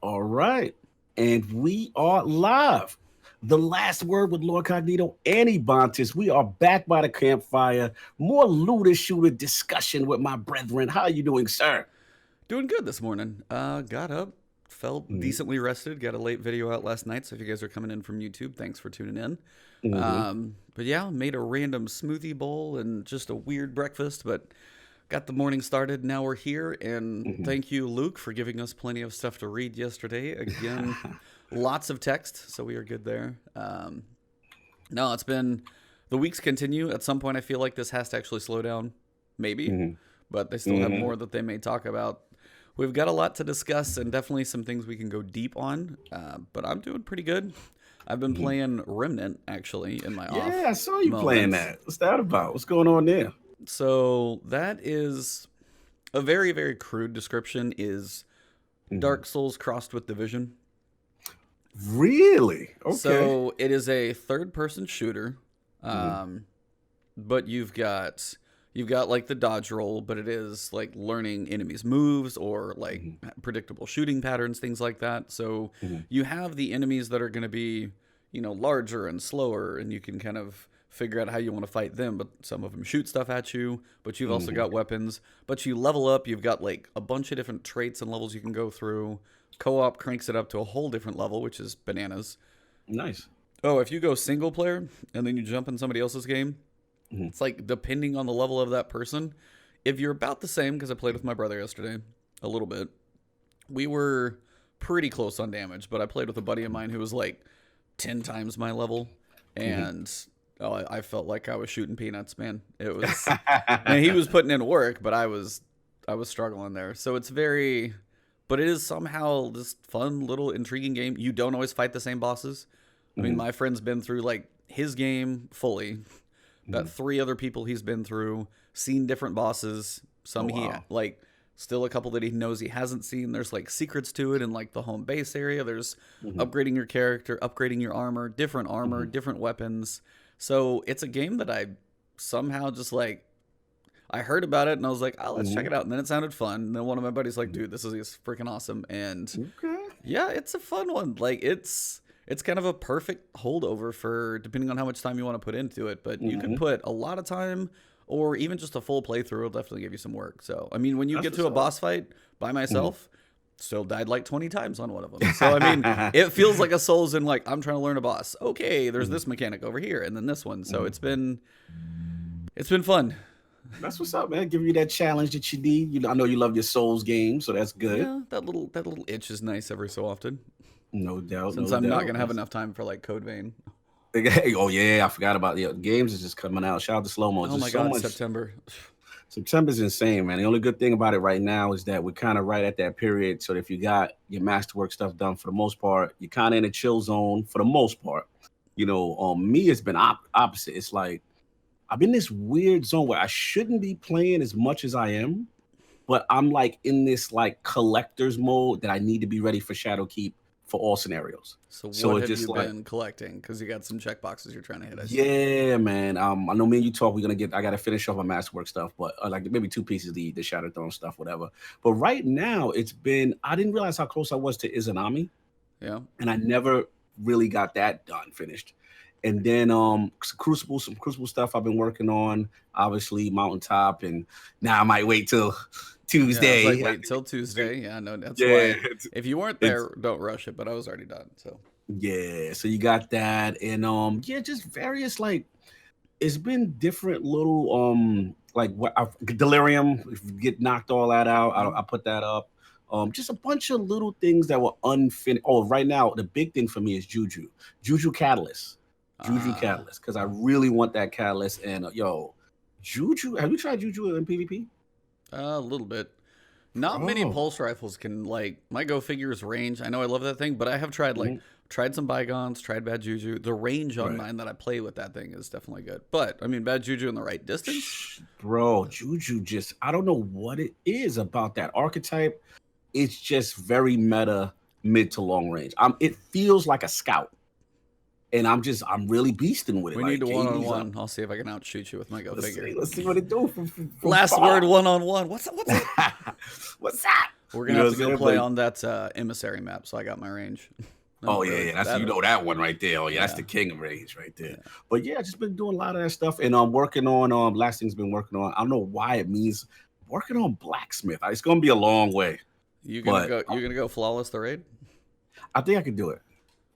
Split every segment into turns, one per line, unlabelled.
All right. And we are live. The last word with Lord Cognito and Ebontis. We are back by the campfire. More looter shooter discussion with my brethren. How are you doing, sir?
Doing good this morning. Got up, felt
Mm-hmm.
decently rested. Got a late video out last night, so if you guys are coming in from YouTube, thanks for tuning in.
Mm-hmm.
But yeah, made a random smoothie bowl and just a weird breakfast, but got the morning started. Now we're here, and
Mm-hmm.
thank you, Luke, for giving us plenty of stuff to read yesterday. Again, lots of text, so we are good there. No, it's been the weeks continue. At some point, I feel like this has to actually slow down, maybe,
Mm-hmm.
but they still have
Mm-hmm.
more that they may talk about. We've got a lot to discuss and definitely some things we can go deep on, but I'm doing pretty good. I've been
Mm-hmm.
playing Remnant, actually, in my
Yeah,
off
I saw you playing
moments.
that. What's that about? What's going on there?
So that is a very, very crude description is
Mm-hmm.
Dark Souls crossed with Division.
Really? Okay.
So it is a third-person shooter,
Mm-hmm.
um, but you've got like the dodge roll, but it is like learning enemies' moves or like
Mm-hmm.
predictable shooting patterns, things like that. So
Mm-hmm.
you have the enemies that are going to be, larger and slower, and you can kind of figure out how you want to fight them. But some of them shoot stuff at you, but you've also
Mm-hmm.
got weapons. But you level up. You've got like a bunch of different traits and levels you can go through. Co-op cranks it up to a whole different level, which is bananas.
Nice.
Oh, if you go single player and then you jump in somebody else's game,
Mm-hmm.
it's like depending on the level of that person. If you're about the same, because I played with my brother yesterday a little bit, we were pretty close on damage, but I played with a buddy of mine who was like 10 times my level. And I felt like I was shooting peanuts, man. It was, man, he was putting in work, but I was struggling there. So it's very, but it is somehow this fun little intriguing game. You don't always fight the same bosses. I mean,
Mm-hmm.
my friend's been through like his game fully, about
Mm-hmm.
three other people he's been through, seen different bosses.
Oh,
Some he
wow.
like, still a couple that he knows he hasn't seen. There's like secrets to it in like the home base area. There's
Mm-hmm.
upgrading your character, upgrading your armor,
Mm-hmm.
different weapons. So it's a game that I somehow just like, I heard about it and I was like, oh, let's check
Mm-hmm.
it out. And then it sounded fun. And then one of my buddies like, dude, this is freaking awesome. And
Okay.
yeah, it's a fun one. Like it's kind of a perfect holdover for depending on how much time you want to put into it. But you could
Mm-hmm.
put a lot of time or even just a full playthrough will definitely give you some work. So I mean, when you
That's
get
what's
to a
up.
boss fight by myself, still died like 20 times on one of them. So I mean, it feels like a Souls in like I'm trying to learn a boss. Okay, there's this mechanic over here, and then this one. So it's been fun.
That's what's up, man. Giving you that challenge that you need. I know you love your Souls game, so that's good.
Yeah, that little itch is nice every so often.
No doubt,
Since
no
I'm not
doubt.
gonna have enough time for like Code Vein.
Hey, oh yeah, I forgot about the games is just coming out. Shout out to Slow Mo.
Oh
Just
my
so
God,
much.
September.
September's insane, man. The only good thing about it right now is that we're kind of right at that period. So if you got your masterwork stuff done for the most part, you're kind of in a chill zone for the most part. Me, it's been opposite. It's like I'm in this weird zone where I shouldn't be playing as much as I am, but I'm like in this like collector's mode that I need to be ready for Shadowkeep for all scenarios.
So
So
what
it's
have
just
you
like,
been collecting? Because you got some check boxes you're trying to hit. I see.
yeah, man. I know me and you talk. I gotta finish off my masterwork stuff, but like maybe two pieces of the Shadow Throne stuff, whatever. But right now, I didn't realize how close I was to Izanami,
Yeah.
and I never really got that done finished. And then some Crucible stuff I've been working on, obviously Mountaintop, and now I might wait till
Yeah. I was like,
Tuesday.
wait till Tuesday. Yeah. No, that's
Yeah,
why. If you weren't
it's
there, don't rush it. But I was already done. So.
yeah. So you got that, and yeah, just various like it's been different little like what delirium if you get knocked all that out.
Mhm.
I put that up. Just a bunch of little things that were unfinished. Oh, right now the big thing for me is Juju Catalyst. Juju
Ah,
Catalyst, because I really want that catalyst. And yo, Juju, have you tried Juju in PvP?
a little bit. Not many
Bro.
pulse rifles can like my go figures range. I know I love that thing, but I have tried
Mhm.
tried some bygones, tried bad juju. The range on
Right.
mine that I play with that thing is definitely good. But I mean, bad juju in the right distance.
Bro, Juju just, I don't know what it is about that archetype. It's just very meta mid to long range. It feels like a scout. And I'm really beasting with it.
We
Like
need to
KD's up.
one-on-one. I'll see if I can outshoot you with my go
Let's
figure.
see what it do from
Last
far.
word one-on-one. What's that?
What's that?
We're
You
gonna
know
have
what
to
I'm
go
saying?
play
But
on that emissary map. So I got my range.
oh yeah, that's you know that one right there. Oh yeah, that's
Yeah.
the king of rage right there.
Yeah.
But yeah, just been doing a lot of that stuff, and I'm working on last thing's been working on. I don't know why it means working on blacksmith. It's gonna be a long way,
You gonna
but
go? You gonna go flawless the raid?
I think I can do it.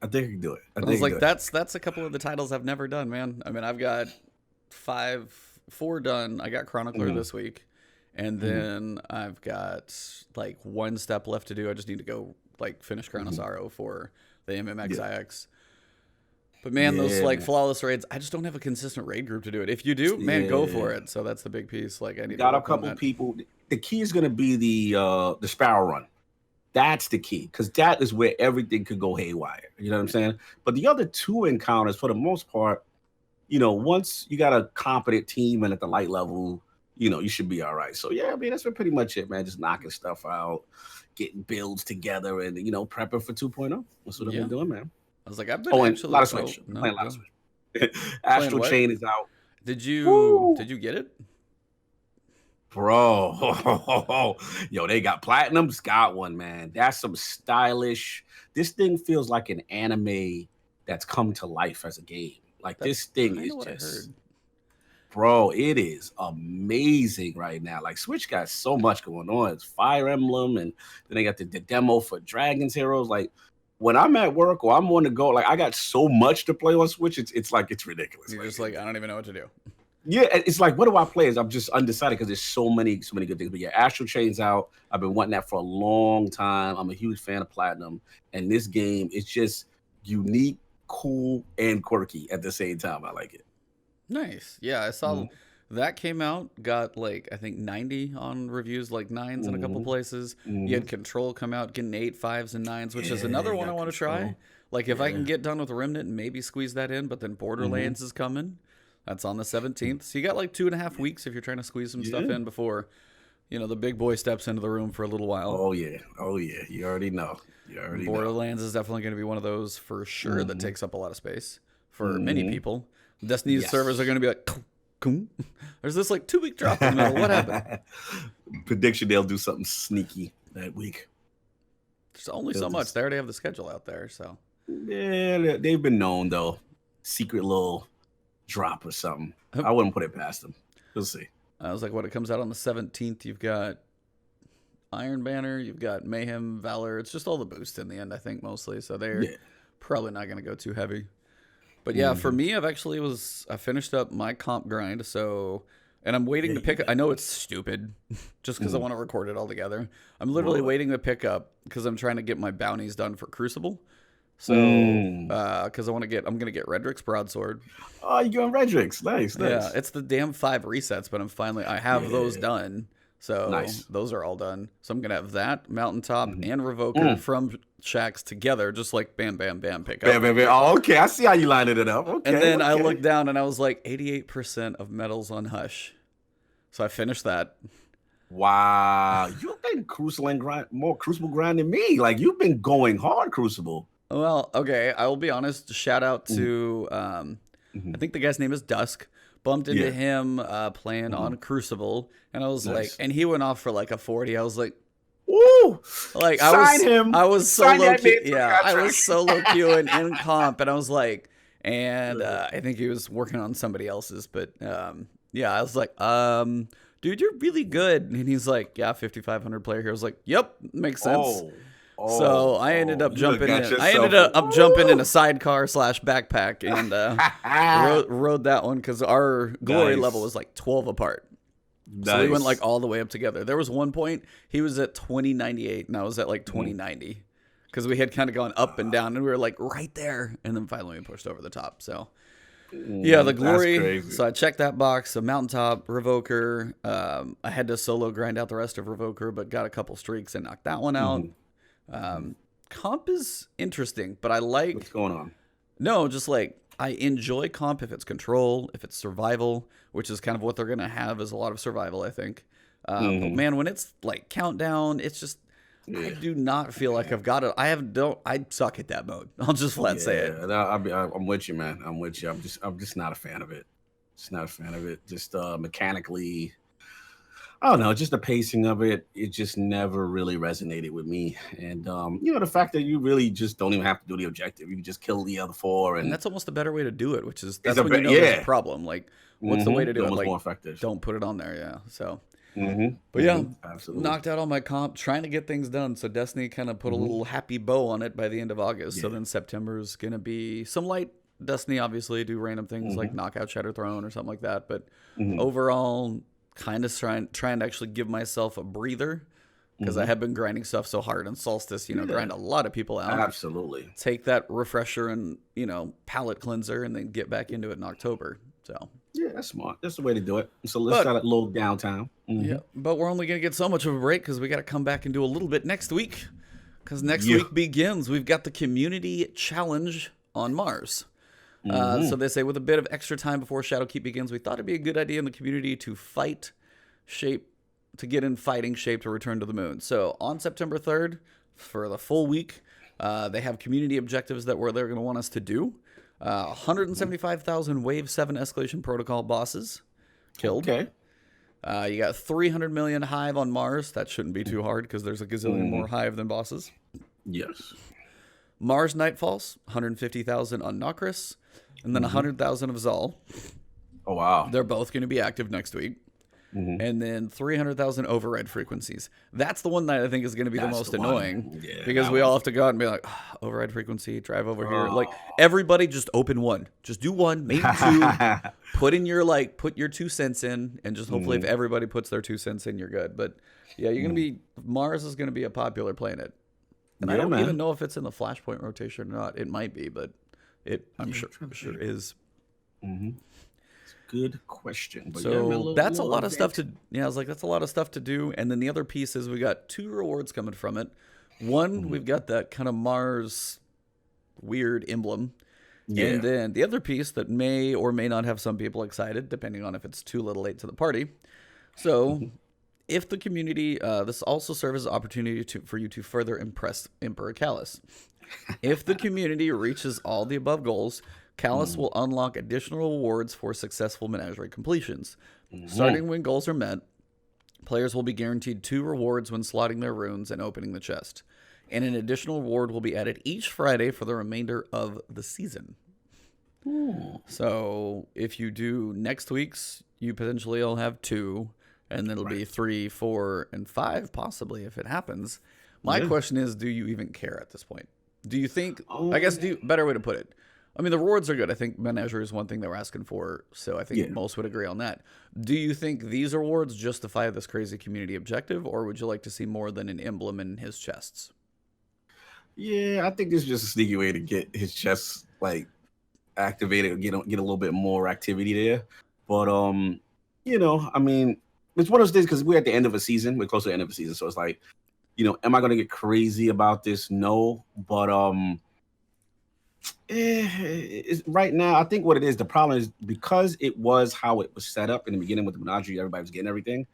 I think I can do it. I
I
think
was
I can
like,
do it.
that's a couple of the titles I've never done, man. I mean, I've got 4 done. I got Chronicler
Mhm.
this week, and
Mhm.
then I've got like 1 step left to do. I just need to go like finish Chronosaro for the
Yeah,
MMXIX. But man, those
yeah,
like
man.
flawless raids, I just don't have a consistent raid group to do it. If you do, man, go for
Yeah.
it. So that's the big piece. Like I need to
Got a
work on
couple
that.
people. The key is gonna be the Sparrow run. That's the key, because that is where everything could go haywire. You know what I'm saying? But the other 2 encounters, for the most part, once you got a competent team and at the light level, you should be all right. So yeah, I mean that's been pretty much it, man. Just knocking stuff out, getting builds together, and prepping for 2.0. That's what I've been
Yeah,
doing, man.
I was like, I've been
Oh, and a lot
actually.
of
Oh
Switch. I'm
no,
playing a lot of
go
Switch.
playing
Astral
what?
Chain is out.
Did you
Woo!
did you get it?
Bro, yo, they got platinums. Got one, man. That's some stylish. This thing feels like an anime that's come to life as a game. Like this
That's
thing
kind
is
of what I
just,
heard.
bro, it is amazing right now. Like Switch got so much going on. It's Fire Emblem, and then they got the demo for Dragons Heroes. Like when I'm at work or I'm on the go, like I got so much to play on Switch. It's like it's ridiculous.
You're
Like,
just like, I don't even know what to do.
yeah, it's like, what do I play? I'm just undecided because there's so many good things. But yeah, Astral Chain's out. I've been wanting that for a long time. I'm a huge fan of Platinum, and this game is just unique, cool, and quirky at the same time. I like it.
Nice. Yeah, I saw
Mhm.
that came out, got like I think 90 on reviews, like 9s in a couple
Mhm.
places. You had
Mhm.
Control come out, getting 8, 5s, and 9s, which is
Yeah,
another
you
one I
got
want to try.
Control.
Like if I can
Yeah.
get done with Remnant and maybe squeeze that in, but then
Mhm.
Borderlands is coming. That's on the 17th. So you got like 2.5 weeks if you're trying to squeeze some stuff
Yeah.
in before, the big boy steps into the room for a little while.
Oh yeah. Oh yeah. You already know. You already know.
Borderlands is definitely going to be one of those for sure that
Mhm.
takes up a lot of space for many
Mhm.
people. Destiny's servers are
Yes.
going to be like, "Coom." There's this like 2-week drop in the middle. What happened?
Prediction they'll do something sneaky that week.
There's only
They'll
so much.
just
They already have the schedule out there. So
yeah, they've been known though. Secret little drop or something. I wouldn't put it past them. We'll see.
I was like, what? It comes out on the 17th. You've got Iron Banner. You've got Mayhem, Valor. It's just all the boost in the end, I think, mostly. So they're
Yeah.
probably not going to go too heavy. But yeah, for
Mhm.
me, I finished up my comp grind. So, and I'm waiting
Yeah,
to
you
pick.
did.
I know it's stupid, just because I
Mhm.
want to record it all together. I'm literally
What?
waiting to pick up because I'm trying to get my bounties done for Crucible. So,
Mm.
because I'm gonna get Redrick's broadsword.
Oh, you going Redrix. Nice,
Yeah,
nice.
it's the damn 5 resets, but I have those
Yeah.
done. So
Nice.
those are all done. So I'm gonna have that Mountaintop
Mhm.
and Revoker
Mm.
from Shax together, just like bam, bam, bam, pick
Bam,
up.
bam, bam. Oh, okay. I see how you lined it up.
And
Okay,
then I
okay.
looked down and I was like 88% of medals on Hush. So I finished that.
Wow. You've been more Crucible grind than me. Like you've been going hard Crucible.
Well, okay, I will be honest. Shout out
Mhm.
to I
Mhm.
think the guy's name is Dusk. Bumped into
Yeah.
him playing
Mhm.
on Crucible, and I was like,
Nice.
and he went off for like a 40. I was
Woo!
like,
Sign him.
I was so
Sign
low
that
key.
man to a
Yeah, I was
contract.
so low key in comp, and I was like, and
Yeah.
I think he was working on somebody else's, but yeah, I was like, dude, you're really good, and he's like, yeah, 5,500 player here. I was like, yep, makes sense.
Oh.
So
Oh.
I ended
Oh.
up
You done
jumping
got
in. I ended
yourself.
up jumping in a
Woo!
sidecar slash backpack and rode that one because our glory level
Nice.
was like 12 apart. So we went
Nice.
like all the way up together. There was one point he was at 2098 and I was at like
Mhm.
2090 because we had kind of gone up and down and we were like right there. And then finally we pushed over the top. So yeah, the
That's
glory.
crazy.
So I checked that box. So Mountaintop, Revoker. I had to solo grind out the rest of Revoker, but got a couple streaks and knocked that one out.
Mhm.
Comp is interesting, but I
What's
like
going on?
no, just like I enjoy comp if it's control, if it's survival, which is kind of what they're gonna have is a lot of survival, I think. But
Mhm.
man, when it's like countdown, it's just I
Yeah.
do not feel like I've got it. I suck at that mode. I'll just flat say it.
Yeah, no, I'm with you, man. I'm with you. I'm just not a fan of it. Just not a fan of it. Just mechanically, I don't know, just the pacing of it, it just never really resonated with me. And the fact that you really just don't even have to do the objective. You can just kill the other four
And
and
that's almost a better way to do it, which is
it's
that's
a
when you
bit
know there's a
yeah.
problem. Like, what's the way to
It's
do it?
almost
Like,
more effective.
don't put it on there. Yeah. So, but yeah,
Mm-hmm. Absolutely.
knocked out all my comp, trying to get things done. So Destiny kind of put a
Mm-hmm.
little happy bow on it by the end of August. So
Yeah.
then September's gonna be some light Destiny. Obviously, do random things like
Mm-hmm.
knock out Shatter Throne or something like that. But
Mm-hmm.
overall, kind of trying to actually give myself a breather because I
Mm-hmm.
have been grinding stuff so hard in Solstice.
Yeah.
Grind a lot of people out.
Absolutely.
Take that refresher and palate cleanser, and then get back into it in October. So.
Yeah, that's smart. That's the way to do it. So let's
But
start a little downtime.
yeah, but we're only gonna get so much of a break because we got to come back and do a little bit next week. Because next
Yeah.
week begins, we've got the community challenge on Mars.
Mm-hmm.
So they say with a bit of extra time before Shadowkeep begins, we thought it'd be a good idea in the community to get in fighting shape to return to the moon. So on September 3rd, for the full week, they have community objectives that they're going to want us to do. 175,000 Wave 7 Escalation Protocol bosses killed.
Okay.
You got 300 million Hive on Mars. That shouldn't be too hard because there's a gazillion more Hive than bosses.
Yes.
Mars Nightfalls, 150,000 on Nokris, and then 100,000 of Zal.
Oh wow.
They're both going to be active next week. And then 300,000 override frequencies. That's the one that I think is going to be the
That's
most
the one.
annoying
Yeah,
because
that
we
one.
all have to go out and be like, override frequency, drive over here. Like, everybody just open one. Just do one, maybe two. Put your 2 cents in, and just hopefully if everybody puts their 2 cents in, you're good. But yeah, you're going to be, Mars is going to be a popular planet. And I
Yeah,
don't
man.
even know if it's in the Flashpoint rotation or not. It might be, but I'm sure is.
Good question. But
So
yeah, man,
that's a
little
lot of stuff
update.
I was like, that's a lot of stuff to do. And then the other piece is we got 2 rewards coming from it. One, we've got that kind of Mars weird emblem.
Yeah.
And then the other piece that may or may not have some people excited, depending on if it's too little late to the party. So if the community, this also serves as an opportunity for you to further impress Emperor Callus. If the community reaches all the above goals, Callus will unlock additional rewards for successful menagerie completions. Starting when goals are met, players will be guaranteed 2 rewards when slotting their runes and opening the chest. And an additional reward will be added each Friday for the remainder of the season. So if you do next week's, you potentially will have 2, and then it'll be 3, 4, and 5 possibly if it happens. My question is, do you even care at this point? Do you think, I guess, better way to put it, I mean, the rewards are good. I think Menagerie is one thing they're asking for, so I think most would agree on that. Do you think these rewards justify this crazy community objective, or would you like to see more than an emblem in his chests?
Yeah, I think this is just a sneaky way to get his chest like activated, get a little bit more activity there. But I mean, it's one of those things because we're at the end of a season. We're close to the end of a season, so it's like, am I gonna get crazy about this? No, but right now, I think what it is, the problem is because it was how it was set up in the beginning with the menagerie, everybody was getting everything.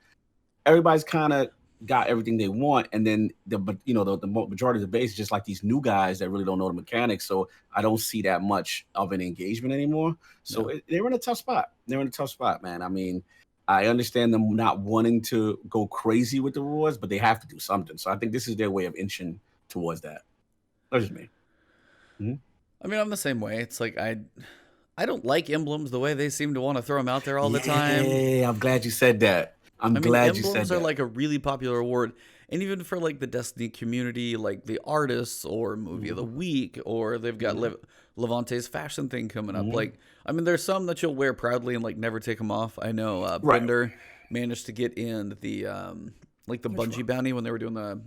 Everybody's kind of got everything they want, and then the majority of the base is just like these new guys that really don't know the mechanics. So I don't see that much of an engagement anymore. So they're in a tough spot. They're in a tough spot, man. I mean, I understand them not wanting to go crazy with the rewards, but they have to do something. So I think this is their way of inching towards that. That's just me.
I mean, I'm the same way. It's like I don't like emblems the way they seem to want to throw them out there all the time.
Yeah, I'm glad you said that. I'm glad you said that.
Emblems are like a really popular award, and even for like the Destiny community, like the artists or movie of the week, or they've got Levante's fashion thing coming up. Like, I mean, there's some that you'll wear proudly and like never take them off. I know Bender managed to get in the like the Bungie bounty when they were doing the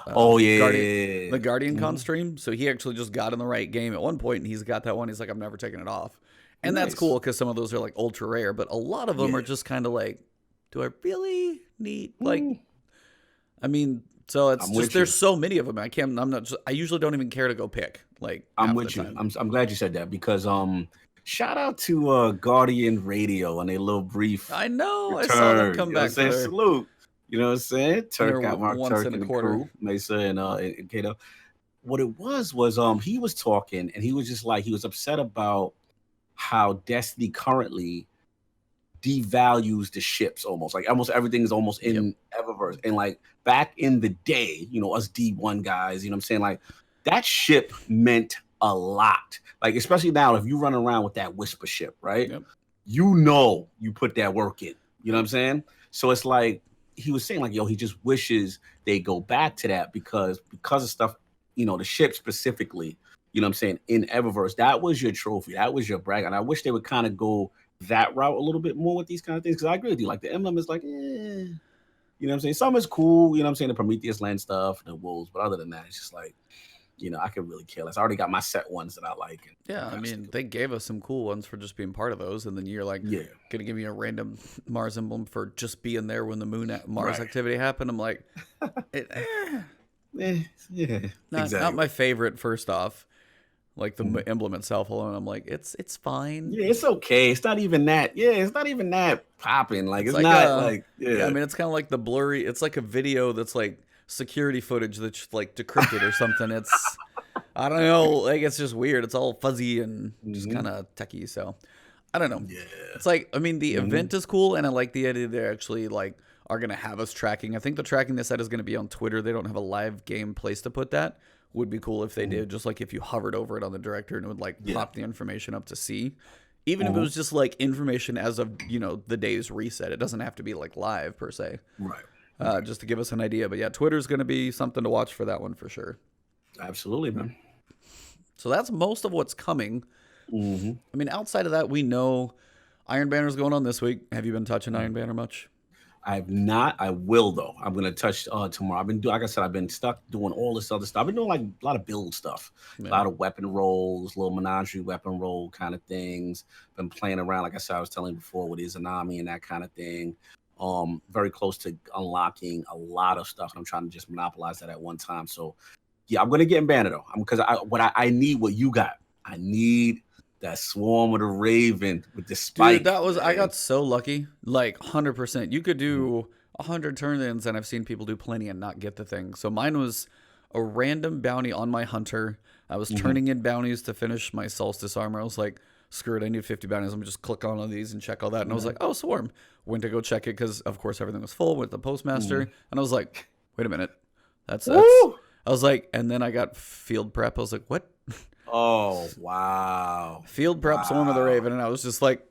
the Guardian Con stream. So he actually just got in the right game at one point, and he's got that one. He's like, I'm never taking it off, and that's cool because some of those are like ultra rare, but a lot of them are just kind of like, do I really need like? I mean, so it's just there's so many of them. I usually don't even care to go pick. Like,
I'm with you. I'm glad you said that because shout out to Guardian Radio on a little brief.
I know.
Return.
I saw them come back.
Salute. You know what I'm saying? Turk got Mark Turk and the crew, Mesa and ElGato. What it was he was talking and he was just like he was upset about how Destiny currently devalues the ships almost. Like almost everything is almost in Eververse. And like back in the day, you know, us D1 guys, you know what I'm saying? Like that ship meant a lot. Like especially now, if you run around with that Whisper ship, right?
Yep.
You know you put that work in. You know what I'm saying? So it's like he was saying, like, yo, he just wishes they go back to that because of stuff, you know, the ship specifically, you know what I'm saying, in Eververse, that was your trophy, that was your brag. And I wish they would kind of go that route a little bit more with these kind of things. Because I agree with you, like the emblem is like, you know what I'm saying? Some is cool, you know what I'm saying, the Prometheus land stuff, the wolves, but other than that, it's just like, you know, I could really care less. I already got my set ones that I like. And
yeah, I mean, they gave us some cool ones for just being part of those, and then you're like, gonna give me a random Mars emblem for just being there when the Mars activity happened. I'm like, not my favorite. First off, like the emblem itself alone, I'm like, it's fine.
Yeah, it's okay. It's not even that. Yeah, it's not even that popping. Like it's
like
not like
I mean, it's kind of like the blurry. It's like a video that's like security footage that's like decrypted or something. It's I don't know, like it's just weird. It's all fuzzy and just kind of techie. So I don't know.
Yeah,
it's like, I mean, the event is cool, and I like the idea they actually like are gonna have us tracking. I think the tracking they said is gonna be on Twitter. They don't have a live game place to put that. Would be cool if they did, just like if you hovered over it on the director and it would like pop the information up to see. Even if it was just like information as of, you know, the day's reset. It doesn't have to be like live per se.
Right.
Just to give us an idea. But yeah, Twitter's going to be something to watch for that one for sure.
Absolutely, man.
So that's most of what's coming. I mean, outside of that, we know Iron Banner's going on this week. Have you been touching Iron Banner much?
I have not. I will though. I'm gonna touch tomorrow. I've been doing, like I said, I've been stuck doing all this other stuff. I've been doing like a lot of build stuff, a lot of weapon rolls, little menagerie weapon roll kind of things. Been playing around, like I said, I was telling you before, with Izanami and that kind of thing. Very close to unlocking a lot of stuff. And I'm trying to just monopolize that at one time. So yeah, I'm gonna get in Banner though. Because I need what you got. I need that swarm with a raven with the spike.
Dude, I got so lucky. Like 100%. You could do 100 turn-ins, and I've seen people do plenty and not get the thing. So mine was a random bounty on my hunter. I was turning in bounties to finish my Solstice armor. I was like, screw it, I need 50 bounties. Let me just click on all these and check all that. And I was like, oh, swarm. Went to go check it because, of course, everything was full with the postmaster. And I was like, wait a minute. That's I was like, and then I got field prep. I was like, what?
Oh, wow.
Field prep Swarm of the Raven, and I was just like,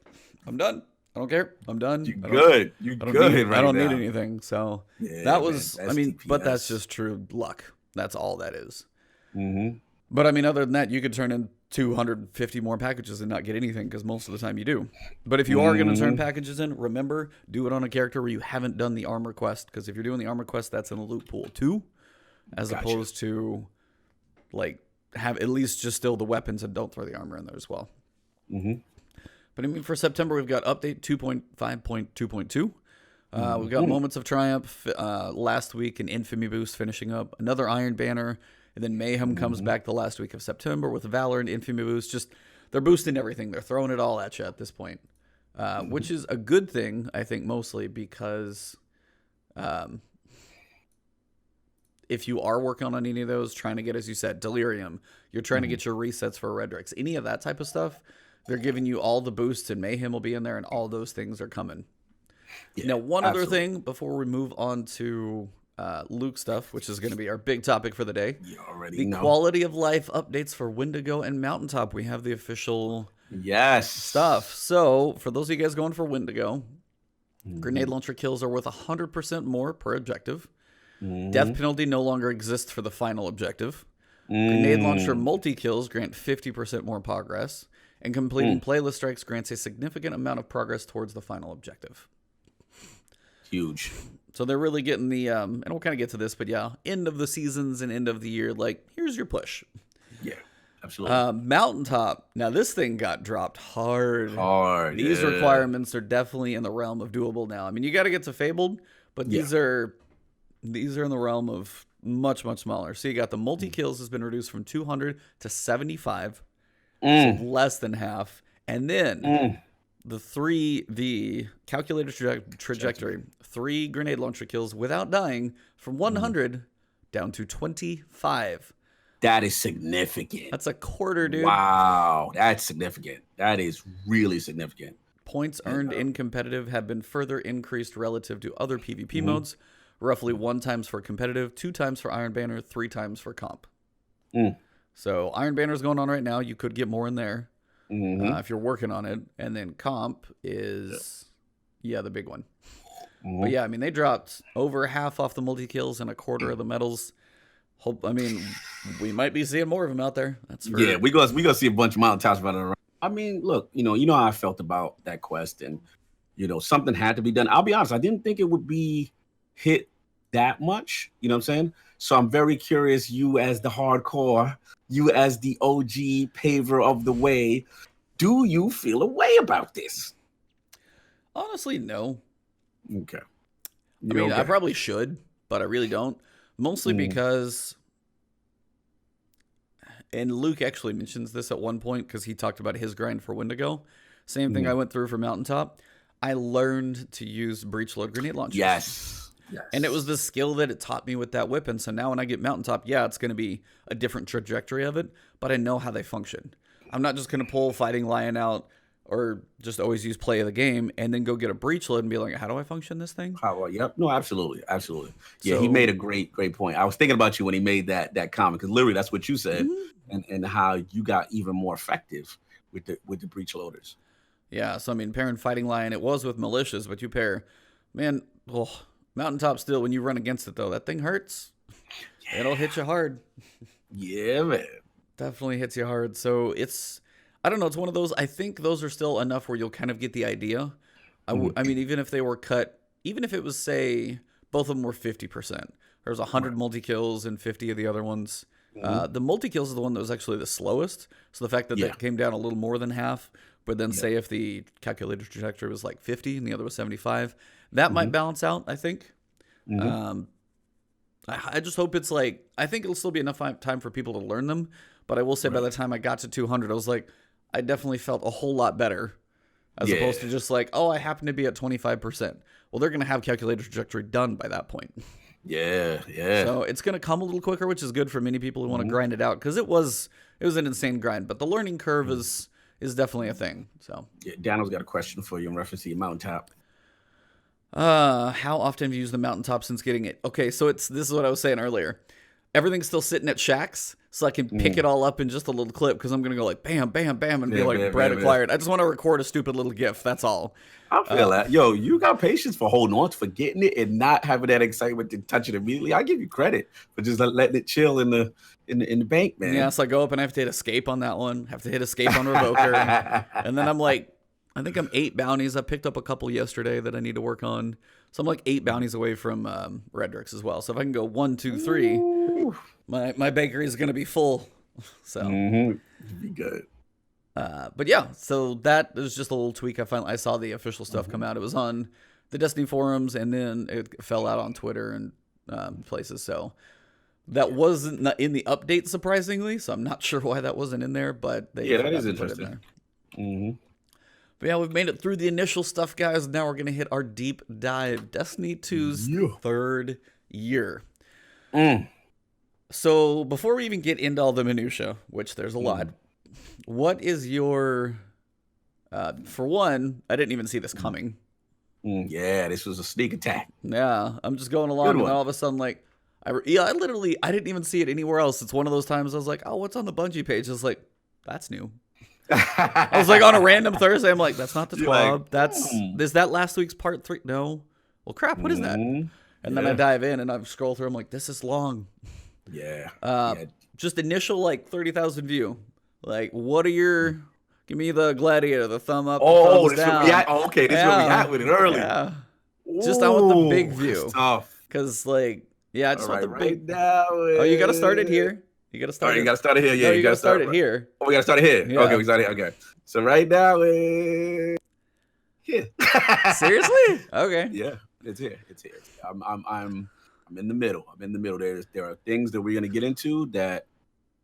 I'm done. I don't care. I'm done.
You're good. You're good
I don't need anything. So that was, I mean, DPS. But that's just true luck. That's all that is. But I mean, other than that, you could turn in 250 more packages and not get anything because most of the time you do. But if you are going to turn packages in, remember, do it on a character where you haven't done the armor quest, because if you're doing the armor quest, that's in a loot pool too, as opposed to like, have at least just still the weapons and don't throw the armor in there as well. But I mean, for September, we've got update 2.5.2.2. We've got Moments of Triumph last week, an Infamy boost finishing up, another Iron Banner, and then Mayhem comes back the last week of September with Valor and Infamy boost. Just, they're boosting everything. They're throwing it all at you at this point, which is a good thing, I think, mostly because if you are working on any of those, trying to get, as you said, Delirium, you're trying to get your resets for Redrix, any of that type of stuff, they're giving you all the boosts, and Mayhem will be in there, and all those things are coming. Now, one other thing before we move on to Luke stuff, which is going to be our big topic for the day.
You already know.
Quality of life updates for Wendigo and Mountaintop. We have the official stuff. So, for those of you guys going for Wendigo, grenade launcher kills are worth 100% more per objective. Death penalty no longer exists for the final objective. Grenade launcher multi-kills grant 50% more progress. And completing playlist strikes grants a significant amount of progress towards the final objective.
Huge.
So they're really getting the, and we'll kind of get to this, but yeah, end of the seasons and end of the year, like, here's your push.
Yeah, absolutely.
Mountaintop. Now, this thing got dropped hard. These requirements are definitely in the realm of doable now. I mean, you got to get to Fabled, but these are in the realm of much, much smaller. So you got the multi-kills has been reduced from 200 to 75. So less than half. And then the calculated trajectory, 3 grenade launcher kills without dying from 100 down to 25.
That is significant.
That's a quarter, dude.
Wow, that's significant. That is really significant.
Points earned in competitive have been further increased relative to other PvP modes. Roughly 1 times for competitive, 2 times for Iron Banner, 3 times for comp. So Iron Banner is going on right now. You could get more in there if you're working on it. And then comp is, the big one. But yeah, I mean, they dropped over half off the multi-kills and a quarter of the medals. We might be seeing more of them out there. That's for...
Yeah, we gonna see a bunch of mountaintops running around. I mean, look, you know how I felt about that quest, and something had to be done. I'll be honest, I didn't think it would be hit that much. You know what I'm saying? So I'm very curious. You as the hardcore, you as the OG paver of the way, do you feel a way about this?
Honestly, no.
Okay.
I mean, I probably should, but I really don't. Mostly because, and Luke actually mentions this at one point because he talked about his grind for Wendigo. Same thing I went through for Mountaintop. I learned to use breach load grenade launchers.
Yes.
And it was the skill that it taught me with that weapon. So now when I get Mountaintop, it's going to be a different trajectory of it, but I know how they function. I'm not just going to pull Fighting Lion out or just always use play of the game and then go get a breach load and be like, how do I function this thing?
Yep. No, absolutely. Yeah, he made a great point. I was thinking about you when he made that comment, because literally that's what you said, and how you got even more effective with the breach loaders.
Yeah, so I mean, pairing Fighting Lion, it was with militias, but you pair, Mountaintop still, when you run against it though, that thing hurts. Yeah. It'll hit you hard.
Yeah, man.
Definitely hits you hard. So it's, I don't know, it's one of those, I think those are still enough where you'll kind of get the idea. I mean, even if they were cut, even if it was, say, both of them were 50%. There's 100 multi-kills and 50 of the other ones. The multi-kills is the one that was actually the slowest. So the fact that that came down a little more than half, but then say if the calculated trajectory was like 50 and the other was 75, that might balance out, I think. I just hope it's like, I think it'll still be enough time for people to learn them. But I will say by the time I got to 200, I was like, I definitely felt a whole lot better as opposed to just like, I happen to be at 25%. Well, they're going to have calculated trajectory done by that point.
Yeah.
So it's going to come a little quicker, which is good for many people who want to grind it out, because it was an insane grind. But the learning curve is definitely a thing. So
Daniel's got a question for you in reference to your mountaintop.
How often have you used the mountaintop since getting it? Okay, so this is what I was saying earlier. Everything's still sitting at shacks, so I can pick it all up in just a little clip, because I'm going to go like bam, bam, bam, and be like, Brad acquired. I just want to record a stupid little GIF. That's all.
I feel that. Yo, you got patience for holding on, for getting it and not having that excitement to touch it immediately. I give you credit for just letting it chill in the bank, man.
Yeah, so I go up and I have to hit escape on that one. Have to hit escape on Revoker. And then I'm like, I think I'm 8 bounties. I picked up a couple yesterday that I need to work on. So I'm like 8 bounties away from Redrix as well. So if I can go 1, 2, 3, my bakery is going to be full. So
be good.
But yeah, so that is just a little tweak. I saw the official stuff come out. It was on the Destiny forums, and then it fell out on Twitter and places. So that wasn't in the update, surprisingly. So I'm not sure why that wasn't in there, but they
that is interesting.
But yeah, we've made it through the initial stuff, guys. Now we're going to hit our deep dive. Destiny 2's third year. So before we even get into all the minutia, which there's a lot, what is your... for one, I didn't even see this coming.
Yeah, this was a sneak attack.
Yeah, I'm just going along, and all of a sudden, like... I didn't even see it anywhere else. It's one of those times I was like, oh, what's on the Bungie page? I was like, that's new. I was like, on a random Thursday, I'm like, that's not the 12. Is that last week's part 3? No. Well, crap, what is that? And then I dive in and I scroll through. I'm like, this is long. Just initial, like, 30,000 view. Like, what are your... Give me the gladiator, the thumb up, the thumbs down.
Okay, this is where we at with it early.
Yeah. Just I want the big view.
Tough.
Because, like, I just want the big...
Now,
oh, you got to start it here. You got to start.
You got to start it here. Yeah,
you got to start it here.
Oh, we got to start it here.
Yeah.
Okay, we start it here. Okay. So right now, here.
Seriously? Okay.
Yeah, it's here. I'm in the middle. There are things that we're gonna get into that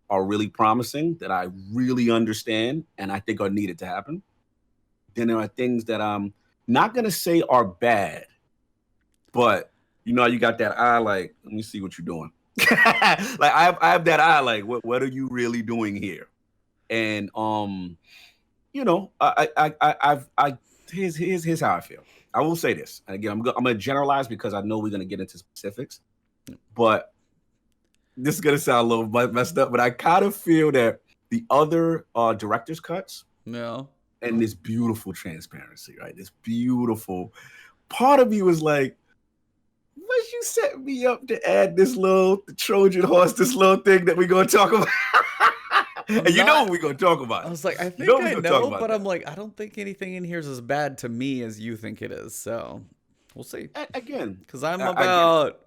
are really promising, that I really understand, and I think are needed to happen. Then there are things that I'm not gonna say are bad, but you got that eye. Like, let me see what you're doing. Like I have that eye. Like, what are you really doing here? And I here's how I feel. I will say this, and again, I'm gonna generalize because I know we're gonna get into specifics, but this is gonna sound a little messed up, but I kind of feel that the other director's cuts, and this beautiful transparency, right? This beautiful part of me was like, "Was you set me up to add this little Trojan horse, this little thing that we're gonna talk about?" And you know what we're gonna talk about.
I was like, I think I know, but I'm like, I don't think anything in here is as bad to me as you think it is. So we'll see.
Again,
because I'm about.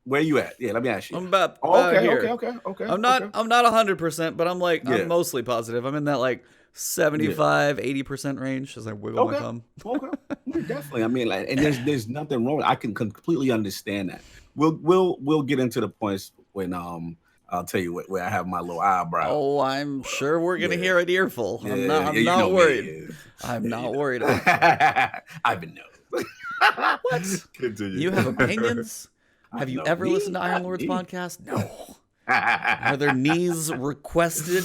Where you at? Yeah, let me ask you.
I'm about
okay.
I'm not 100%, but I'm like I'm mostly positive. I'm in that like 75, 80% range as I wiggle my thumb.
Okay, definitely. I mean, like, and there's nothing wrong. I can completely understand that. We'll get into the points when I'll tell you where I have my little eyebrow.
Oh, I'm sure we're gonna hear an earful. I'm not worried. I'm not worried.
I've been known.
What?
Continue.
You have opinions? Have you ever listened to Iron Lord's podcast? No. Are their knees requested?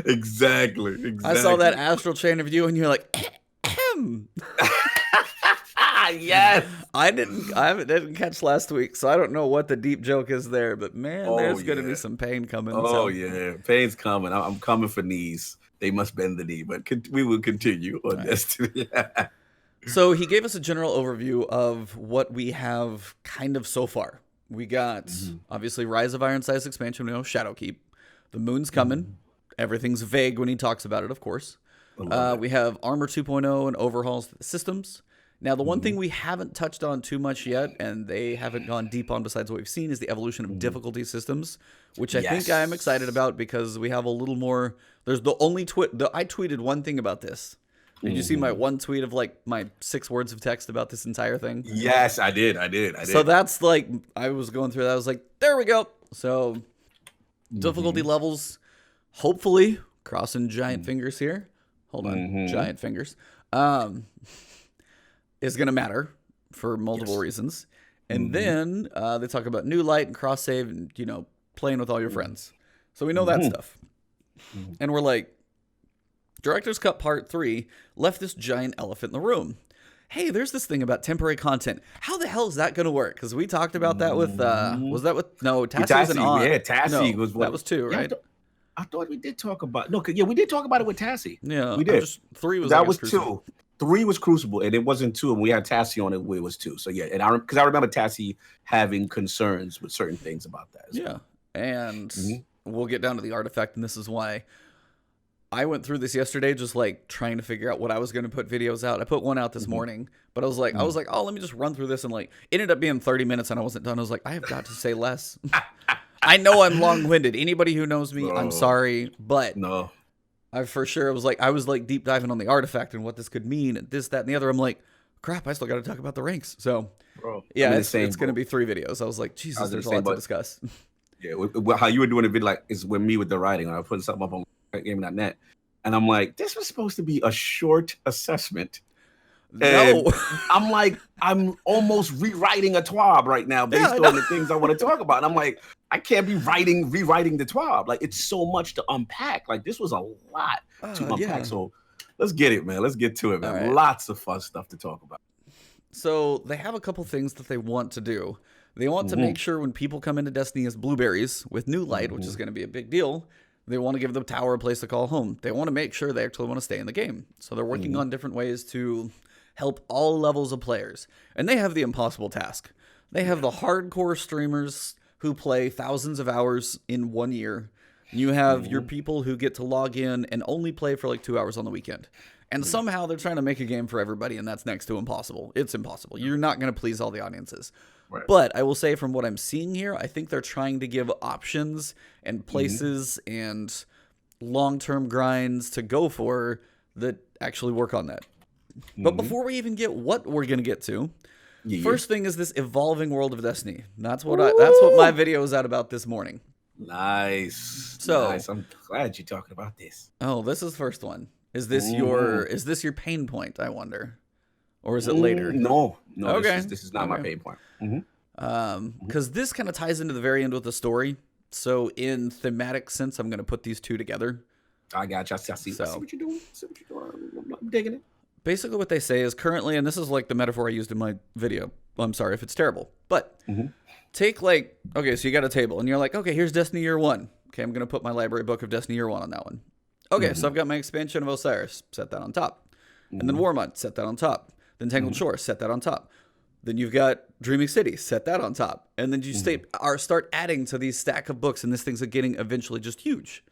Exactly.
I saw that astral chain of you, and you're like, ahem.
Yes.
I didn't catch last week, so I don't know what the deep joke is there. But man, there's gonna be some pain coming.
Yeah, pain's coming. I'm coming for knees. They must bend the knee, but we will continue on this.
So he gave us a general overview of what we have kind of so far. We got, obviously, Rise of Iron Size expansion. We know Shadowkeep. The moon's coming. Everything's vague when he talks about it, of course. We have Armor 2.0 and overhauls to the systems. Now, the one thing we haven't touched on too much yet, and they haven't gone deep on besides what we've seen, is the evolution of difficulty systems, which I think I am excited about because we have a little more. There's the only I tweeted one thing about this. Did you see my one tweet of like my 6 words of text about this entire thing?
Yes, I did.
So that's like, I was going through that. I was like, there we go. So difficulty levels, hopefully, crossing giant fingers here. Hold on, giant fingers. Is going to matter for multiple reasons. And then they talk about new light and cross save and, playing with all your friends. So we know that stuff. And we're like, Director's Cut Part 3 left this giant elephant in the room. Hey, there's this thing about temporary content. How the hell is that going to work? Because we talked about that with, Tassie wasn't on.
Yeah, Tassie was one.
That was 2, right?
I thought we did talk about, we did talk about it with Tassie.
Yeah.
We did.
3 was,
that was Crucible. 2. 3 was Crucible, and it wasn't 2, and we had Tassie on it where it was 2. So yeah, and because I remember Tassie having concerns with certain things about that.
Yeah, and we'll get down to the artifact, and this is why I went through this yesterday, just like trying to figure out what I was going to put videos out. I put one out this morning, but I was like, oh, let me just run through this, and like, it ended up being 30 minutes, and I wasn't done. I was like, I have got to say less. I know I'm long-winded. Anybody who knows me, I'm sorry, but
no,
I for sure I was like deep diving on the artifact and what this could mean, and this, that, and the other. I'm like, crap, I still got to talk about the ranks. So, yeah, it's going to be 3 videos. I was like, Jesus, there's a lot to discuss.
Yeah, how you were doing a video like is with me with the writing. I was putting something up on gaming.net, and I'm like, this was supposed to be a short assessment. And I'm like, I'm almost rewriting a TWAB right now based on the things I want to talk about. And I'm like, I can't be rewriting the TWAB. Like, it's so much to unpack. Like, this was a lot to unpack. Yeah. So let's get it, man. Let's get to it, man. Right. Lots of fun stuff to talk about.
So they have a couple things that they want to do. They want to make sure when people come into Destiny as blueberries with new light, which is going to be a big deal, they want to give the tower a place to call home. They want to make sure they actually want to stay in the game. So they're working on different ways to help all levels of players. And they have the impossible task. They have the hardcore streamers who play thousands of hours in 1 year. You have your people who get to log in and only play for like 2 hours on the weekend. And somehow they're trying to make a game for everybody, and that's next to impossible. It's impossible. You're not going to please all the audiences. Right. But I will say from what I'm seeing here, I think they're trying to give options and places and long-term grinds to go for that actually work on that. But before we even get what we're going to get to, first thing is this evolving world of Destiny. That's what my video is at about this morning.
Nice.
So
nice. I'm glad you're talking about this.
Oh, this is the first one. Is this your pain point, I wonder? Or is it later?
No.
Okay.
This is not my pain point.
Because this kind of ties into the very end with the story. So in thematic sense, I'm going to put these two together.
I got you. I see what you're doing. I'm digging it.
basically what they say is currently, and this is like the metaphor I used in my video. I'm sorry if it's terrible, but take like, okay, so you got a table and you're like, okay, here's Destiny Year 1. Okay, I'm going to put my library book of Destiny Year 1 on that one. Okay, so I've got my expansion of Osiris, set that on top. And then Warmont, set that on top. Then Tangled Shore, set that on top. Then you've got Dreaming City, set that on top. And then you start adding to these stack of books, and this thing's getting eventually just huge.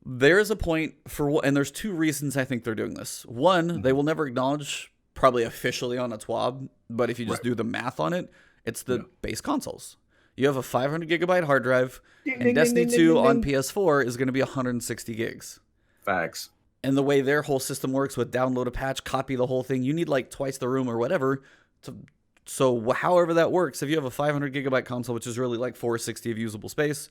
There is a point and there's two reasons I think they're doing this. One, they will never acknowledge, probably officially on a TWAB, but if you just do the math on it, it's the base consoles. You have a 500 gigabyte hard drive, and Destiny 2 on PS4 is going to be 160 gigs.
Facts.
And the way their whole system works with download a patch, copy the whole thing, you need like twice the room or whatever. So however that works, if you have a 500 gigabyte console, which is really like 460 of usable space,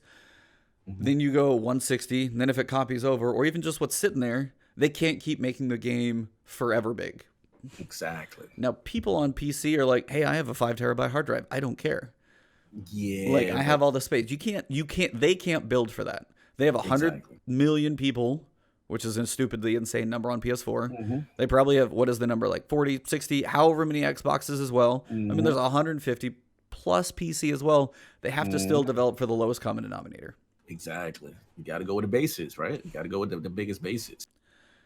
then you go 160. And then if it copies over, or even just what's sitting there, they can't keep making the game forever big.
Exactly.
Now, people on PC are like, hey, I have a 5 terabyte hard drive. I don't care.
Yeah.
Like, I have all the space. They can't build for that. They have 100 million people, which is a stupidly insane number on PS4. They probably have, what is the number, like 40, 60, however many Xboxes as well. I mean, there's 150 plus PC as well. They have to still develop for the lowest common denominator.
Exactly. You got to go with the bases, right? You got to go with the biggest bases.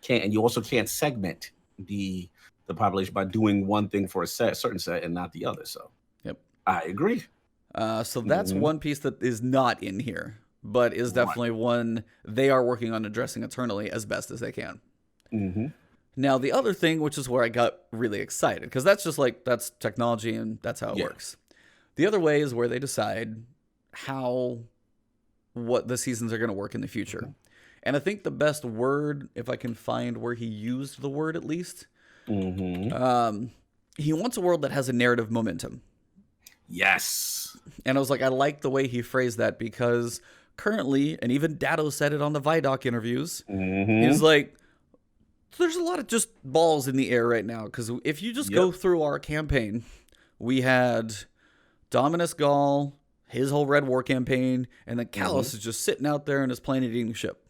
And you also can't segment the population by doing one thing for a certain set and not the other. So, I agree.
So that's one piece that is not in here, but is definitely one they are working on addressing eternally as best as they can. Now, the other thing, which is where I got really excited, because that's just like, that's technology and that's how it works. The other way is where they decide what the seasons are going to work in the future. And I think the best word, if I can find where he used the word at least, he wants a world that has a narrative momentum.
Yes.
And I was like, I like the way he phrased that, because currently, and even Datto said it on the Vidoc interviews, he's like, there's a lot of just balls in the air right now. Because if you just go through our campaign, we had Dominus Gaul, his whole Red War campaign, and then Callus is just sitting out there in his planet-eating ship.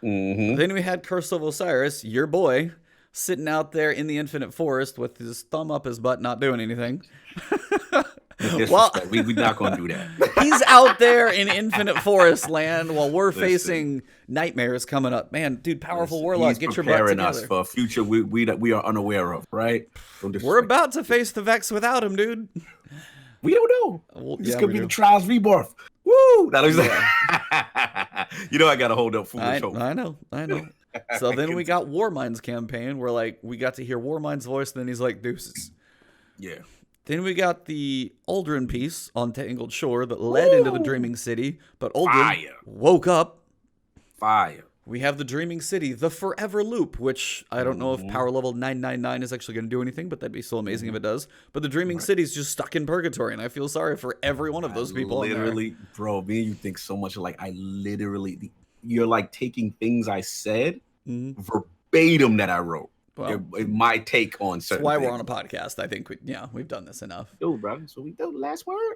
Then we had Curse of Osiris, your boy, sitting out there in the Infinite Forest with his thumb up his butt, not doing anything.
Well, we're not going to do that.
He's out there in Infinite Forest land while we're facing nightmares coming up. Man, dude, powerful Warlock, get your butt together. He's preparing us
for a future we are unaware of, right?
We're about to face the Vex without him, dude.
We don't know.
Well,
this could be the Trials Rebirth. Woo! That was you know I got to hold up foolish hope.
I know. So then we got Warmind's campaign where like we got to hear Warmind's voice, and then he's like, deuces.
Yeah.
Then we got the Uldren piece on Tangled Shore that led into the Dreaming City, but Uldren woke up.
Fire.
We have the Dreaming City, the Forever Loop, which I don't know if power level 999 is actually going to do anything, but that'd be so amazing if it does. But the Dreaming City's just stuck in purgatory, and I feel sorry for every one of those people.
Literally, bro, me and you think so much like you're like taking things I said verbatim that I wrote. Well, my take on certain
That's why
things.
we're on a podcast. I think we've done this enough.
Dude, bro, so we do the last word.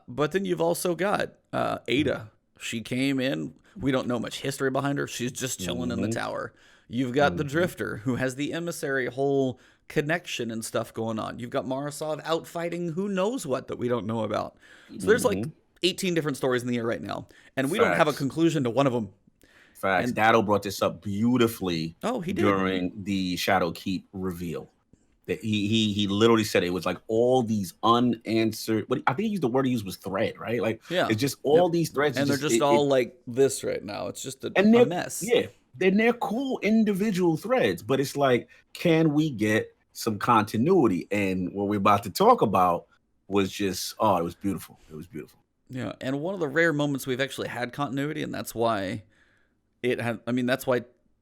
But then you've also got Ada. She came in. We don't know much history behind her. She's just chilling in the tower. You've got the Drifter, who has the emissary whole connection and stuff going on. You've got Marasov out fighting who knows what that we don't know about. So there's like 18 different stories in the air right now. And we don't have a conclusion to one of them.
Facts. And Datto brought this up beautifully
he did.
During the Shadowkeep reveal. That he literally said it was like all these unanswered. But I think he used the word he used was thread, right? Like it's just all these threads,
and they're just all like this right now. It's just a mess.
Yeah, they're cool individual threads, but it's like, can we get some continuity? And what we're about to talk about was just it was beautiful. It was beautiful.
Yeah, and one of the rare moments we've actually had continuity, and that's why that's why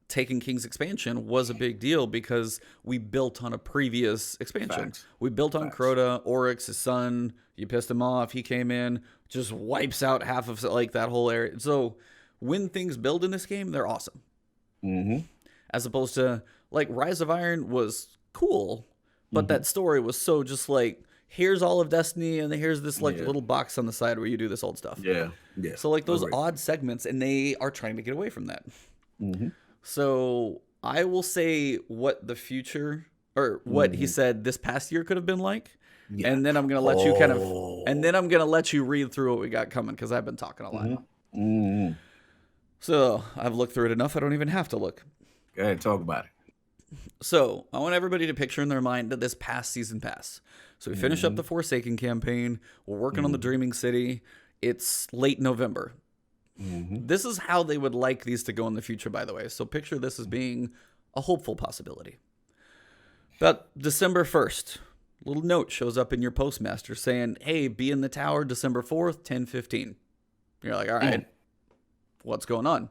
Taken King's expansion was a big deal, because we built on a previous expansion.
Facts.
We built on Crota, Oryx, his son. You pissed him off. He came in, just wipes out half of like that whole area. So when things build in this game, they're awesome. As opposed to like Rise of Iron was cool, but that story was so just like, here's all of Destiny, and here's this like little box on the side where you do this old stuff.
Yeah.
So like those odd segments, and they are trying to get away from that. So I will say what the future or what he said this past year could have been like.
Yeah.
And then I'm going to let you and then I'm going to let you read through what we got coming because I've been talking a lot. So I've looked through it enough. I don't even have to look.
Go ahead, talk about it.
So I want everybody to picture in their mind that this past season pass. So we finish up the Forsaken campaign. We're working on the Dreaming City. It's late November. This is how they would like these to go in the future, by the way. So picture this as being a hopeful possibility. About December 1st, a little note shows up in your postmaster saying, hey, be in the tower December 4th, 10:15. You're like, all right, what's going on?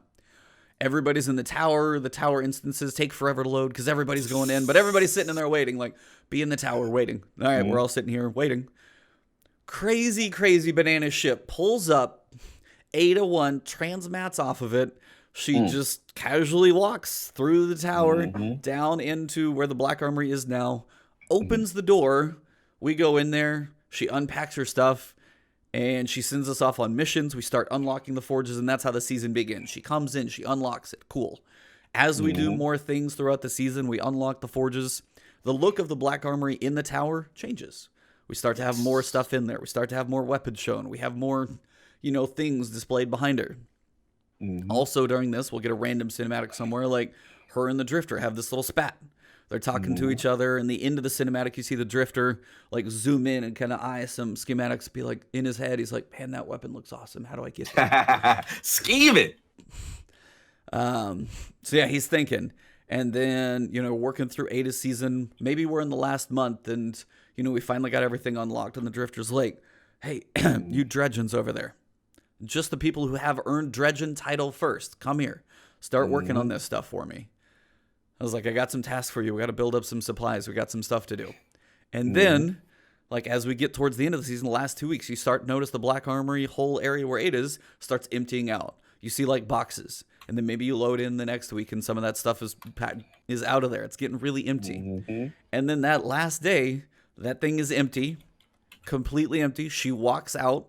Everybody's in the tower. The tower instances take forever to load because everybody's going in, but everybody's sitting in there waiting, like, be in the tower waiting. All right, we're all sitting here waiting. Crazy, crazy banana ship pulls up. Ada 1 transmats off of it. She just casually walks through the tower down into where the Black Armory is now, opens the door. We go in there. She unpacks her stuff, and she sends us off on missions. We start unlocking the forges, and that's how the season begins. She comes in. She unlocks it. Cool. As we do more things throughout the season, we unlock the forges. The look of the Black Armory in the tower changes. We start to have more stuff in there. We start to have more weapons shown. We have more, things displayed behind her. Also, during this, we'll get a random cinematic somewhere, like her and the Drifter have this little spat. They're talking to each other. In the end of the cinematic, you see the Drifter like zoom in and kind of eye some schematics. Be like, in his head, he's like, man, that weapon looks awesome. How do I get that?
Scheme it.
So yeah, he's thinking. And then, working through Ada's season, maybe we're in the last month and, we finally got everything unlocked. And the Drifter's like, hey, you dredgens over there. Just the people who have earned dredgen title first. Come here. Start working on this stuff for me. I was like, I got some tasks for you. We got to build up some supplies. We got some stuff to do. And then, like, as we get towards the end of the season, the last 2 weeks, you start to notice the Black Armory whole area where it is starts emptying out. You see, like, boxes. And then maybe you load in the next week and some of that stuff is out of there. It's getting really empty. And then that last day, that thing is empty, completely empty. She walks out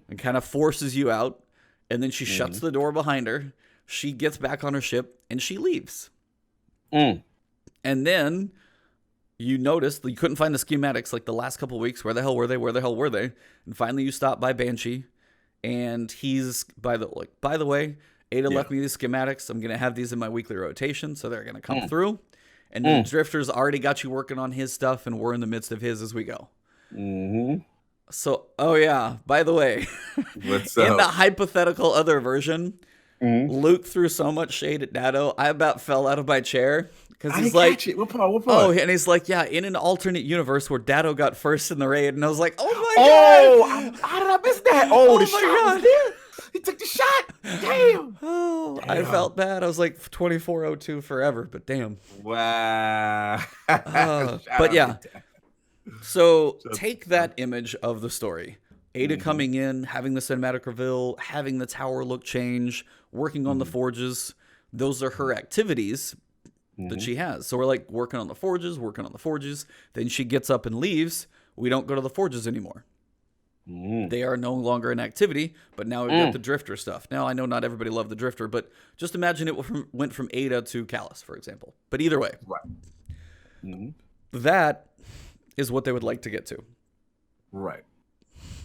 and kind of forces you out. And then she shuts the door behind her. She gets back on her ship and she leaves. And then you notice that you couldn't find the schematics like the last couple of weeks. Where the hell were they? Where the hell were they? And finally you stop by Banshee and he's by the way, Ada left me these schematics. I'm going to have these in my weekly rotation. So they're going to come through. And then Drifter's already got you working on his stuff and we're in the midst of his as we go. So, oh yeah, by the way,
What's
in
up?
the hypothetical other version, Luke threw so much shade at Datto, I about fell out of my chair because he's like,
what part?
oh, and he's like, yeah, in an alternate universe where Datto got first in the raid, and I was like, oh my god,
how did I miss that? Oh, the
my
shot
God.
was there. He took the shot. Damn.
oh, I felt bad. I was like 2402 forever, but damn.
Wow.
But yeah. So take that image of the story. Ada coming in, having the cinematic reveal, having the tower look change, working on the forges. Those are her activities that she has. So we're like working on the forges. Then she gets up and leaves. We don't go to the forges anymore. They are no longer an activity, but now we've got the Drifter stuff. Now, I know not everybody loved the Drifter, but just imagine it went from Ada to Callus, for example. But either way, that is what they would like to get to.
Right.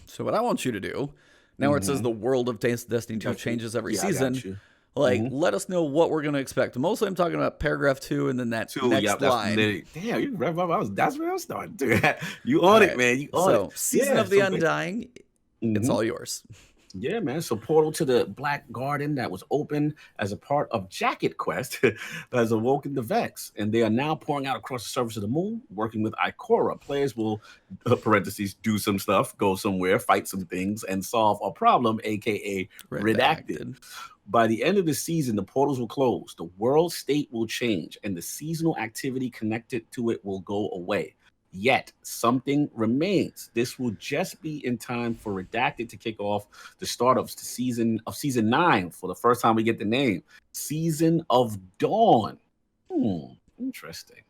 So what I want you to do, now where it says the world of Destiny 2 changes every season, let us know what we're going to expect. Mostly I'm talking about paragraph 2 and then that next line.
Damn, you that's where I was starting to. You on it, man. You on it.
Season of the Undying, it's all yours.
Yeah, man. So portal to the Black Garden that was open as a part of Jacket Quest has awoken the Vex, and they are now pouring out across the surface of the moon, working with Ikora. Players will, parentheses, do some stuff, go somewhere, fight some things, and solve a problem, aka redacted. By the end of the season, the portals will close, the world state will change, and the seasonal activity connected to it will go away. Yet something remains. This will just be in time for Redacted to kick off the start of season 9. For the first time, we get the name Season of Dawn. Interesting.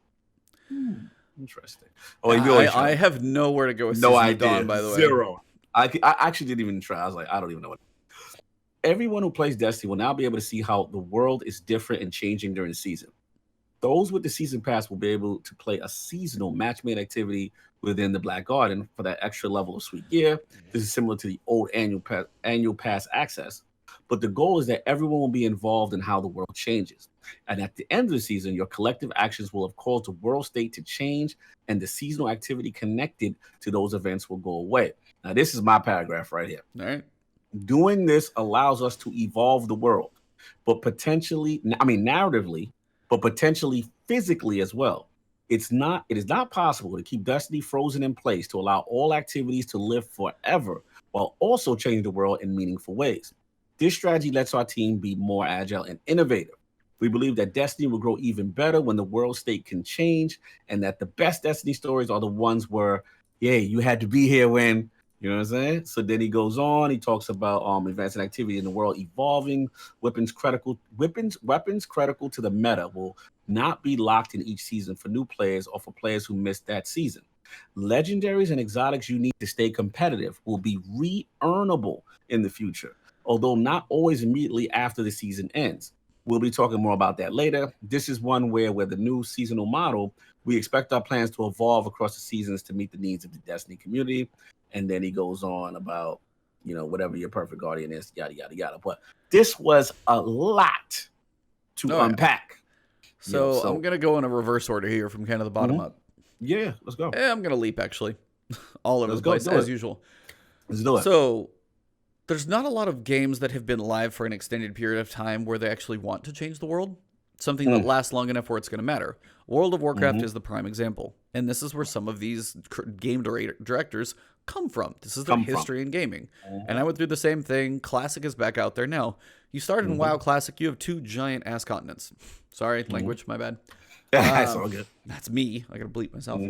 Interesting. Oh,
I have nowhere to go with Season of Dawn, by the way.
Zero. I actually didn't even try. I was like, I don't even know what. Everyone who plays Destiny will now be able to see how the world is different and changing during the season. Those with the season pass will be able to play a seasonal match-made activity within the Black Garden for that extra level of sweet gear. This is similar to the old annual pass access, but the goal is that everyone will be involved in how the world changes. And at the end of the season, your collective actions will have caused the world state to change, and the seasonal activity connected to those events will go away. Now, this is my paragraph right here.
All right.
Doing this allows us to evolve the world, but potentially, narratively, but potentially physically as well. It is not possible to keep Destiny frozen in place to allow all activities to live forever while also changing the world in meaningful ways. This strategy lets our team be more agile and innovative. We believe that Destiny will grow even better when the world state can change, and that the best Destiny stories are the ones where, yeah, you had to be here when, you know what I'm saying? So then he goes on, he talks about events and activity in the world evolving, weapons critical to the meta will not be locked in each season for new players or for players who missed that season. Legendaries and exotics you need to stay competitive will be re-earnable in the future, although not always immediately after the season ends. We'll be talking more about that later. This is one where the new seasonal model, we expect our plans to evolve across the seasons to meet the needs of the Destiny community. And then he goes on about, whatever your perfect guardian is, yada, yada, yada. But this was a lot to unpack.
So I'm going to go in a reverse order here from kind of the bottom up.
Yeah, let's go.
I'm going to leap, actually. All over the place, as usual.
Let's do it.
So there's not a lot of games that have been live for an extended period of time where they actually want to change the world. Something that lasts long enough where it's going to matter. World of Warcraft is the prime example. And this is where some of these game directors come from. This is their history in gaming. And I went through the same thing. Classic is back out there now. You started in WoW Classic, you have 2 giant ass continents. Sorry, language, my bad.
That's all good.
That's me. I gotta bleep myself.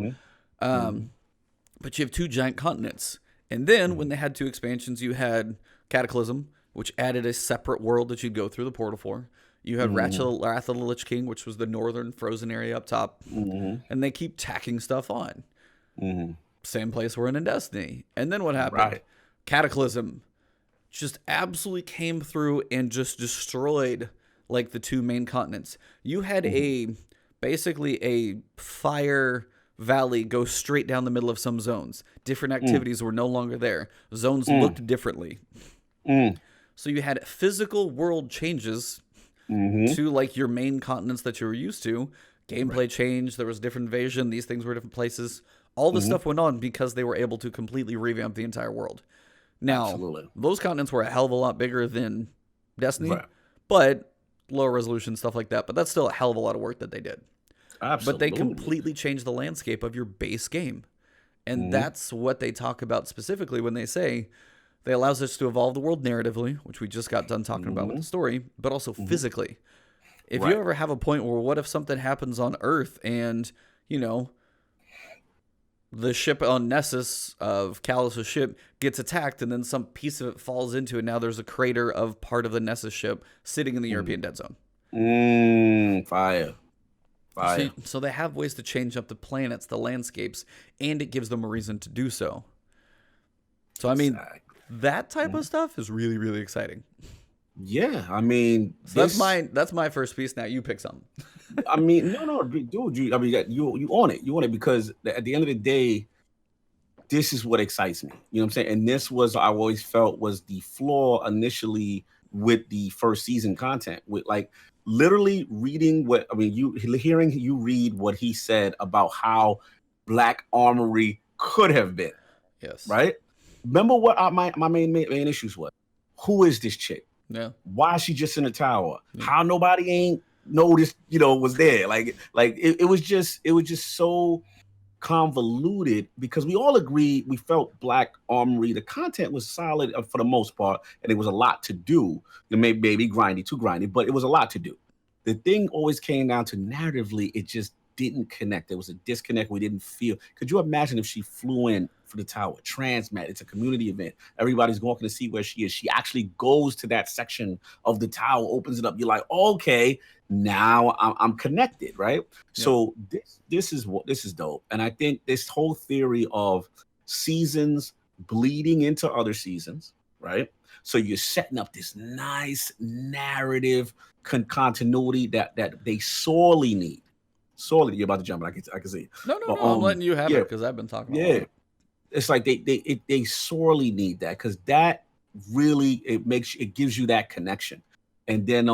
But you have 2 giant continents. And then when they had 2 expansions, you had Cataclysm, which added a separate world that you'd go through the portal for. You had Wrath of the Lich King, which was the northern frozen area up top. And they keep tacking stuff on. Same place we're in Destiny. And then what happened?
Right.
Cataclysm just absolutely came through and just destroyed like the 2 main continents. You had basically a fire valley go straight down the middle of some zones. Different activities were no longer there. Zones looked differently. So you had physical world changes to like your main continents that you were used to. Gameplay changed. There was different invasion. These things were different places. All this stuff went on because they were able to completely revamp the entire world. Now, those continents were a hell of a lot bigger than Destiny, but lower resolution, stuff like that. But that's still a hell of a lot of work that they did.
Absolutely.
But they completely changed the landscape of your base game. And that's what they talk about specifically when they say they allows us to evolve the world narratively, which we just got done talking about with the story, but also physically. If you ever have a point where what if something happens on Earth and, the ship on Nessus of Kalos' ship gets attacked and then some piece of it falls into it. Now there's a crater of part of the Nessus ship sitting in the European Dead Zone.
Fire.
So they have ways to change up the planets, the landscapes, and it gives them a reason to do so. So, I mean, that type of stuff is really, really exciting.
Yeah, I mean,
so that's my first piece. Now you pick something.
I mean, no, dude. You own it. You own it because at the end of the day, this is what excites me. You know what I'm saying? And this was I always felt was the flaw initially with the first season content. With like literally reading hearing you read what he said about how Black Armory could have been.
Yes.
Right. Remember what my main issues was? Who is this chick?
Yeah.
Why is she just in the tower? Yeah. How nobody ain't noticed, was there. Like it was just so convoluted because we all agreed we felt Black Armory, the content was solid for the most part, and it was a lot to do. Maybe grindy, too grindy, but it was a lot to do. The thing always came down to narratively, it just didn't connect. There was a disconnect we didn't feel. Could you imagine if she flew in for the tower, transmat, it's a community event, everybody's walking to see where she is, she actually goes to that section of the tower, opens it up, you're like, okay, now I'm connected, right? Yep. So this is dope. And I think this whole theory of seasons bleeding into other seasons, right? So you're setting up this nice narrative continuity that they sorely need. sorely. You're about to jump, but I can see.
No, no,
But
no. I'm letting you have
yeah,
it because I've been talking a
yeah.
lot.
It's like they sorely need that, because that really it gives you that connection. And then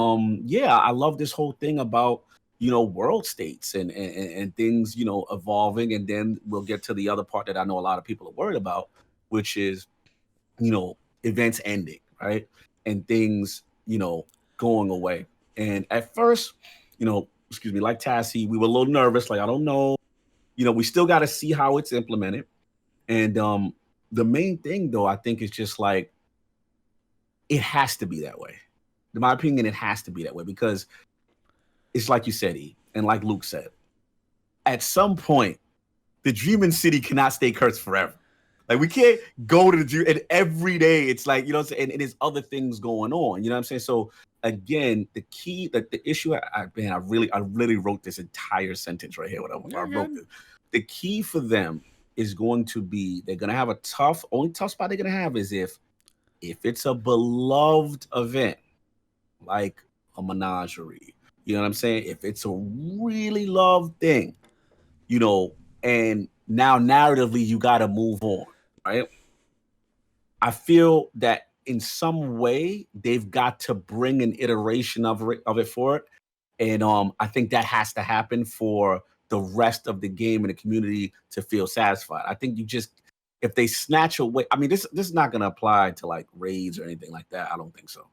yeah, I love this whole thing about world states and things evolving. And then we'll get to the other part that I know a lot of people are worried about, which is events ending, right? And things going away. And at first, excuse me, like Tassie, we were a little nervous, like I don't know, we still got to see how it's implemented. And the main thing, though, I think is just like it has to be that way. In my opinion, it has to be that way, because it's like you said, E, and like Luke said, at some point, the Dreaming City cannot stay cursed forever. Like, we can't go to the Dream, and every day it's like, you know what I'm saying? And there's other things going on, you know what I'm saying? So again, the key, the issue, I really wrote this entire sentence right here when I wrote this. The key for them is going to be, they're going to have only tough spot they're going to have is if it's a beloved event, like a menagerie, you know what I'm saying? If it's a really loved thing, and now narratively you got to move on, right? I feel that in some way they've got to bring an iteration of it for it. And I think that has to happen for the rest of the game and the community to feel satisfied. I think if they snatch away, I mean, this is not going to apply to like raids or anything like that. I don't think so.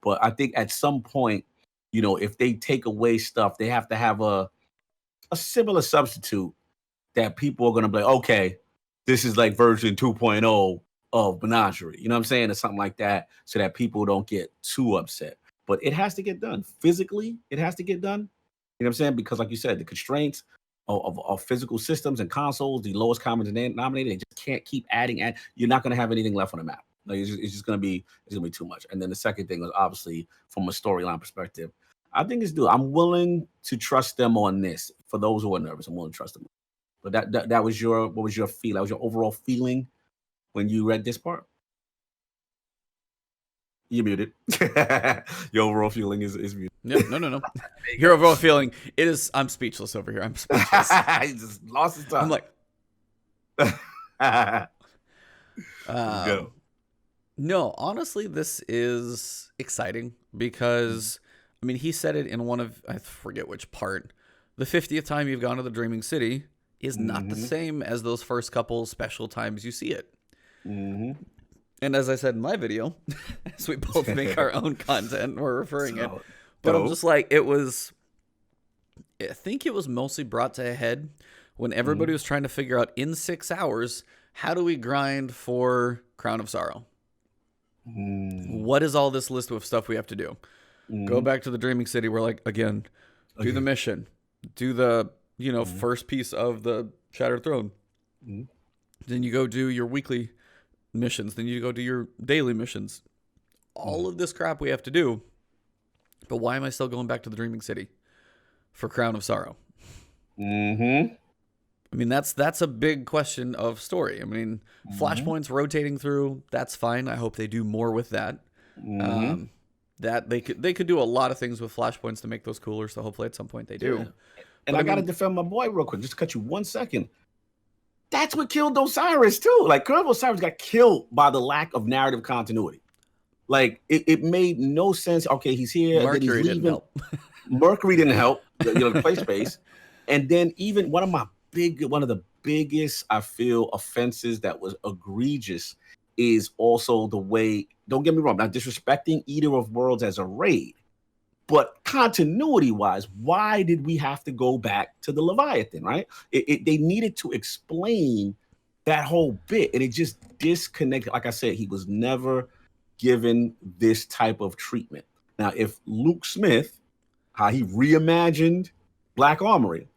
But I think at some point, if they take away stuff, they have to have a similar substitute that people are going to be like, okay, this is like version 2.0 of Menagerie. You know what I'm saying? Or something like that, so that people don't get too upset. But it has to get done. Physically, it has to get done. You know what I'm saying? Because like you said, the constraints of physical systems and consoles, the lowest common denominator, they just can't keep adding. And you're not going to have anything left on the map. Like, it's just going to be too much. And then the second thing was obviously from a storyline perspective, I think it's due. I'm willing to trust them on this. For those who are nervous, I'm willing to trust them. But that was what was your feel? That was your overall feeling when you read this part? You muted. Your overall feeling is muted.
No. Your overall feeling is, I'm speechless over here. I'm speechless.
He just lost his time.
I'm like,
go.
No, honestly, this is exciting because, I mean, he said it in one of, I forget which part, the 50th time you've gone to the Dreaming City is not the same as those first couple special times you see it.
Mm-hmm.
And as I said in my video, as we both make our own content, we're referring it. But I'm just like, I think it was mostly brought to a head when everybody was trying to figure out in 6 hours, how do we grind for Crown of Sorrow? What is all this list of stuff we have to do? Go back to the Dreaming City. We're like, again, do the mission, do the, first piece of the Shattered Throne. Then you go do your weekly missions. Then you go do your daily missions. All of this crap we have to do. But why am I still going back to the Dreaming City for Crown of Sorrow? I mean, that's a big question of story. I mean, flashpoints rotating through, that's fine. I hope they do more with that. That they could do a lot of things with flashpoints to make those cooler. So hopefully at some point they do.
Yeah. And I got to defend my boy real quick. Just to cut you 1 second. That's what killed Osiris too. Like, Curve Osiris got killed by the lack of narrative continuity. Like, it made no sense. Okay, he's here.
Mercury
didn't help. Mercury didn't help. The play space. And then even one of the biggest, I feel, offenses that was egregious is also the way, don't get me wrong, not disrespecting Eater of Worlds as a raid, but continuity-wise, why did we have to go back to the Leviathan, right? They needed to explain that whole bit, and it just disconnected. Like I said, he was never given this type of treatment. Now, if Luke Smith, how he reimagined Black Armory,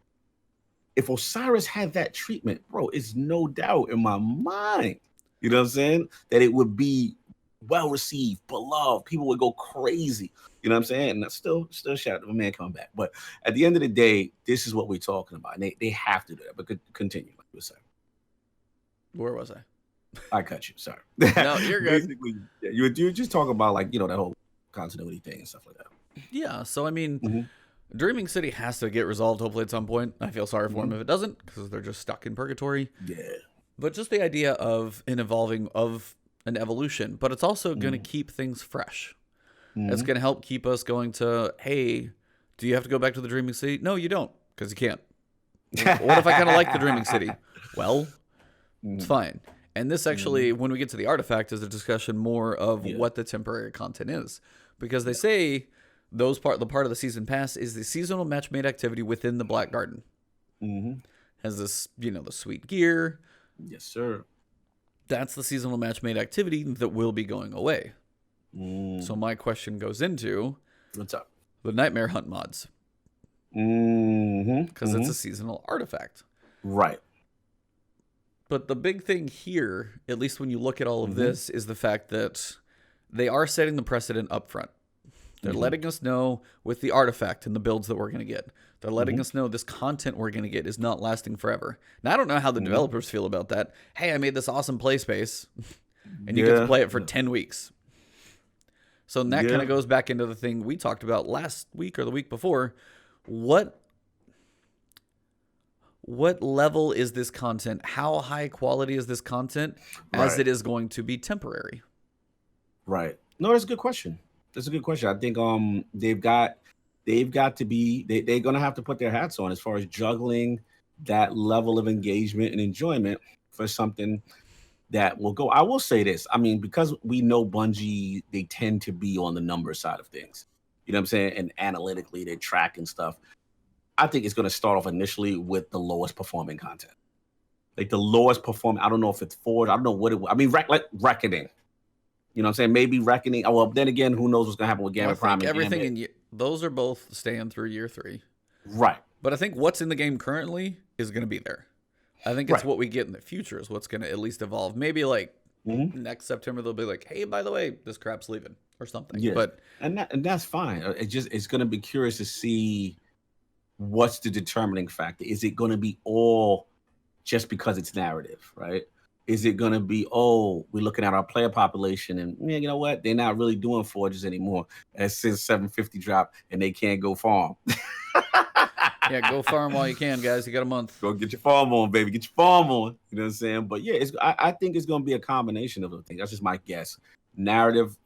if Osiris had that treatment, bro, it's no doubt in my mind, you know what I'm saying, that it would be well received, beloved. People would go crazy. You know what I'm saying? And that's still shout out to my man coming back. But at the end of the day, this is what we're talking about. And they have to do that. But continue, like you were saying.
Where was I?
I cut you. Sorry.
No, you're good.
Basically, you were just talking about, like, that whole continuity thing and stuff like that.
Yeah. So, I mean, Dreaming City has to get resolved hopefully at some point. I feel sorry for them if it doesn't, because they're just stuck in purgatory.
Yeah.
But just the idea of an evolution, but it's also going to keep things fresh. It's going to help keep us going to, hey, do you have to go back to the Dreaming City? No, you don't, because you can't. What if I kind of like the Dreaming City? Well, it's fine. And this actually, when we get to the artifact, is a discussion more of what the temporary content is. Because they say the part of the season pass is the seasonal match-made activity within the Black Garden. Has this, the sweet gear.
Yes, sir.
That's the seasonal match-made activity that will be going away. So my question goes into...
What's up?
The Nightmare Hunt mods. Because it's a seasonal artifact.
Right.
But the big thing here, at least when you look at all of this, is the fact that they are setting the precedent up front. They're letting us know with the artifact and the builds that we're going to get. They're letting us know this content we're going to get is not lasting forever. Now, I don't know how the developers feel about that. Hey, I made this awesome play space, and you get to play it for 10 weeks. So that kind of goes back into the thing we talked about last week or the week before. What level is this content? How high quality is this content as it is going to be temporary?
Right. No, that's a good question. That's a good question. I think they've got to be they're gonna have to put their hats on as far as juggling that level of engagement and enjoyment for something that will go. I will say this. I mean, because we know Bungie, they tend to be on the number side of things. You know what I'm saying? And analytically, they track and stuff. I think it's going to start off initially with the lowest performing content. Like the lowest performing. I don't know if it's Forge. I don't know what it. I mean, Reckoning. You know what I'm saying? Maybe Reckoning. Oh, well, then again, who knows what's going to happen with Gamma Prime and
everything
Gambit.
Those are both staying through year 3.
Right.
But I think what's in the game currently is going to be there. I think it's what we get in the future is what's going to at least evolve. Maybe like next September they'll be like, hey, by the way, this crap's leaving or something.
Yeah.
But
and that's fine. It's going to be curious to see what's the determining factor. Is it going to be all just because it's narrative, right? Is it going to be, we're looking at our player population and, you know what? They're not really doing forges anymore. And since 750 drop and they can't go farm.
Yeah, go farm while you can, guys. You got a month.
Go get your farm on, baby. Get your farm on. You know what I'm saying? But yeah, I think it's going to be a combination of those things. That's just my guess. Narrative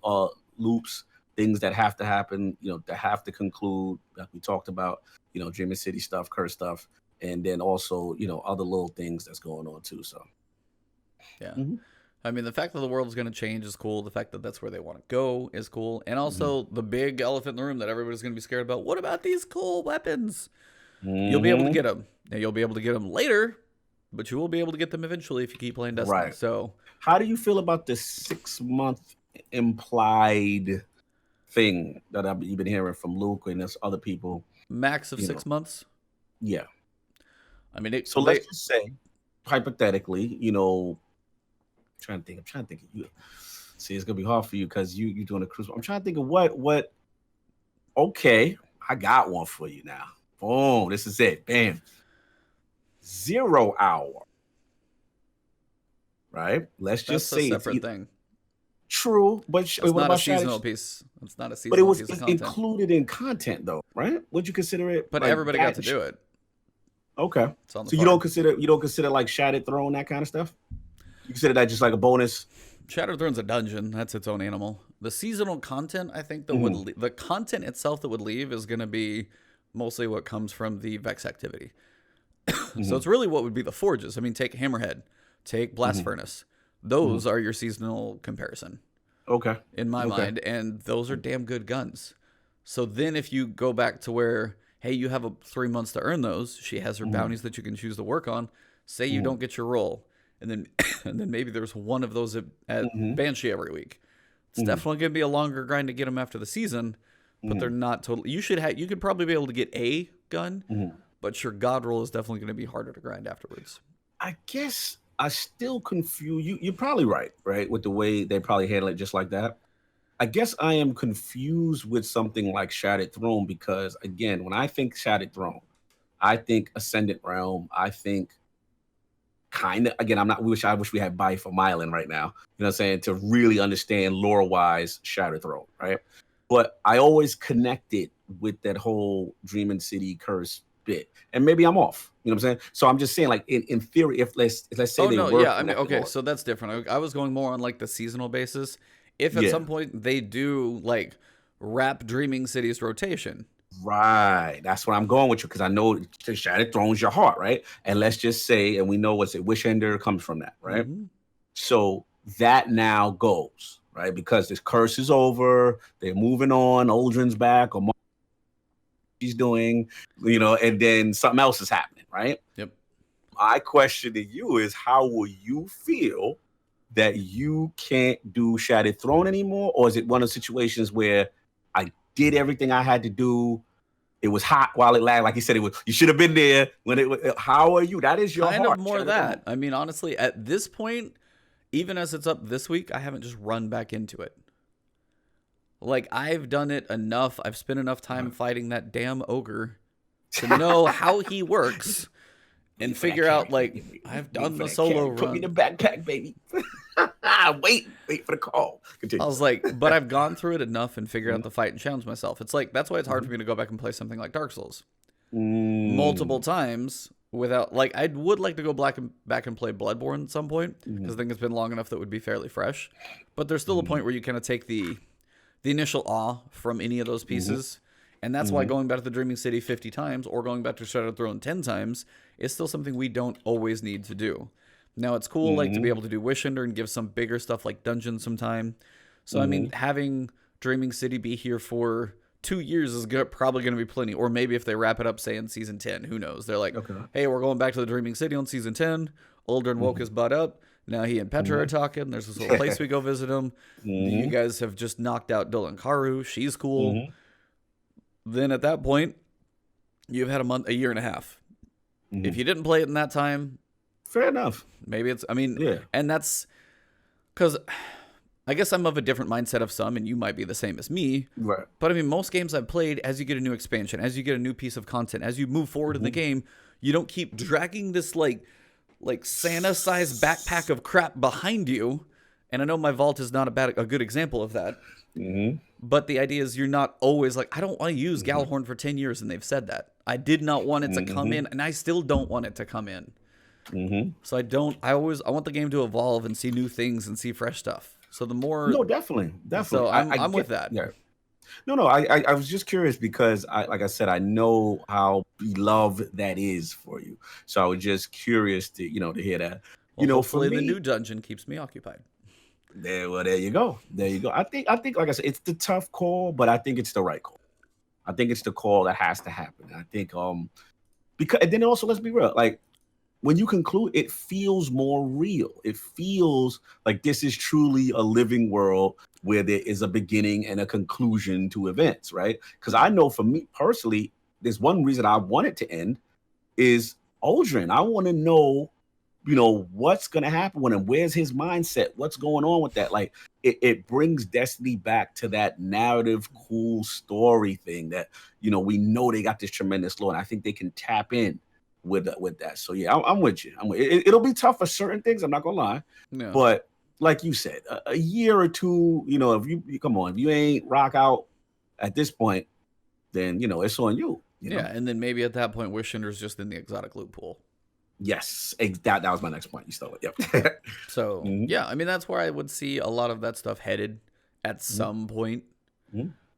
loops, things that have to happen, that have to conclude, like we talked about, Dreaming City stuff, curse stuff, and then also, other little things that's going on too. So,
yeah. I mean, the fact that the world is going to change is cool. The fact that that's where they want to go is cool. And also the big elephant in the room that everybody's going to be scared about. What about these cool weapons? You'll be able to get them. Now, you'll be able to get them later, but you will be able to get them eventually if you keep playing Destiny.
Right.
So,
how do you feel about the 6-month implied thing that I've been hearing from Luke and there's other people?
Max of 6 months?
Yeah.
I mean,
so let's just say, hypothetically, I'm trying to think of you. See, it's gonna be hard for you because you're doing a cruise. I'm trying to think of what. Okay, I got one for you now. Boom, this is it. Bam. 0 hour. Right? Let's just say
it's a separate thing.
True, but
it's not a seasonal piece. It's not a seasonal
piece. But
it's
included in content, though, right? Would you consider it?
But like everybody got to do it.
Okay. So you don't consider like Shattered Throne, that kind of stuff? You consider that just like a bonus?
Shattered Throne's a dungeon. That's its own animal. The seasonal content, I think, that the content itself that would leave is going to be mostly what comes from the Vex activity. So it's really what would be the forges. I mean, take Hammerhead, take Blast Furnace. Those are your seasonal comparison.
Okay.
In my mind. And those are damn good guns. So then if you go back to where, hey, you have 3 months to earn those. She has her bounties that you can choose to work on. Say you don't get your roll. And then maybe there's one of those at Banshee every week. It's definitely going to be a longer grind to get them after the season, but they're not totally. You could probably be able to get a gun, but your god roll is definitely going to be harder to grind afterwards.
I guess I still confuse you. You're probably right with the way they probably handle it, just like that. I guess I am confused with something like Shattered Throne because, again, when I think Shattered Throne, I think Ascendant Realm. I think kind of, again, I wish we had Bye for Mylan right now, you know what I'm saying, to really understand lore-wise Shattered Throne, right? But I always connected with that whole Dreaming City curse bit, and maybe I'm off. You know what I'm saying? So I'm just saying, like in theory, if let's say
Oh
they
no,
work
yeah. I
on
mean,
that
okay,
lore.
so that's different. I was going more on like the seasonal basis. If at
Yeah,
some point they do like wrap Dreaming City's rotation.
right. That's what I'm going with you because I know the Shattered Throne's your heart, right? And let's just say, and we know what's it, Wish Ender comes from that, right?
Mm-hmm.
So that now goes, right? Because this curse is over, they're moving on, Aldrin's back, or she's doing, and then something else is happening, right?
Yep.
My question to you is how will you feel that you can't do Shattered Throne anymore? Or is it one of the situations where I did everything I had to do? It was hot while it lasted. Like you said, it was. You should have been there when it was. How are you? That is your
Kind of
heart.
more that. I mean, honestly, at this point, even as it's up this week, I haven't just run back into it. Like, I've done it enough. I've spent enough time fighting that damn ogre to know how he works and figure out, like, I've done the solo run.
Put me in the backpack, baby. wait for the call. Continue.
I was like, but I've gone through it enough and figured out the fight and challenged myself. It's like, that's why it's hard for me to go back and play something like Dark Souls multiple times without, like, I would like to go back and play Bloodborne at some point because I think it's been long enough that would be fairly fresh. But there's still a point where you kind of take the initial awe from any of those pieces. And that's why going back to the Dreaming City 50 times or going back to Shattered Throne 10 times is still something we don't always need to do. Now, it's cool like to be able to do Wish Ender and give some bigger stuff like dungeons some time. So, I mean, having Dreaming City be here for 2 years is probably going to be plenty. Or maybe if they wrap it up, say, in Season 10, who knows? They're like, hey, we're going back to the Dreaming City on Season 10. Aldrin woke his butt up. Now he and Petra are talking. There's this little place we go visit him. You guys have just knocked out Dylan Karu. She's cool. Then at that point, you've had a year and a half. If you didn't play it in that time,
fair enough.
Maybe it's, I mean, and that's because I guess I'm of a different mindset of some, and you might be the same as me.
Right.
But I mean, most games I've played, as you get a new expansion, as you get a new piece of content, as you move forward in the game, you don't keep dragging this like Santa-sized backpack of crap behind you. And I know my vault is not a good example of that. But the idea is you're not always like, I don't want to use Gjallarhorn for 10 years, and they've said that. I did not want it to come in, and I still don't want it to come in. So I want the game to evolve and see new things and see fresh stuff. So the more...
No, definitely.
So I'm with that.
Yeah. No, I was just curious because like I said, I know how beloved that is for you. So I was just curious to hear that.
Well, hopefully the new dungeon keeps me occupied.
There you go. I think like I said, it's the tough call, but I think it's the right call. I think it's the call that has to happen. I think because and then also let's be real, like when you conclude, it feels more real. It feels like this is truly a living world where there is a beginning and a conclusion to events, right? Because I know for me personally, there's one reason I want it to end is Aldrin. I want to know, what's going to happen with him. Where's his mindset? What's going on with that? Like it brings Destiny back to that narrative, cool story thing that, we know they got this tremendous lore. And I think they can tap in with that. So yeah, I'm with you. It'll be tough for certain things. I'm not gonna lie, but like you said, a year or two, if you come on, if you ain't rock out at this point, then it's on you.
And then maybe at that point, Wish Ender's just in the exotic loot pool.
Yes, that was my next point. You stole it. Yep.
So yeah, I mean that's where I would see a lot of that stuff headed at some point.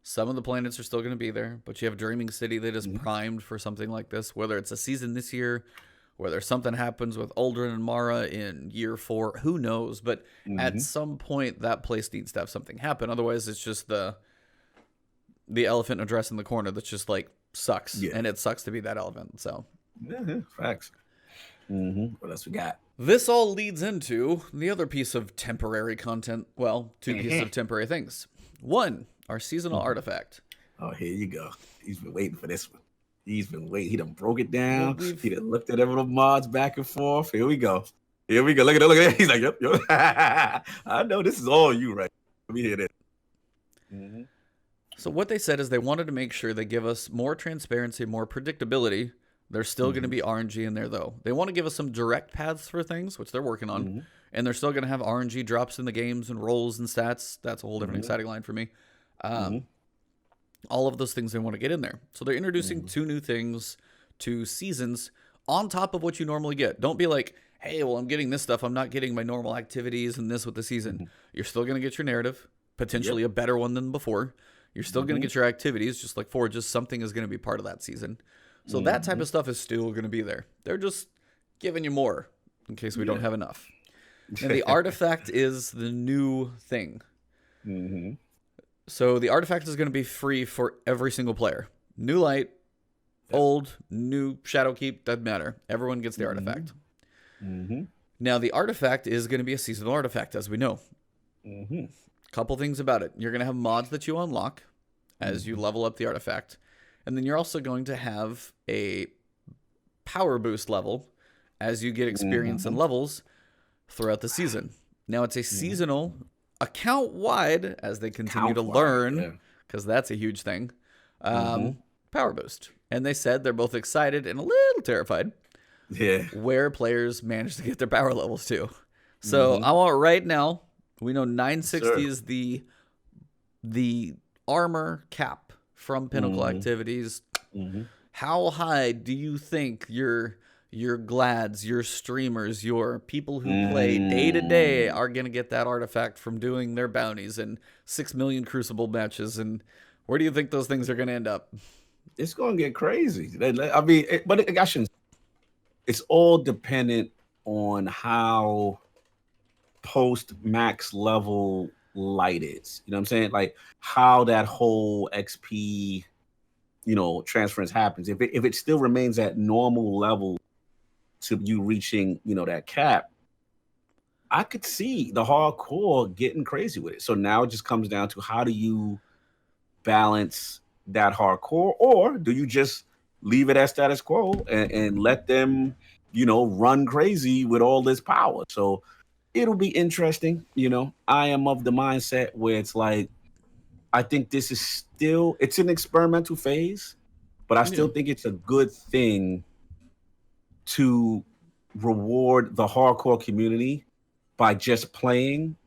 Some of the planets are still going to be there, but you have Dreaming City that is primed for something like this, whether it's a season this year, whether something happens with Aldrin and Mara in year 4, who knows? But at some point, that place needs to have something happen. Otherwise, it's just the elephant in a dress in the corner that's just like sucks. And it sucks to be that elephant. So
facts. What else we got?
This all leads into the other piece of temporary content. Well, 2 pieces of temporary things. One, our seasonal artifact.
Oh, here you go. He's been waiting for this one. He's been waiting. He done broke it down. He done looked at every little mods back and forth. Here we go. Look at that. He's like, yep. I know this is all you, right? Let me hear that.
So what they said is they wanted to make sure they give us more transparency, more predictability. There's still going to be RNG in there, though. They want to give us some direct paths for things, which they're working on. And they're still going to have RNG drops in the games and rolls and stats. That's a whole different exciting line for me. All of those things they want to get in there. So they're introducing 2 new things, 2 seasons on top of what you normally get. Don't be like, hey, well, I'm getting this stuff. I'm not getting my normal activities and this with the season. You're still going to get your narrative, potentially a better one than before. You're still going to get your activities, just like Forge. Just something is going to be part of that season. So that type of stuff is still going to be there. They're just giving you more in case we don't have enough. And the artifact is the new thing. So the artifact is going to be free for every single player. New light, old, new, Shadowkeep, doesn't matter. Everyone gets the artifact. Now, the artifact is going to be a seasonal artifact, as we know. Couple things about it. You're going to have mods that you unlock as you level up the artifact. And then you're also going to have a power boost level as you get experience and levels throughout the season. Now, it's a seasonal account-wide, as they continue to learn, because that's a huge thing, power boost. And they said they're both excited and a little terrified where players manage to get their power levels to. So I want right now, we know 960 is the armor cap from Pinnacle activities. How high do you think your glads, your streamers, your people who play day to day are going to get that artifact from doing their bounties and 6 million Crucible matches? And where do you think those things are going to end up?
It's going to get crazy. I mean, it's all dependent on how post max level light is. You know what I'm saying? Like how that whole XP, transference happens. If it still remains at normal level to you reaching, that cap, I could see the hardcore getting crazy with it. So now it just comes down to how do you balance that hardcore, or do you just leave it as status quo and let them, run crazy with all this power? So it'll be interesting. I am of the mindset where it's like, I think this is still, it's an experimental phase, but I still think it's a good thing to reward the hardcore community by just playing,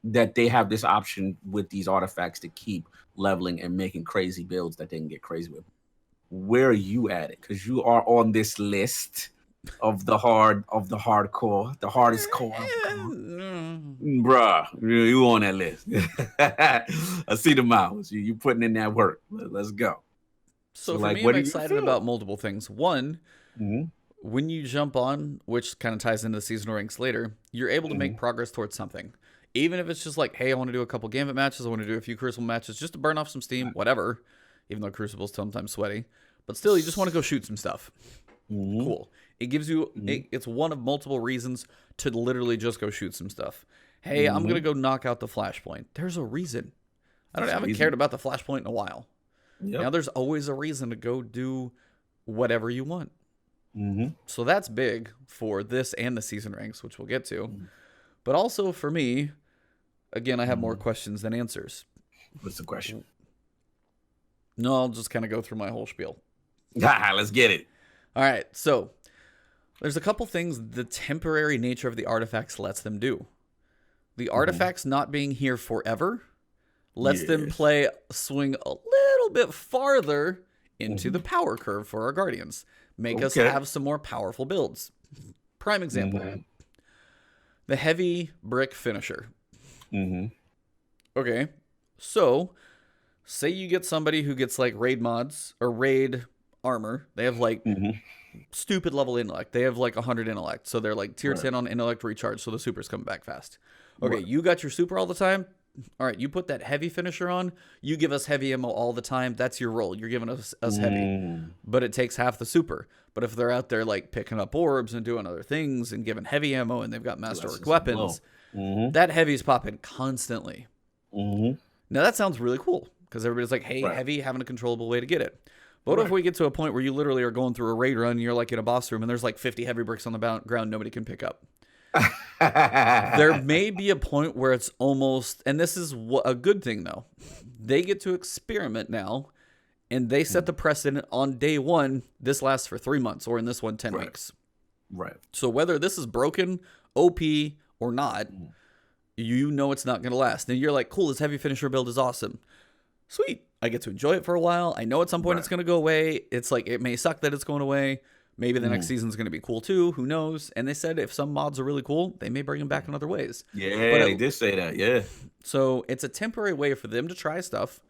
that they have this option with these artifacts to keep leveling and making crazy builds that they can get crazy with. Where are you at it? Because you are on this list of the hardcore, the hardest core. Bruh, you on that list. I see the miles. You putting in that work. Let's go.
So for me, I'm excited about multiple things. One, when you jump on, which kind of ties into the seasonal ranks later, you're able to make progress towards something. Even if it's just like, hey, I want to do a couple Gambit matches, I want to do a few Crucible matches just to burn off some steam, whatever. Even though Crucible's sometimes sweaty. But still, you just want to go shoot some stuff. Cool. It gives you, it's one of multiple reasons to literally just go shoot some stuff. Hey, I'm going to go knock out the Flashpoint. There's a reason. I haven't cared about the Flashpoint in a while. Now there's always a reason to go do whatever you want. So that's big for this and the season ranks, which we'll get to. But also for me, again, I have more questions than answers.
What's the question?
No, I'll just kind of go through my whole spiel.
Let's get it.
All right, so there's a couple things the temporary nature of the artifacts lets them do. The artifacts not being here forever lets them swing a little bit farther into the power curve for our Guardians. Make us have some more powerful builds. Prime example. The heavy brick finisher. Okay, so say you get somebody who gets like raid mods or raid armor. They have like stupid level intellect. They have like 100 intellect. So they're like tier 10 on intellect recharge. So the super's coming back fast. Okay, you got your super all the time. All right, you put that heavy finisher on. You give us heavy ammo all the time. That's your role. You're giving us heavy. But it takes half the super. But if they're out there like picking up orbs and doing other things and giving heavy ammo and they've got masterwork weapons, that heavy's popping constantly. Now that sounds really cool because everybody's like, hey, heavy, having a controllable way to get it. But what if we get to a point where you literally are going through a raid run and you're like in a boss room and there's like 50 heavy bricks on the ground nobody can pick up? There may be a point where it's almost, and this is a good thing though, they get to experiment now and they set the precedent on day one. This lasts for 3 months, or in this one, 10 weeks. So whether this is broken, OP, or not, you know it's not going to last. And you're like, cool, this heavy finisher build is awesome. Sweet. I get to enjoy it for a while. I know at some point it's going to go away. It's like, it may suck that it's going away. Maybe the next season's going to be cool too. Who knows? And they said if some mods are really cool, they may bring them back in other ways.
Yeah,
but
they did say that. Yeah.
So it's a temporary way for them to try stuff,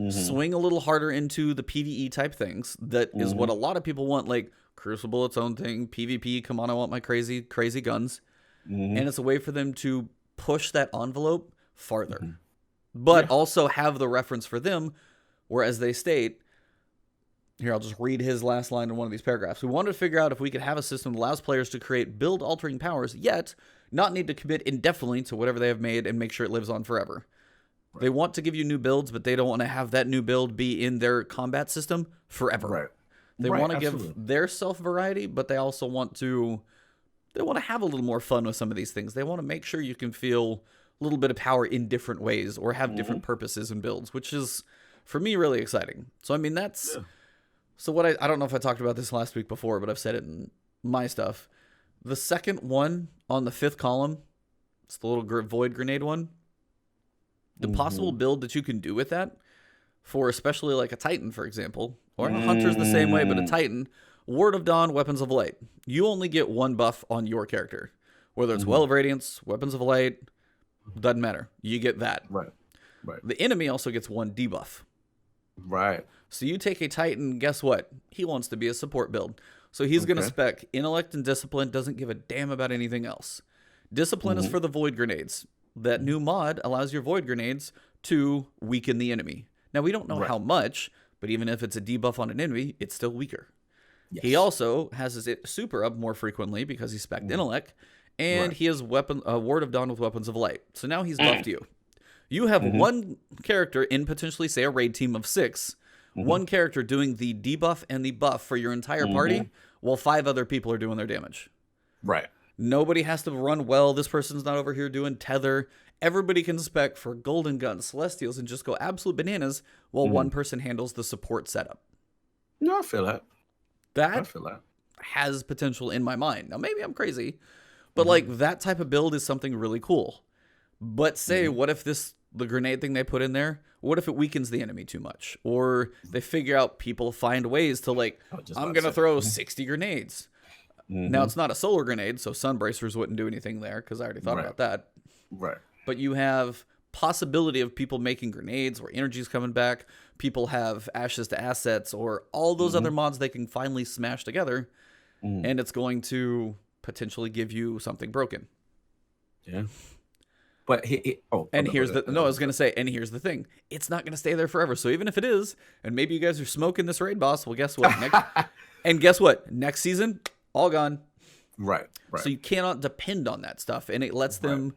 swing a little harder into the PvE type things. That is what a lot of people want. Like Crucible, its own thing. PvP, come on, I want my crazy guns. And it's a way for them to push that envelope farther. But also have the reference for them, whereas they state, here, I'll just read his last line in one of these paragraphs. We wanted to figure out if we could have a system that allows players to create build-altering powers, yet not need to commit indefinitely to whatever they have made and make sure it lives on forever. Right. They want to give you new builds, but they don't want to have that new build be in their combat system forever.
Right.
They want to give their self variety, but they also want to have a little more fun with some of these things. They want to make sure you can feel a little bit of power in different ways or have different purposes and builds, which is, for me, really exciting. So, I mean, that's... Yeah. So what I don't know if I talked about this last week before, but I've said it in my stuff. The second one on the 5th column, it's the little void grenade one. The possible build that you can do with that for especially like a Titan, for example, or a Hunter's the same way, but a Titan, Ward of Dawn, Weapons of Light. You only get one buff on your character. Whether it's Well of Radiance, Weapons of Light, doesn't matter. You get that.
Right.
The enemy also gets one debuff.
Right.
So you take a Titan, guess what? He wants to be a support build. So he's going to spec Intellect and Discipline, doesn't give a damn about anything else. Discipline is for the Void Grenades. That new mod allows your Void Grenades to weaken the enemy. Now, we don't know how much, but even if it's a debuff on an enemy, it's still weaker. Yes. He also has his super up more frequently because he spec'd Intellect, and he has Ward of Dawn with Weapons of Light. So now he's buffed you. You have one character in potentially, say, a raid team of 6, one character doing the debuff and the buff for your entire party, while 5 other people are doing their damage.
Right.
Nobody has to run well. This person's not over here doing tether. Everybody can spec for Golden Guns, Celestials, and just go absolute bananas while one person handles the support setup.
No, I feel that.
That has potential in my mind. Now, maybe I'm crazy, but like that type of build is something really cool. But say, what if the grenade thing they put in there, what if it weakens the enemy too much? Or they figure out people find ways to like, I'm going to throw 60 grenades. Now, it's not a solar grenade, so Sunbracers wouldn't do anything there because I already thought about that.
Right.
But you have possibility of people making grenades where energy's coming back. People have ashes to assets or all those other mods they can finally smash together. And it's going to potentially give you something broken.
Yeah. But
here's the thing. It's not going to stay there forever. So even if it is, and maybe you guys are smoking this raid boss, well, guess what? Guess what? Next season, all gone.
Right.
So you cannot depend on that stuff, and it lets them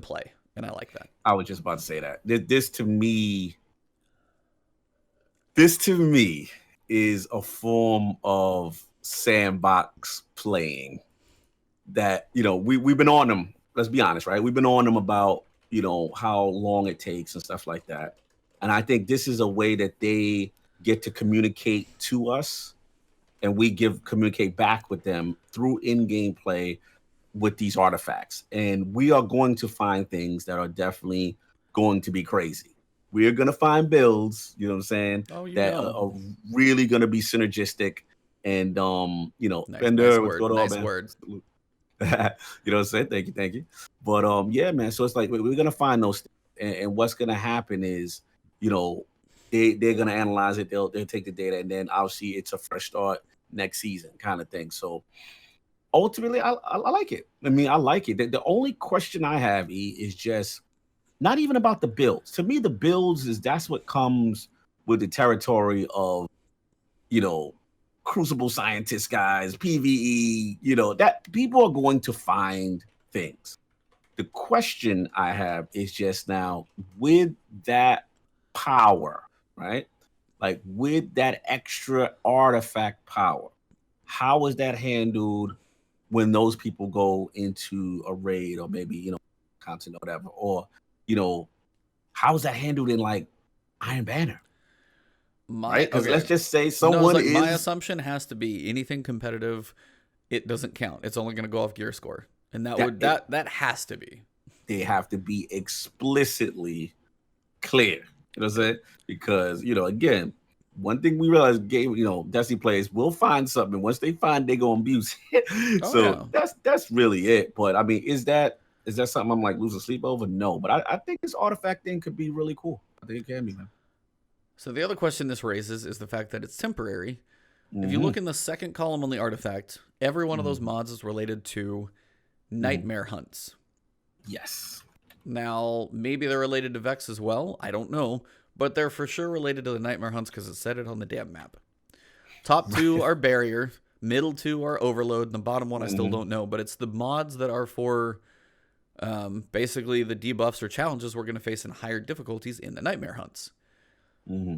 play, and I like that.
I was just about to say that. This to me is a form of sandbox playing that, we've been on them. Let's be honest, right? We've been on them about, how long it takes and stuff like that. And I think this is a way that they get to communicate to us and we communicate back with them through in-game play with these artifacts. And we are going to find things that are definitely going to be crazy. We're going to find builds, you know what I'm saying, are really going to be synergistic. And,
nice words.
You know what I'm saying? Thank you. But, yeah, man. So it's like, we're going to find those things. And what's going to happen is, they're going to analyze it. They'll take the data, and then obviously it's a fresh start next season kind of thing. So ultimately, I like it. I mean, I like it. The only question I have, is just not even about the builds. To me, the builds that's what comes with the territory of, Crucible scientist guys, PvE, that people are going to find things. The question I have is just now with that power, right? Like with that extra artifact power, how is that handled when those people go into a raid or maybe, content or whatever, or, how is that handled in like Iron Banner? Right? Because let's just say
my assumption has to be anything competitive, it doesn't count. It's only going to go off gear score. And that has to be.
They have to be explicitly clear. You know what I'm saying? Because, again, one thing we realize Destiny players will find something. Once they find, they go abuse it.
Oh
So
yeah.
that's really it. But I mean, is that something I'm like losing sleep over? No. But I think this artifact thing could be really cool. I think it can be, man.
So the other question this raises is the fact that it's temporary. If you
Mm-hmm.
look in the second column on the artifact, every one of those mods is related to nightmare hunts.
Yes.
Now, maybe they're related to Vex as well. I don't know. But they're for sure related to the nightmare hunts because it said it on the damn map. Top two are barrier. Middle two are overload. And the bottom one I still don't know. But it's the mods that are for basically the debuffs or challenges we're going to face in higher difficulties in the nightmare hunts.
Mm-hmm.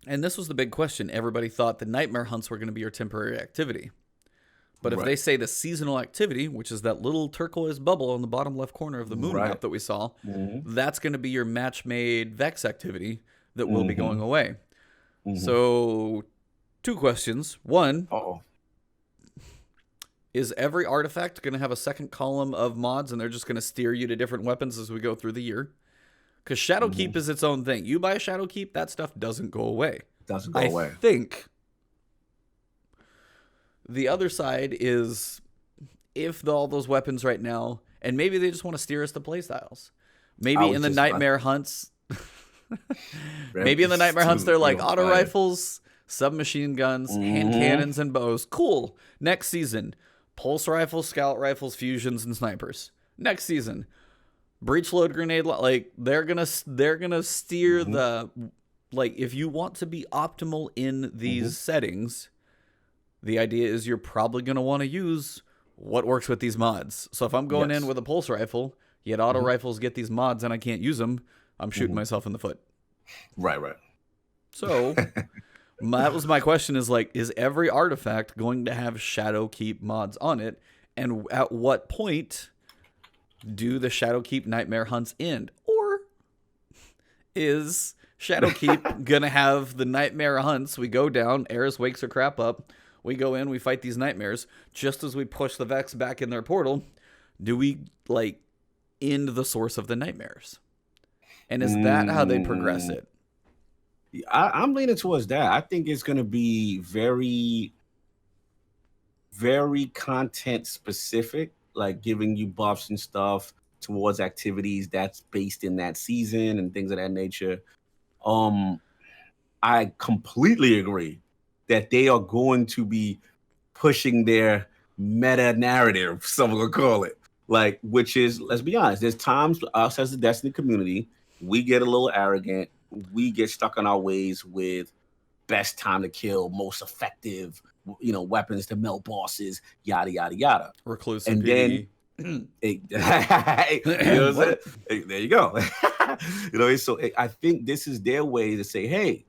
And this was the big question. Everybody thought the nightmare hunts were going to be your temporary activity. But if they say the seasonal activity, which is that little turquoise bubble on the bottom left corner of the moon map that we saw, that's going to be your match-made Vex activity that will be going away. So, two questions. One, is every artifact going to have a second column of mods and they're just going to steer you to different weapons as we go through the year? Because Shadowkeep is its own thing. You buy a Shadowkeep, that stuff doesn't go away. I think the other side is if all those weapons right now, and maybe they just want to steer us to playstyles. Maybe in the nightmare hunts, they're like auto rifles, submachine guns, hand cannons, and bows. Cool. Next season, pulse rifles, scout rifles, fusions, and snipers. Next season, breach load grenade, like they're gonna steer the, like, if you want to be optimal in these settings, the idea is you're probably gonna want to use what works with these mods. So if I'm going in with a pulse rifle, yet auto rifles get these mods and I can't use them, I'm shooting myself in the foot.
Right.
So that was my question: is like, is every artifact going to have Shadowkeep mods on it, and at what point do the Shadowkeep nightmare hunts end? Or is Shadowkeep gonna have the nightmare hunts? We go down, Eris wakes her crap up, we go in, we fight these nightmares. Just as we push the Vex back in their portal, do we like end the source of the nightmares? And is that how they progress it?
I'm leaning towards that. I think it's gonna be very, very content specific, like giving you buffs and stuff towards activities that's based in that season and things of that nature. I completely agree that they are going to be pushing their meta narrative, someone will call it, like, which is, let's be honest, there's times us as the Destiny community, we get a little arrogant, we get stuck in our ways with best time to kill, most effective, weapons to melt bosses, yada yada yada.
Reclusive
and
PD.
Then there you go. So I think this is their way to say, hey,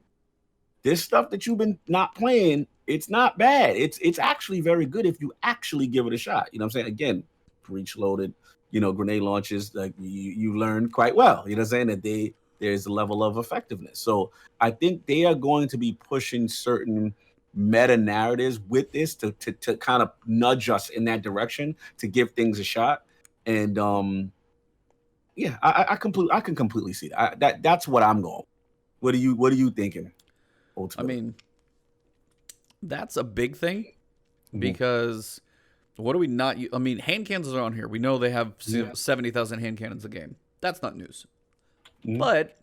this stuff that you've been not playing, it's not bad. It's actually very good if you actually give it a shot. You know what I'm saying? Again, breach loaded, grenade launches, like you learn quite well. You know what I'm saying? That there's a level of effectiveness. So I think they are going to be pushing certain meta narratives with this to kind of nudge us in that direction to give things a shot. And I can completely see that. That's what I'm going. What are you thinking? Ultimately?
I mean, that's a big thing because what do we not use? I mean, hand cannons are on here. We know they have 70,000 hand cannons a game. That's not news. But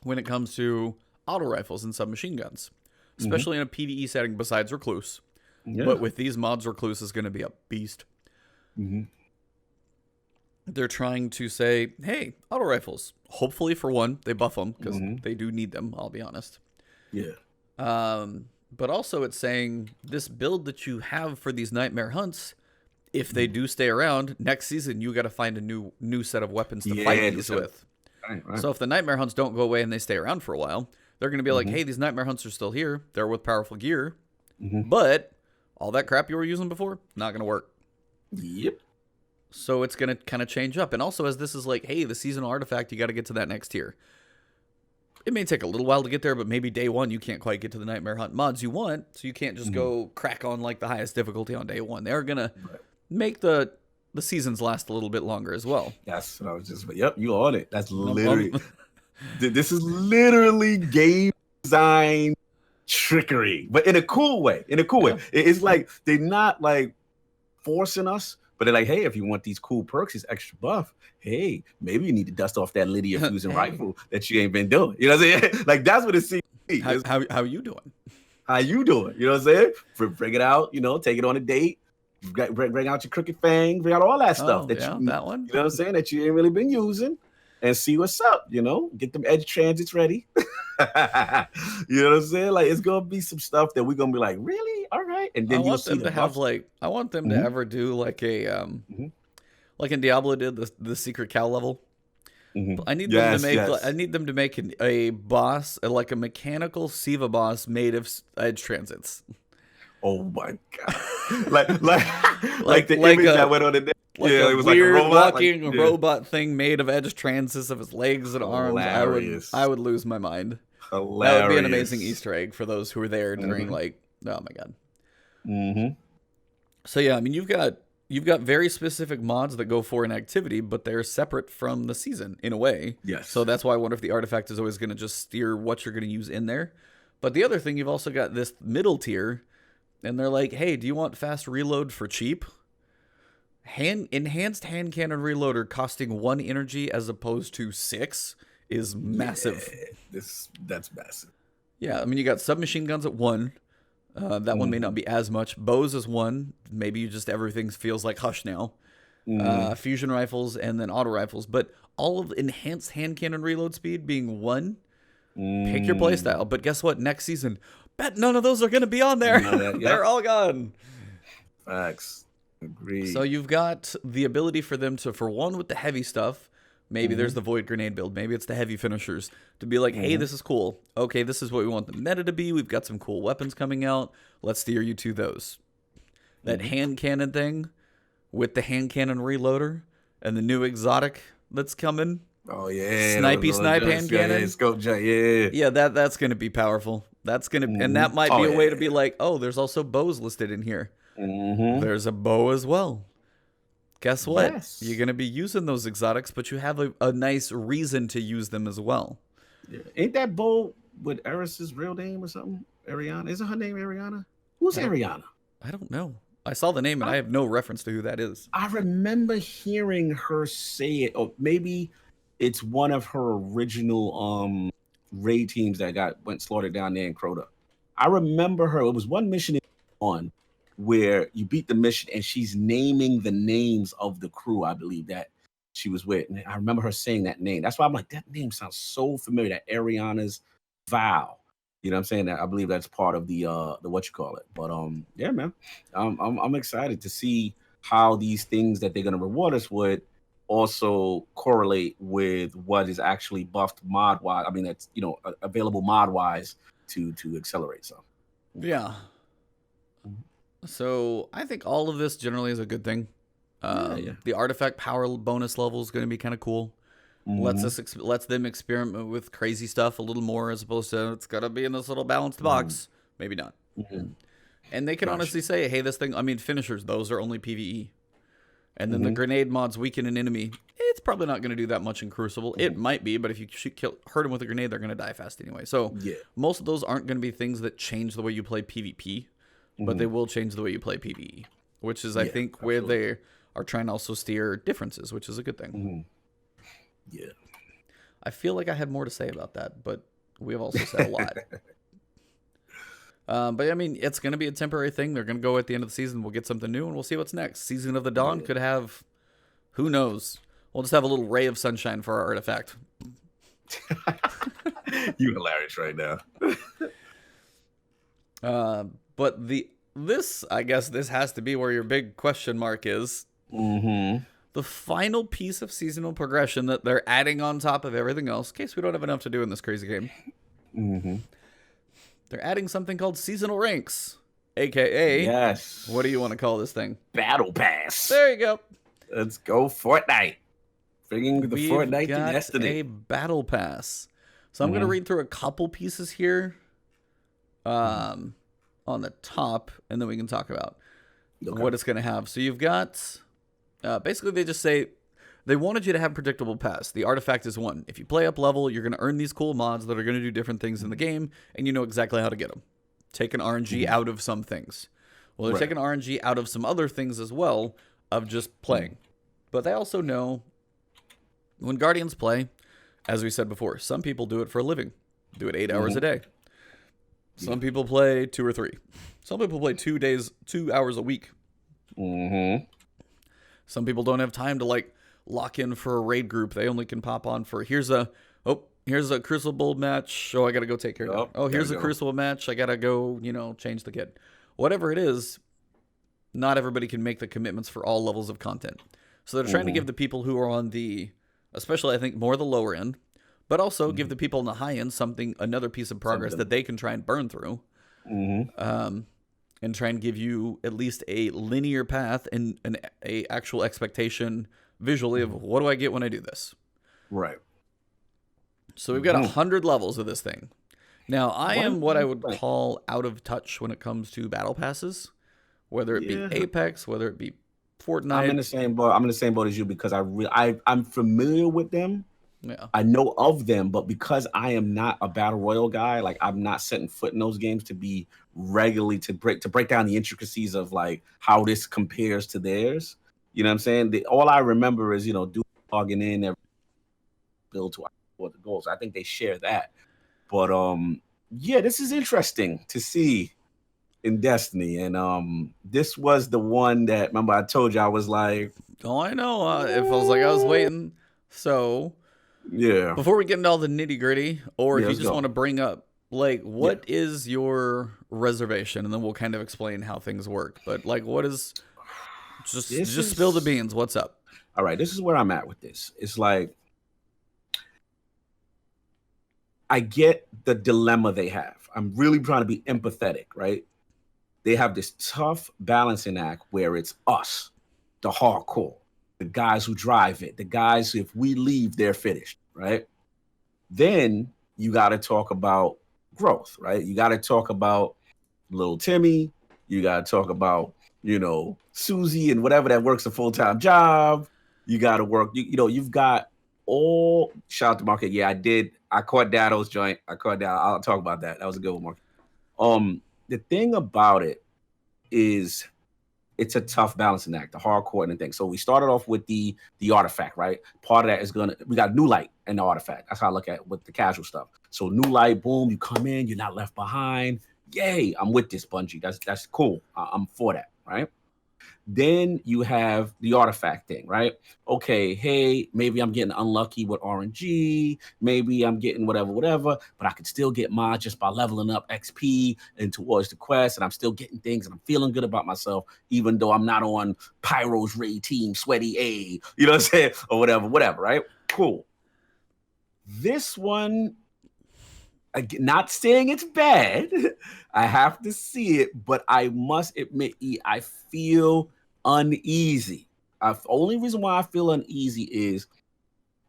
when it comes to auto rifles and submachine guns, especially in a PvE setting besides Recluse, but with these mods, Recluse is going to be a beast. They're trying to say, hey, auto rifles. Hopefully, for one, they buff them because they do need them, I'll be honest.
Yeah.
But also it's saying this build that you have for these nightmare hunts, if they do stay around, next season you got to find a new set of weapons to fight these with. Right. So if the nightmare hunts don't go away and they stay around for a while, they're going to be like, hey, these nightmare hunts are still here. They're with powerful gear. But all that crap you were using before, not going to work.
Yep.
So it's going to kind of change up. And also, as this is like, hey, the seasonal artifact, you got to get to that next tier. It may take a little while to get there, but maybe day one you can't quite get to the nightmare hunt mods you want, so you can't just go crack on like the highest difficulty on day one. They're going to make the seasons last a little bit longer as well.
That's what I was just, yep, you on it. That's literally, This is literally game design trickery, but in a cool way. In a cool way. It's like they're not like forcing us, but they're like, hey, if you want these cool perks, these extra buff, hey, maybe you need to dust off that Lydia fusing rifle that you ain't been doing. You know what I'm saying? Like that's what it seems.
How you doing?
How you doing? You know what I'm saying? Bring it out. You know, take it on a date. Bring out your crooked fang. Bring out all that stuff that
that one.
You know what I'm saying, that you ain't really been using, and see what's up. You know, get them edge transits ready. You know what I'm saying? Like it's gonna be some stuff that we're gonna be like, really? All right. And then you'll see
I want them to ever do like a like in Diablo did the secret cow level. I need them to make I need them to make a boss, like a mechanical Siva boss made of edge transits.
Oh my god! like the image that went on the
it was weird like a robot, walking robot thing made of edge transits of his legs and arms. I would lose my mind.
Hilarious.
That would be an amazing Easter egg for those who were there during like, oh my god. So yeah, I mean you've got very specific mods that go for an activity, but they're separate from the season in a way.
Yes.
So that's why I wonder if the artifact is always going to just steer what you're going to use in there. But the other thing, you've also got this middle tier. And they're like, hey, do you want fast reload for cheap? Enhanced hand cannon reloader costing 1 energy as opposed to 6 is massive.
Yeah, that's massive.
Yeah, I mean, you got submachine guns at 1. That one may not be as much. Bows is 1. Maybe you just everything feels like hush now. Fusion rifles and then auto rifles. But all of enhanced hand cannon reload speed being 1. Pick your playstyle. But guess what? Next season, bet none of those are going to be on there. They're all gone.
Facts. Agreed.
So you've got the ability for them to, for one, with the heavy stuff, maybe there's the Void Grenade build. Maybe it's the heavy finishers. To be like, hey, this is cool. Okay, this is what we want the meta to be. We've got some cool weapons coming out. Let's steer you to those. That hand cannon thing with the hand cannon reloader and the new exotic that's coming.
Oh, yeah.
Snipey snipe hand cannon.
Yeah, scope jump, yeah.
Yeah, that's going to be powerful. That's going to, and that might be a way to be like, oh, there's also bows listed in here. There's a bow as well. Guess what?
Yes.
You're going to be using those exotics, but you have a nice reason to use them as well.
Yeah. Ain't that bow with Eris's real name or something? Ariana? Isn't her name Ariana? Who's Ariana?
I don't know. I saw the name and I have no reference to who that is.
I remember hearing her say it, or maybe it's one of her original raid teams that went slaughtered down there in Crota. I remember her. It was one mission on where you beat the mission and she's naming the names of the crew, I believe, that she was with. And I remember her saying that name. That's why I'm like, that name sounds so familiar, that Ariana's vow. You know what I'm saying? I believe that's part of the what you call it. But yeah, man. I'm excited to see how these things that they're gonna reward us with also correlate with what is actually buffed mod wise. I mean, that's available mod wise to accelerate some.
Yeah. So I think all of this generally is a good thing. The artifact power bonus level is going to be kind of cool. Lets them experiment with crazy stuff a little more, as opposed to it's got to be in this little balanced box. Maybe not. And they can honestly say, hey, this thing, I mean, finishers, those are only PvE. And then the grenade mods weaken an enemy. It's probably not going to do that much in Crucible. It might be, but if you hurt them with a grenade, they're going to die fast anyway. So most of those aren't going to be things that change the way you play PvP, but they will change the way you play PvE, which is, I think, where they are trying to also steer differences, which is a good thing.
Yeah.
I feel like I had more to say about that, but we have also said a lot. But I mean, it's going to be a temporary thing. They're going to go at the end of the season. We'll get something new, and we'll see what's next. Season of the Dawn could have, who knows? We'll just have a little ray of sunshine for our artifact.
You hilarious right now.
But I guess this has to be where your big question mark is. The final piece of seasonal progression that they're adding on top of everything else, in case we don't have enough to do in this crazy game. They're adding something called seasonal ranks, aka what do you want to call this thing?
BattlePass.
There you go.
Let's go Fortnite. Bringing the Fortnite to Destiny.
A BattlePass. So I'm going to read through a couple pieces here on the top, and then we can talk about what it's going to have. So you've got, basically they just say, They wanted you to have predictable paths. The artifact is one. If you play up level, you're going to earn these cool mods that are going to do different things in the game, and you know exactly how to get them. Taking RNG out of some things. Well, they're taking RNG out of some other things as well of just playing. But they also know when Guardians play, as we said before, some people do it for a living. Do it 8 hours a day. Some people play 2 or 3. Some people play 2 hours a week. Some people don't have time to like lock in for a raid group. They only can pop on for here's a Crucible match. Oh, I gotta go take care of that. Oh, here's a Crucible match. I gotta go, change the kit. Whatever it is, not everybody can make the commitments for all levels of content. So they're trying to give the people who are on the, especially I think more the lower end, but also give the people on the high end another piece of progress that they can try and burn through. And try and give you at least a linear path and a actual expectation visually of what do I get when I do this.
Right.
So we've got 100 levels of this thing. Now, I am what I would call out of touch when it comes to battle passes, whether it be Apex, whether it be Fortnite.
I'm in the same boat. I'm in the same boat as you because I'm familiar with them.
Yeah.
I know of them, but because I am not a battle royale guy, like I'm not setting foot in those games to be regularly to break down the intricacies of like how this compares to theirs. You know what I'm saying? All I remember is logging in every build to what the goals. I think they share that. But this is interesting to see in Destiny, and this was the one that remember I told you I was like,
oh, I know. It feels like I was waiting. So
yeah.
Before we get into all the nitty gritty, or if you just want to bring up like what is your reservation, and then we'll kind of explain how things work. But like, what is just spill the beans? What's up?
All right, this is where I'm at with this. It's like I get the dilemma they have. I'm really trying to be empathetic, right? They have this tough balancing act where it's us, the hardcore, the guys who drive it, the guys who, if we leave, they're finished, right? Then you got to talk about growth, right? You got to talk about little Timmy. You got to talk about, Susie and whatever that works a full-time job. You got to work, you've got all, shout out to Market. Yeah, I caught Dado's joint. I'll talk about that. That was a good one, Market. The thing about it is it's a tough balancing act, the hardcore and thing. So we started off with the artifact, right? Part of that is we got new light and the artifact. That's how I look at it with the casual stuff. So new light, boom, you come in, you're not left behind. Yay, I'm with this, Bungie. That's cool. I'm for that, right? Then you have the artifact thing, right? Okay, hey, maybe I'm getting unlucky with RNG. Maybe I'm getting whatever, but I can still get mods just by leveling up XP and towards the quest, and I'm still getting things, and I'm feeling good about myself, even though I'm not on Pyro's raid team, Sweaty A, you know what I'm saying? Or whatever, right? Cool. This one, not saying it's bad. I have to see it, but I must admit, I feel uneasy. The only reason why I feel uneasy is,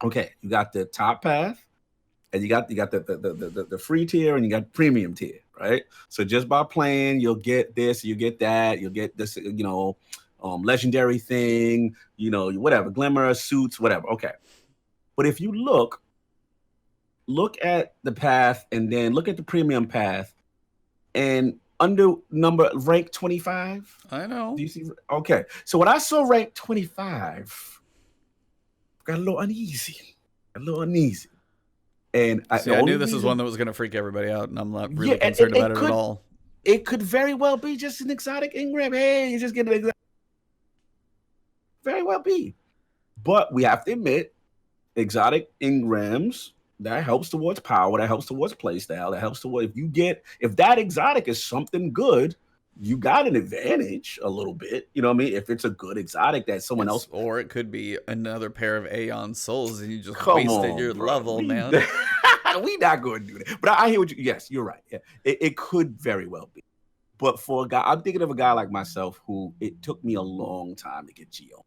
okay, you got the top path, and you got the free tier, and you got premium tier, right? So just by playing, you'll get this, you get that, you'll get this, legendary thing, whatever, glimmer, suits, whatever. Okay, but if you look at the path and then look at the premium path and under rank 25.
I know.
Do you see? Okay. So when I saw rank 25, I got a little uneasy. And
I knew this was one that was going to freak everybody out, and I'm not really concerned about it at all.
It could very well be just an exotic engram. Hey, you just get an exotic. Very well be. But we have to admit, exotic engrams, that helps towards power, that helps towards playstyle, that helps towards if that exotic is something good, you got an advantage a little bit. You know what I mean? If it's a good exotic that someone else,
or it could be another pair of Aeon souls and you just wasted your level, man.
We not going to do that. But I hear what you. Yes, you're right. Yeah, it could very well be. But for a guy, I'm thinking of a guy like myself who it took me a long time to get Geo.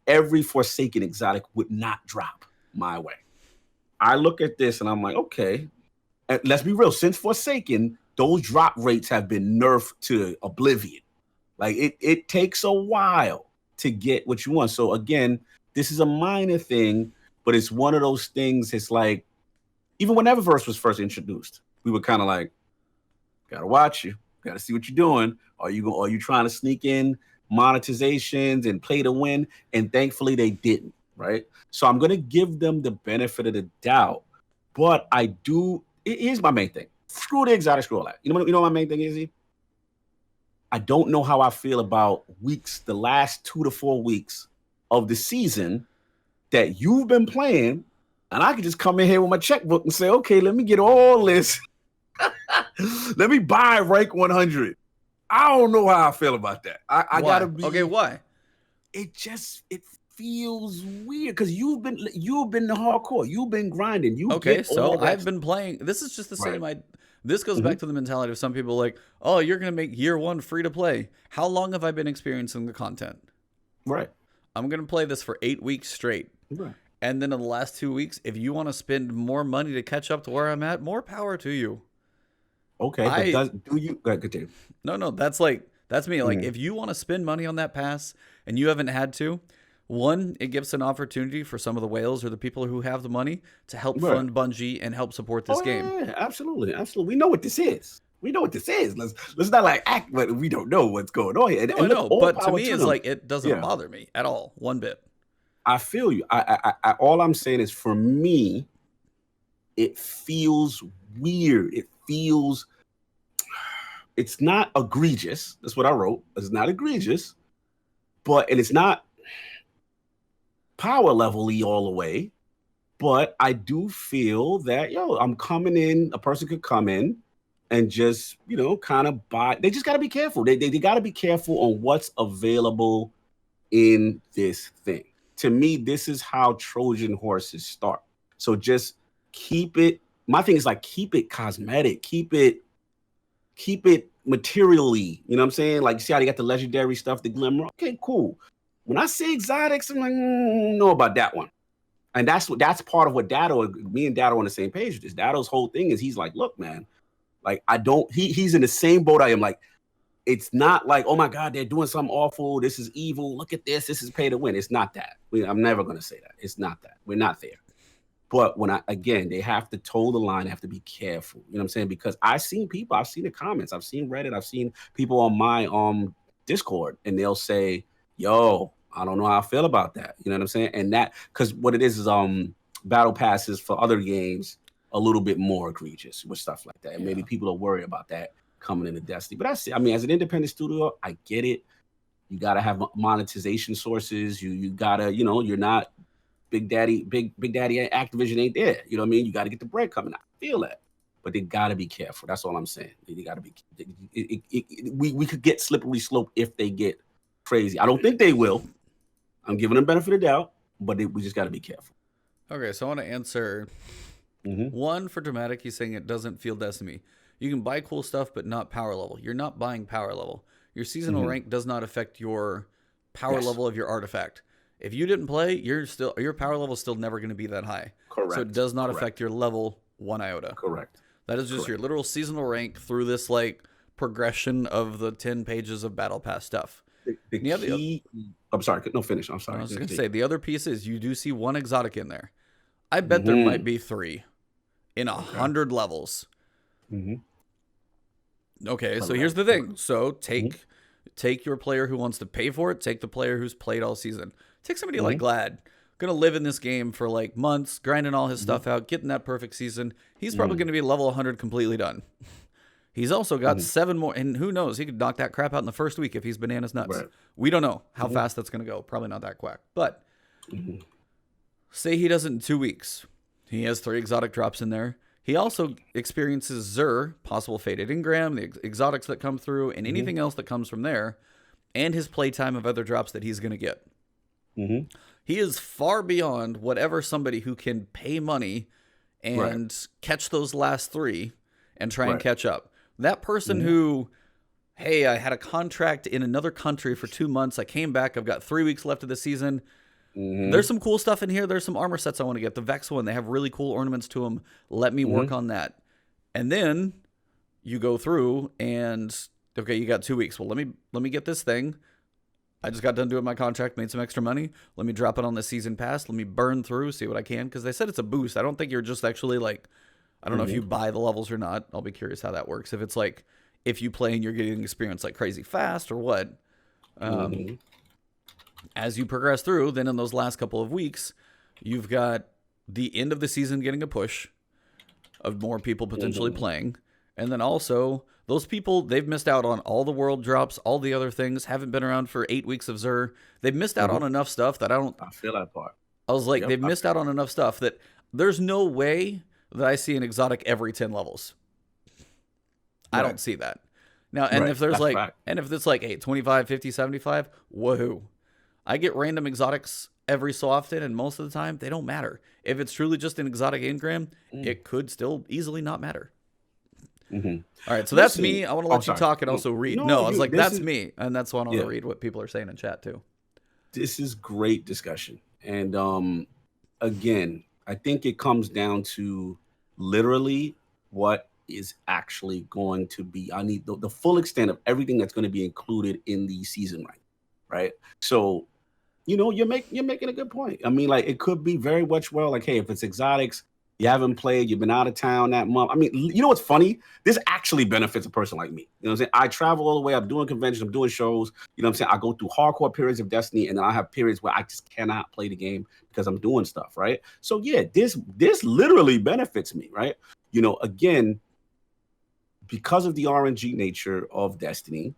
Every Forsaken exotic would not drop my way. I look at this and I'm like, okay, and let's be real. Since Forsaken, those drop rates have been nerfed to oblivion. Like it takes a while to get what you want. So again, this is a minor thing, but it's one of those things. It's like, even when Eververse was first introduced, we were kind of like, gotta watch you, gotta see what you're doing. Are you trying to sneak in monetizations and play to win? And thankfully they didn't, right? So I'm gonna give them the benefit of the doubt. But I do. Here's my main thing. Screw the exotic, screw all that. You know what my main thing is? I don't know how I feel about the last 2 to 4 weeks of the season that you've been playing, and I could just come in here with my checkbook and say, okay, let me get all this. Let me buy rank 100. I don't know how I feel about that. I gotta be
okay. Why?
It feels weird because you've been the hardcore. You've been grinding.
I've been playing. This is just the same. This goes back to the mentality of some people like, oh, you're gonna make year 1 free to play. How long have I been experiencing the content?
Right.
I'm gonna play this for 8 weeks straight.
Right.
And then in the last 2 weeks, if you want to spend more money to catch up to where I'm at, more power to you.
Okay, but do you continue?
No, that's me. Like, if you want to spend money on that pass and you haven't had to, one, it gives an opportunity for some of the whales or the people who have the money to help fund Bungie and help support this game.
Yeah, absolutely. We know what this is. Let's not like act like we don't know what's going on here.
I know, but to me, it's like it doesn't bother me at all, one bit.
I feel you. I all I'm saying is, for me, it feels weird. It's not egregious. That's what I wrote. It's not egregious, and it's not power level-y all the way. But I do feel that, I'm coming in. A person could come in and just, kind of buy. They just got to be careful. They got to be careful on what's available in this thing. To me, this is how Trojan horses start. So just keep it. My thing is like, keep it cosmetic. Keep it materially. You know what I'm saying? Like, see how they got the legendary stuff, the glimmer. Okay, cool. When I say exotics, I'm like, know about that one. And that's part of what me and Dado on the same page with this. Dado's whole thing is, he's like, look, man, like, he's in the same boat I am. Like, it's not like, oh my God, they're doing something awful. This is evil. Look at this. This is pay to win. It's not that. I'm never going to say that. It's not that. We're not there. But they have to toe the line. They have to be careful. You know what I'm saying? Because I've seen the comments. I've seen Reddit. I've seen people on my Discord, and they'll say, yo, I don't know how I feel about that. You know what I'm saying? And that, because what it is battle passes for other games a little bit more egregious with stuff like that. And maybe people are worried about that coming into Destiny. But as an independent studio, I get it. You got to have monetization sources. You got to, you're not Big Daddy Activision ain't there. You know what I mean? You got to get the bread coming out. I feel that. But they got to be careful. That's all I'm saying. They got to be. We could get slippery slope if they get crazy. I don't think they will. I'm giving them benefit of doubt, but we just got to be careful.
Okay, so I want to answer one for dramatic. He's saying it doesn't feel Destiny. You can buy cool stuff, but not power level. You're not buying power level. Your seasonal rank does not affect your power level of your artifact. If you didn't play, your power level is still never going to be that high.
Correct.
So it does not affect your level 1 iota.
Correct.
That is just your literal seasonal rank through this like progression of the 10 pages of Battle Pass stuff.
I'm sorry. No, finish. I'm sorry.
I was going to say, the other piece is you do see 1 exotic in there. I bet there might be 3 in 100 levels. Okay, so here's the thing. So take your player who wants to pay for it. Take the player who's played all season. Take somebody like Glad. Going to live in this game for like months, grinding all his stuff out, getting that perfect season. He's probably going to be level 100 completely done. He's also got 7 more, and who knows? He could knock that crap out in the first week if he's bananas nuts. Right. We don't know how fast that's going to go. Probably not that quick. But say he does it in 2 weeks. He has 3 exotic drops in there. He also experiences Zur, possible Faded Engram, the exotics that come through, and anything else that comes from there, and his playtime of other drops that he's going to get. He is far beyond whatever somebody who can pay money and catch those last 3 and try and catch up. That person who, hey, I had a contract in another country for 2 months. I came back. I've got 3 weeks left of the season. There's some cool stuff in here. There's some armor sets I want to get. The Vex one, they have really cool ornaments to them. Let me work on that. And then you go through and, okay, you got 2 weeks. Well, let me get this thing. I just got done doing my contract, made some extra money. Let me drop it on the season pass. Let me burn through, see what I can. Because they said it's a boost. I don't think you're just actually like, I don't know if you buy the levels or not. I'll be curious how that works. If it's like, if you play and you're getting experience like crazy fast or what. As you progress through, then in those last couple of weeks, you've got the end of the season getting a push of more people potentially playing. And then also, those people, they've missed out on all the world drops, all the other things, haven't been around for 8 weeks of Xur. They've missed out on enough stuff that
I feel that part.
I was like, they've missed out on enough stuff that there's no way that I see an exotic every 10 levels. I don't see that. Now, and if there's and if it's like 8, 25, 50, 75, woohoo. I get random exotics every so often, and most of the time, they don't matter. If it's truly just an exotic engram, it could still easily not matter. All right, so that's me. I want to let you talk and also read. I was like, that's me, and that's why I want to read what people are saying in chat, too.
This is great discussion. And again, I think it comes down to literally what is actually going to be. I need the full extent of everything that's going to be included in the season rank, right? So, you're making a good point. I mean, like, it could be very much like, hey, if it's exotics, you haven't played, you've been out of town that month. I mean, you know what's funny? This actually benefits a person like me. You know what I'm saying? I travel all the way. I'm doing conventions. I'm doing shows. You know what I'm saying? I go through hardcore periods of Destiny, and then I have periods where I just cannot play the game because I'm doing stuff, right? So, yeah, this literally benefits me, right? Again, because of the RNG nature of Destiny,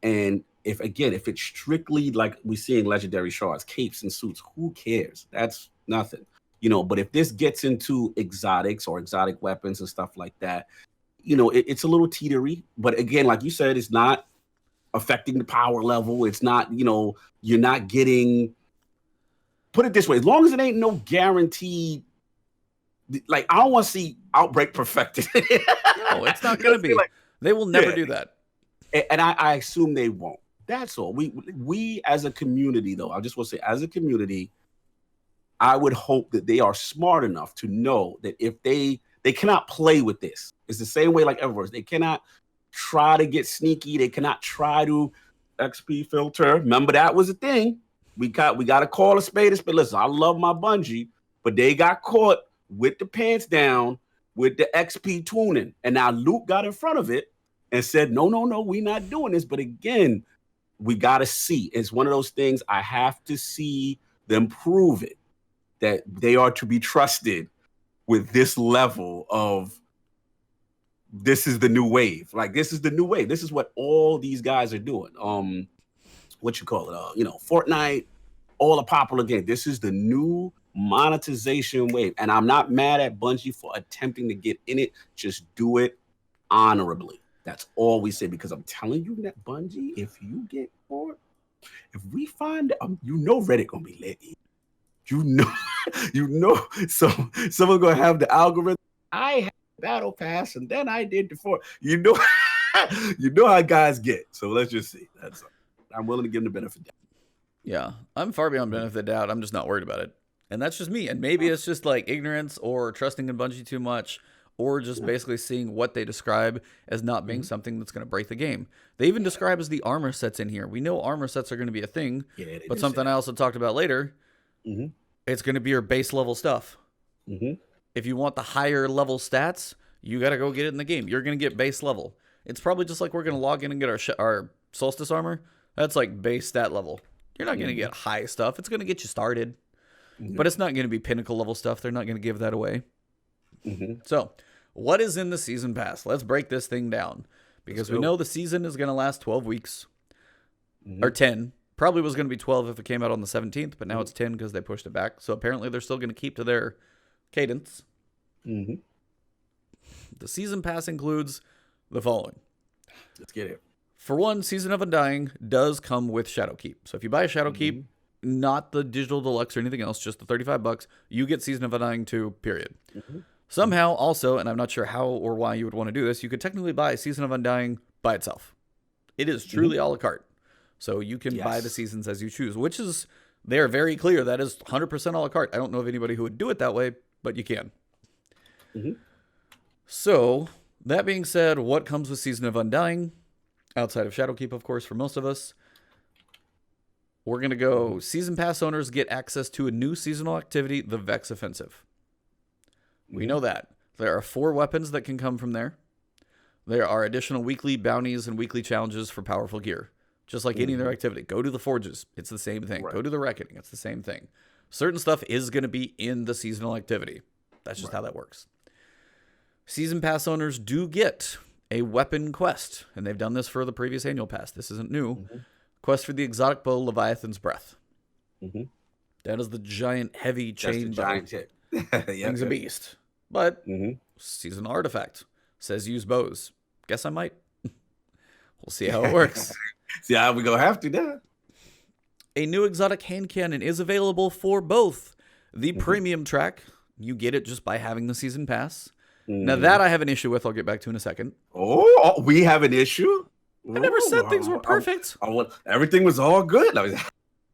and if it's strictly like we see in legendary shards, capes and suits, who cares? That's nothing. But if this gets into exotics or exotic weapons and stuff like that, it's a little teetery. But again, like you said, it's not affecting the power level. It's not, you're not getting, put it this way, as long as it ain't no guaranteed, like, I don't want to see Outbreak perfected.
No, it's not going to be. Like, they will never do that.
And I assume they won't. That's all. We as a community, though, I just want to say, as a community, I would hope that they are smart enough to know that if they cannot play with this. It's the same way like Eververse. They cannot try to get sneaky. They cannot try to XP filter. Remember, that was a thing. We got to call a spade a spade. Listen, I love my Bungie, but they got caught with the pants down with the XP tuning. And now Luke got in front of it and said, no, we're not doing this. But again, we got to see. It's one of those things I have to see them prove it, that they are to be trusted with this level of, this is the new wave. Like, this is the new wave. This is what all these guys are doing. What you call it? Fortnite, all the popular games. This is the new monetization wave. And I'm not mad at Bungie for attempting to get in it. Just do it honorably. That's all we say, because I'm telling you that Bungie, if you get caught, if we find out, Reddit gonna be lit. So someone's gonna have the algorithm. I had BattlePass, and then I did before. You know how guys get. So let's just see. That's all. I'm willing to give them the benefit of the doubt.
Yeah, I'm far beyond benefit of the doubt. I'm just not worried about it, and that's just me. And maybe it's just like ignorance or trusting in Bungie too much, or just basically seeing what they describe as not being something that's going to break the game. They even describe as the armor sets in here. We know armor sets are going to be a thing, but something I also talked about later. It's going to be your base level stuff. If you want the higher level stats, you got to go get it in the game. You're going to get base level. It's probably just like we're going to log in and get our Solstice armor. That's like base stat level. You're not going to get high stuff. It's going to get you started. But it's not going to be pinnacle level stuff. They're not going to give that away. So, what is in the season pass? Let's break this thing down. Because we know the season is going to last 12 weeks. Or 10. Probably was going to be 12 if it came out on the 17th, but now it's 10 because they pushed it back. So apparently they're still going to keep to their cadence. The season pass includes the following.
Let's get it.
For one, Season of Undying does come with Shadowkeep. So if you buy a Shadowkeep, not the digital deluxe or anything else, just the $35, you get Season of Undying 2, period. Somehow also, and I'm not sure how or why you would want to do this, you could technically buy Season of Undying by itself. It is truly a la carte. So you can buy the seasons as you choose, which is, they're very clear. That is 100% a la carte. I don't know of anybody who would do it that way, but you can. So, that being said, what comes with Season of Undying? Outside of Shadowkeep, of course, for most of us. we're going to go Season Pass owners get access to a new seasonal activity, the Vex Offensive. We know that. There are 4 weapons that can come from there. There are additional weekly bounties and weekly challenges for powerful gear. Just like any other activity. Go to the Forges. It's the same thing. Go to the Reckoning. It's the same thing. Certain stuff is going to be in the seasonal activity. That's just how that works. Season Pass owners do get a weapon quest. And they've done this for the previous annual pass. This isn't new. Quest for the exotic bow, Leviathan's Breath. That is the giant, heavy chain bow. Thing's a beast. But seasonal artifact. Says use bows. Guess I might. We'll see how it works.
See how we gonna have to now.
A new exotic hand cannon is available for both the premium track. You get it just by having the season pass. Now that I have an issue with, I'll get back to in a second.
Oh, we have an issue?
I never said things were perfect.
Everything was all good.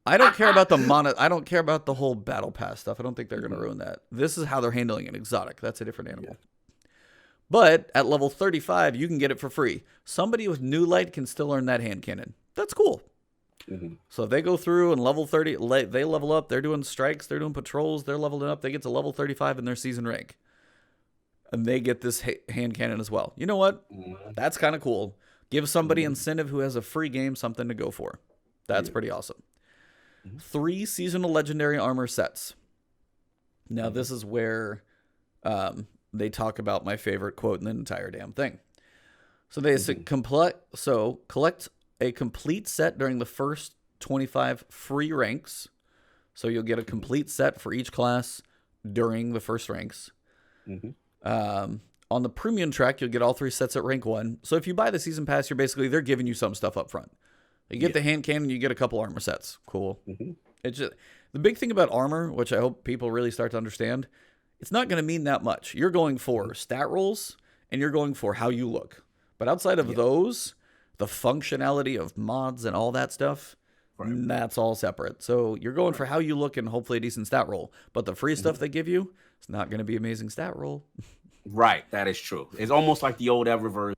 I don't care about I don't care about the whole battle pass stuff. I don't think they're going to ruin that. This is how they're handling an exotic. That's a different animal. But at level 35, you can get it for free. Somebody with new light can still earn that hand cannon. That's cool. So if they go through and level 30, they level up. They're doing strikes. They're doing patrols. They're leveling up. They get to level 35 in their season rank. And they get this hand cannon as well. You know what? That's kind of cool. Give somebody incentive who has a free game something to go for. That's pretty awesome. 3 seasonal legendary armor sets. Now, this is where they talk about my favorite quote in the entire damn thing. So they say, collect a complete set during the first 25 free ranks. So you'll get a complete set for each class during the first ranks. On the premium track, you'll get all 3 sets at rank 1. So if you buy the season pass, they're giving you some stuff up front. You get the hand cannon, you get a couple armor sets. Cool. It's just the big thing about armor, which I hope people really start to understand. It's not going to mean that much. You're going for stat rolls and you're going for how you look. But outside of those, the functionality of mods and all that stuff, that's all separate. So you're going for how you look and hopefully a decent stat roll. But the free stuff they give you, it's not going to be amazing stat roll.
Right, that is true. It's almost like the old Eververse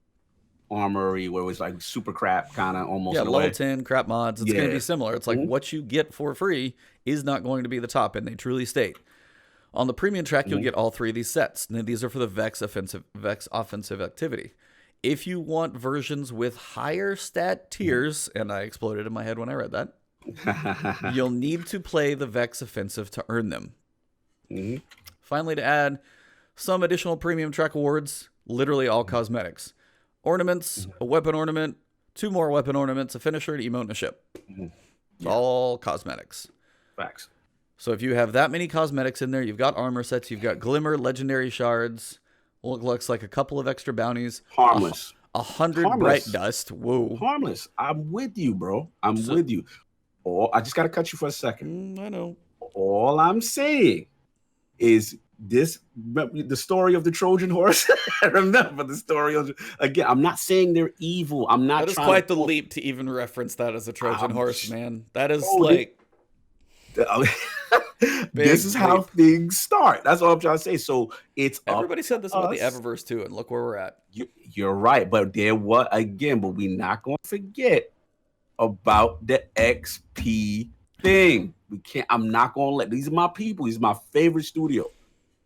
Armory where it was like super crap kind of almost.
Yeah, level 10 crap mods. It's going to be similar. It's like what you get for free is not going to be the top, and they truly state. On the premium track, you'll get all 3 of these sets. Now, these are for the Vex offensive activity. If you want versions with higher stat tiers, and I exploded in my head when I read that, you'll need to play the Vex offensive to earn them. Finally, to add some additional premium track awards, literally all cosmetics. Ornaments, a weapon ornament, 2 more weapon ornaments, a finisher, an emote, and a ship. All cosmetics.
Facts.
So if you have that many cosmetics in there, you've got armor sets, you've got glimmer, legendary shards, looks like a couple of extra bounties.
Harmless.
100 bright dust. Whoa.
Harmless. I'm with you, bro. I'm with you. I just got to cut you for a second.
I know.
All I'm saying is the story of the Trojan horse. Remember the story of again. I'm not saying they're evil. I'm not.
That is quite the leap to even reference that as a Trojan horse, man. That is
this is how things start. That's all I'm trying to say. So it's
everybody said this about the Eververse too, and look where we're at.
You're right, but but we're not going to forget about the XP thing. We can't. I'm not going to let. These are my people. These are my favorite studio.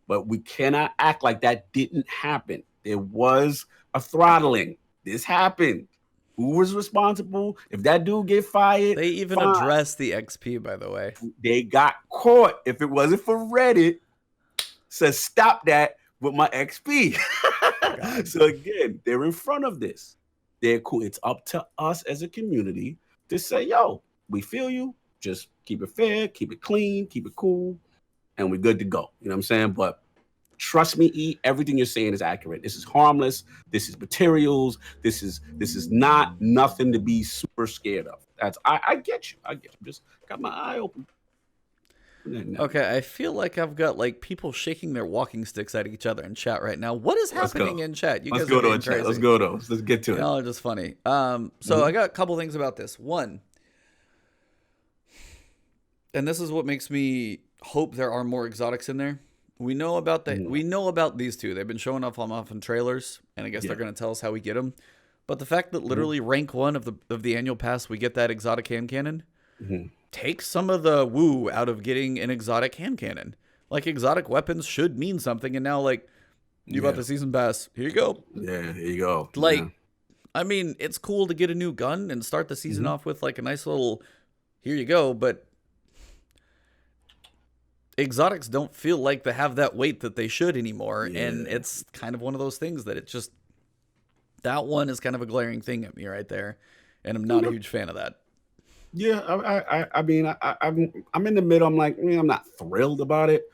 But we cannot act like that didn't happen. There was a throttling. This happened. Who was responsible? If that dude get fired,
they even addressed the XP, by the way.
They got caught. If it wasn't for Reddit, says stop that with my XP. So again, they're in front of this. They're cool. It's up to us as a community to say, yo, we feel you. Just keep it fair, keep it clean, keep it cool. And we're good to go. You know what I'm saying? But trust me, E, everything you're saying is accurate. This is harmless. This is materials. This is not nothing to be super scared of. I get you. I just got my eye open.
Okay, I feel like I've got like people shaking their walking sticks at each other in chat right now. What is happening in chat?
Let's go to chat. Let's go to. Let's get to it.
Y'all are just funny. So I got a couple things about this. One, and this is what makes me hope there are more exotics in there. We know about these two. They've been showing off in trailers, and I guess they're going to tell us how we get them. But the fact that literally rank 1 of the annual pass we get that exotic hand cannon, take some of the woo out of getting an exotic hand cannon. Like, exotic weapons should mean something, and now, like, you bought the season pass. Here you go.
Yeah, here you go.
Like, I mean, it's cool to get a new gun and start the season off with, like, a nice little, here you go, but exotics don't feel like they have that weight that they should anymore, and it's kind of one of those things that it just, that one is kind of a glaring thing at me right there, and I'm not a huge fan of that.
Yeah, I mean, I'm in the middle. I'm like, I'm not thrilled about it.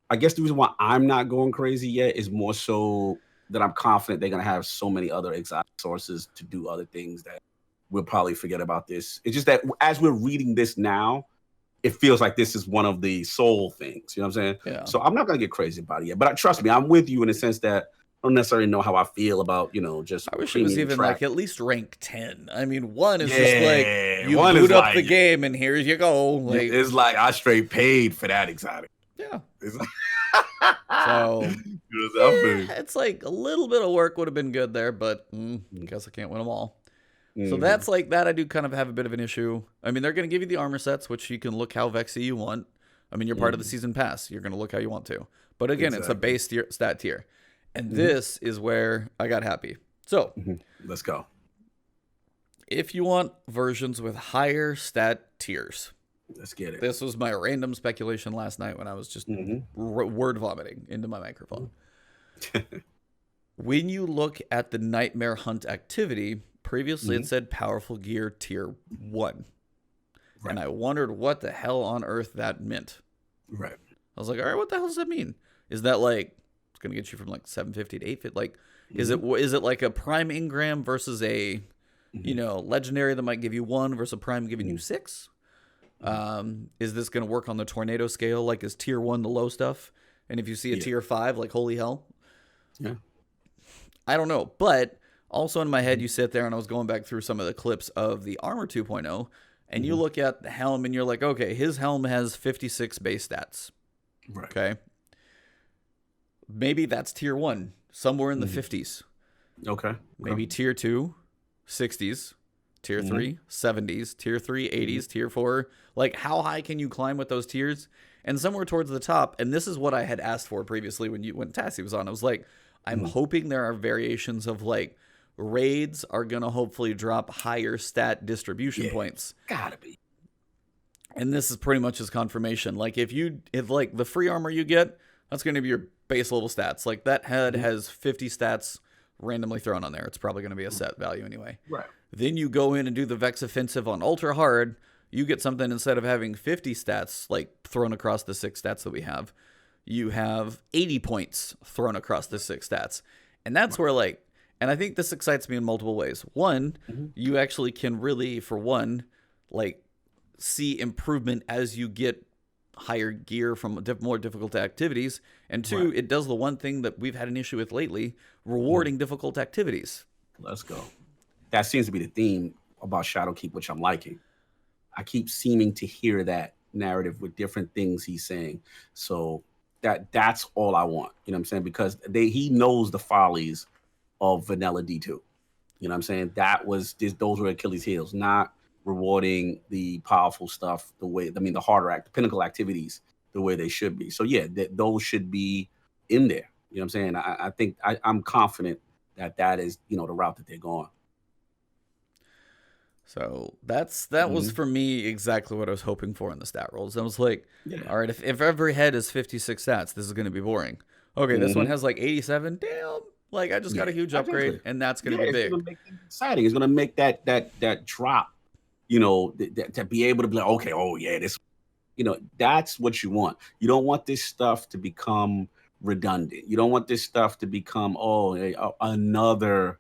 I guess the reason why I'm not going crazy yet is more so that I'm confident they're gonna have so many other exotic sources to do other things that we'll probably forget about this. It's just that as we're reading this now, it feels like this is one of the soul things. You know what I'm saying?
Yeah.
So I'm not gonna get crazy about it yet. But trust me, I'm with you in the sense that I don't necessarily know how I feel about, just.
I wish it was even like at least rank 10. I mean, 1 is just like you
one
boot
is
up
like,
the game and here you go. Like,
it's like I straight paid for that exotic.
Yeah.
It's like,
so it's like a little bit of work would have been good there, but I guess I can't win them all. So that's like that. I do kind of have a bit of an issue. I mean, they're going to give you the armor sets, which you can look how vexy you want. I mean, you're part of the season pass. You're going to look how you want to. But again, it's a base stat tier. And this is where I got happy. So
let's go.
If you want versions with higher stat tiers,
let's get it.
This was my random speculation last night when I was just word vomiting into my microphone. When you look at the Nightmare Hunt activity, previously it said powerful gear tier 1. Right. And I wondered what the hell on earth that meant.
Right.
I was like, all right, what the hell does that mean? Is that like, it's going to get you from like 750 to 850? Like, is it like a prime engram versus a, legendary that might give you 1 versus a prime giving you 6? Is this going to work on the tornado scale? Like, is tier 1 the low stuff? And if you see a tier 5, like, holy hell?
Yeah.
I don't know. But also in my head, you sit there and I was going back through some of the clips of the Armor 2.0, and you look at the helm and you're like, okay, his helm has 56 base stats.
Right.
Okay. Maybe that's tier 1, somewhere in the 50s.
Okay.
Maybe tier 2, 60s. Tier 3, 70s. Tier 3, 80s. Tier 4. Like, how high can you climb with those tiers? And somewhere towards the top, and this is what I had asked for previously when Tassie was on. I was like, I'm hoping there are variations of, like, raids are going to hopefully drop higher stat distribution points.
Gotta be.
And this is pretty much his confirmation. Like, if like the free armor you get, that's going to be your base level stats. Like, that head has 50 stats randomly thrown on there. It's probably going to be a set value anyway.
Right.
Then you go in and do the Vex Offensive on Ultra Hard. You get something, instead of having 50 stats, like, thrown across the 6 stats that we have, you have 80 points thrown across the 6 stats. And that's where, like, and I think this excites me in multiple ways. One, you actually can really, for one, like, see improvement as you get higher gear from more difficult activities. And two, it does the one thing that we've had an issue with lately, rewarding difficult activities.
Let's go. That seems to be the theme about Shadowkeep, which I'm liking. I keep seeming to hear that narrative with different things he's saying. So that's all I want. You know what I'm saying? Because he knows the follies of vanilla D2. You know what I'm saying? Those were Achilles' heels, not rewarding the powerful stuff the harder pinnacle activities the way they should be. So yeah, those should be in there. You know what I'm saying? I think I'm confident that is, the route that they're going.
So that was for me exactly what I was hoping for in the stat rolls. I was like, all right, if every head is 56 stats, this is going to be boring. Okay, this one has like 87. Damn. Like, I just got a huge upgrade, and that's going to be big.
It's going to make it exciting. It's going to make that drop, to be able to be like, okay, oh yeah, this, that's what you want. You don't want this stuff to become redundant. You don't want this stuff to become, another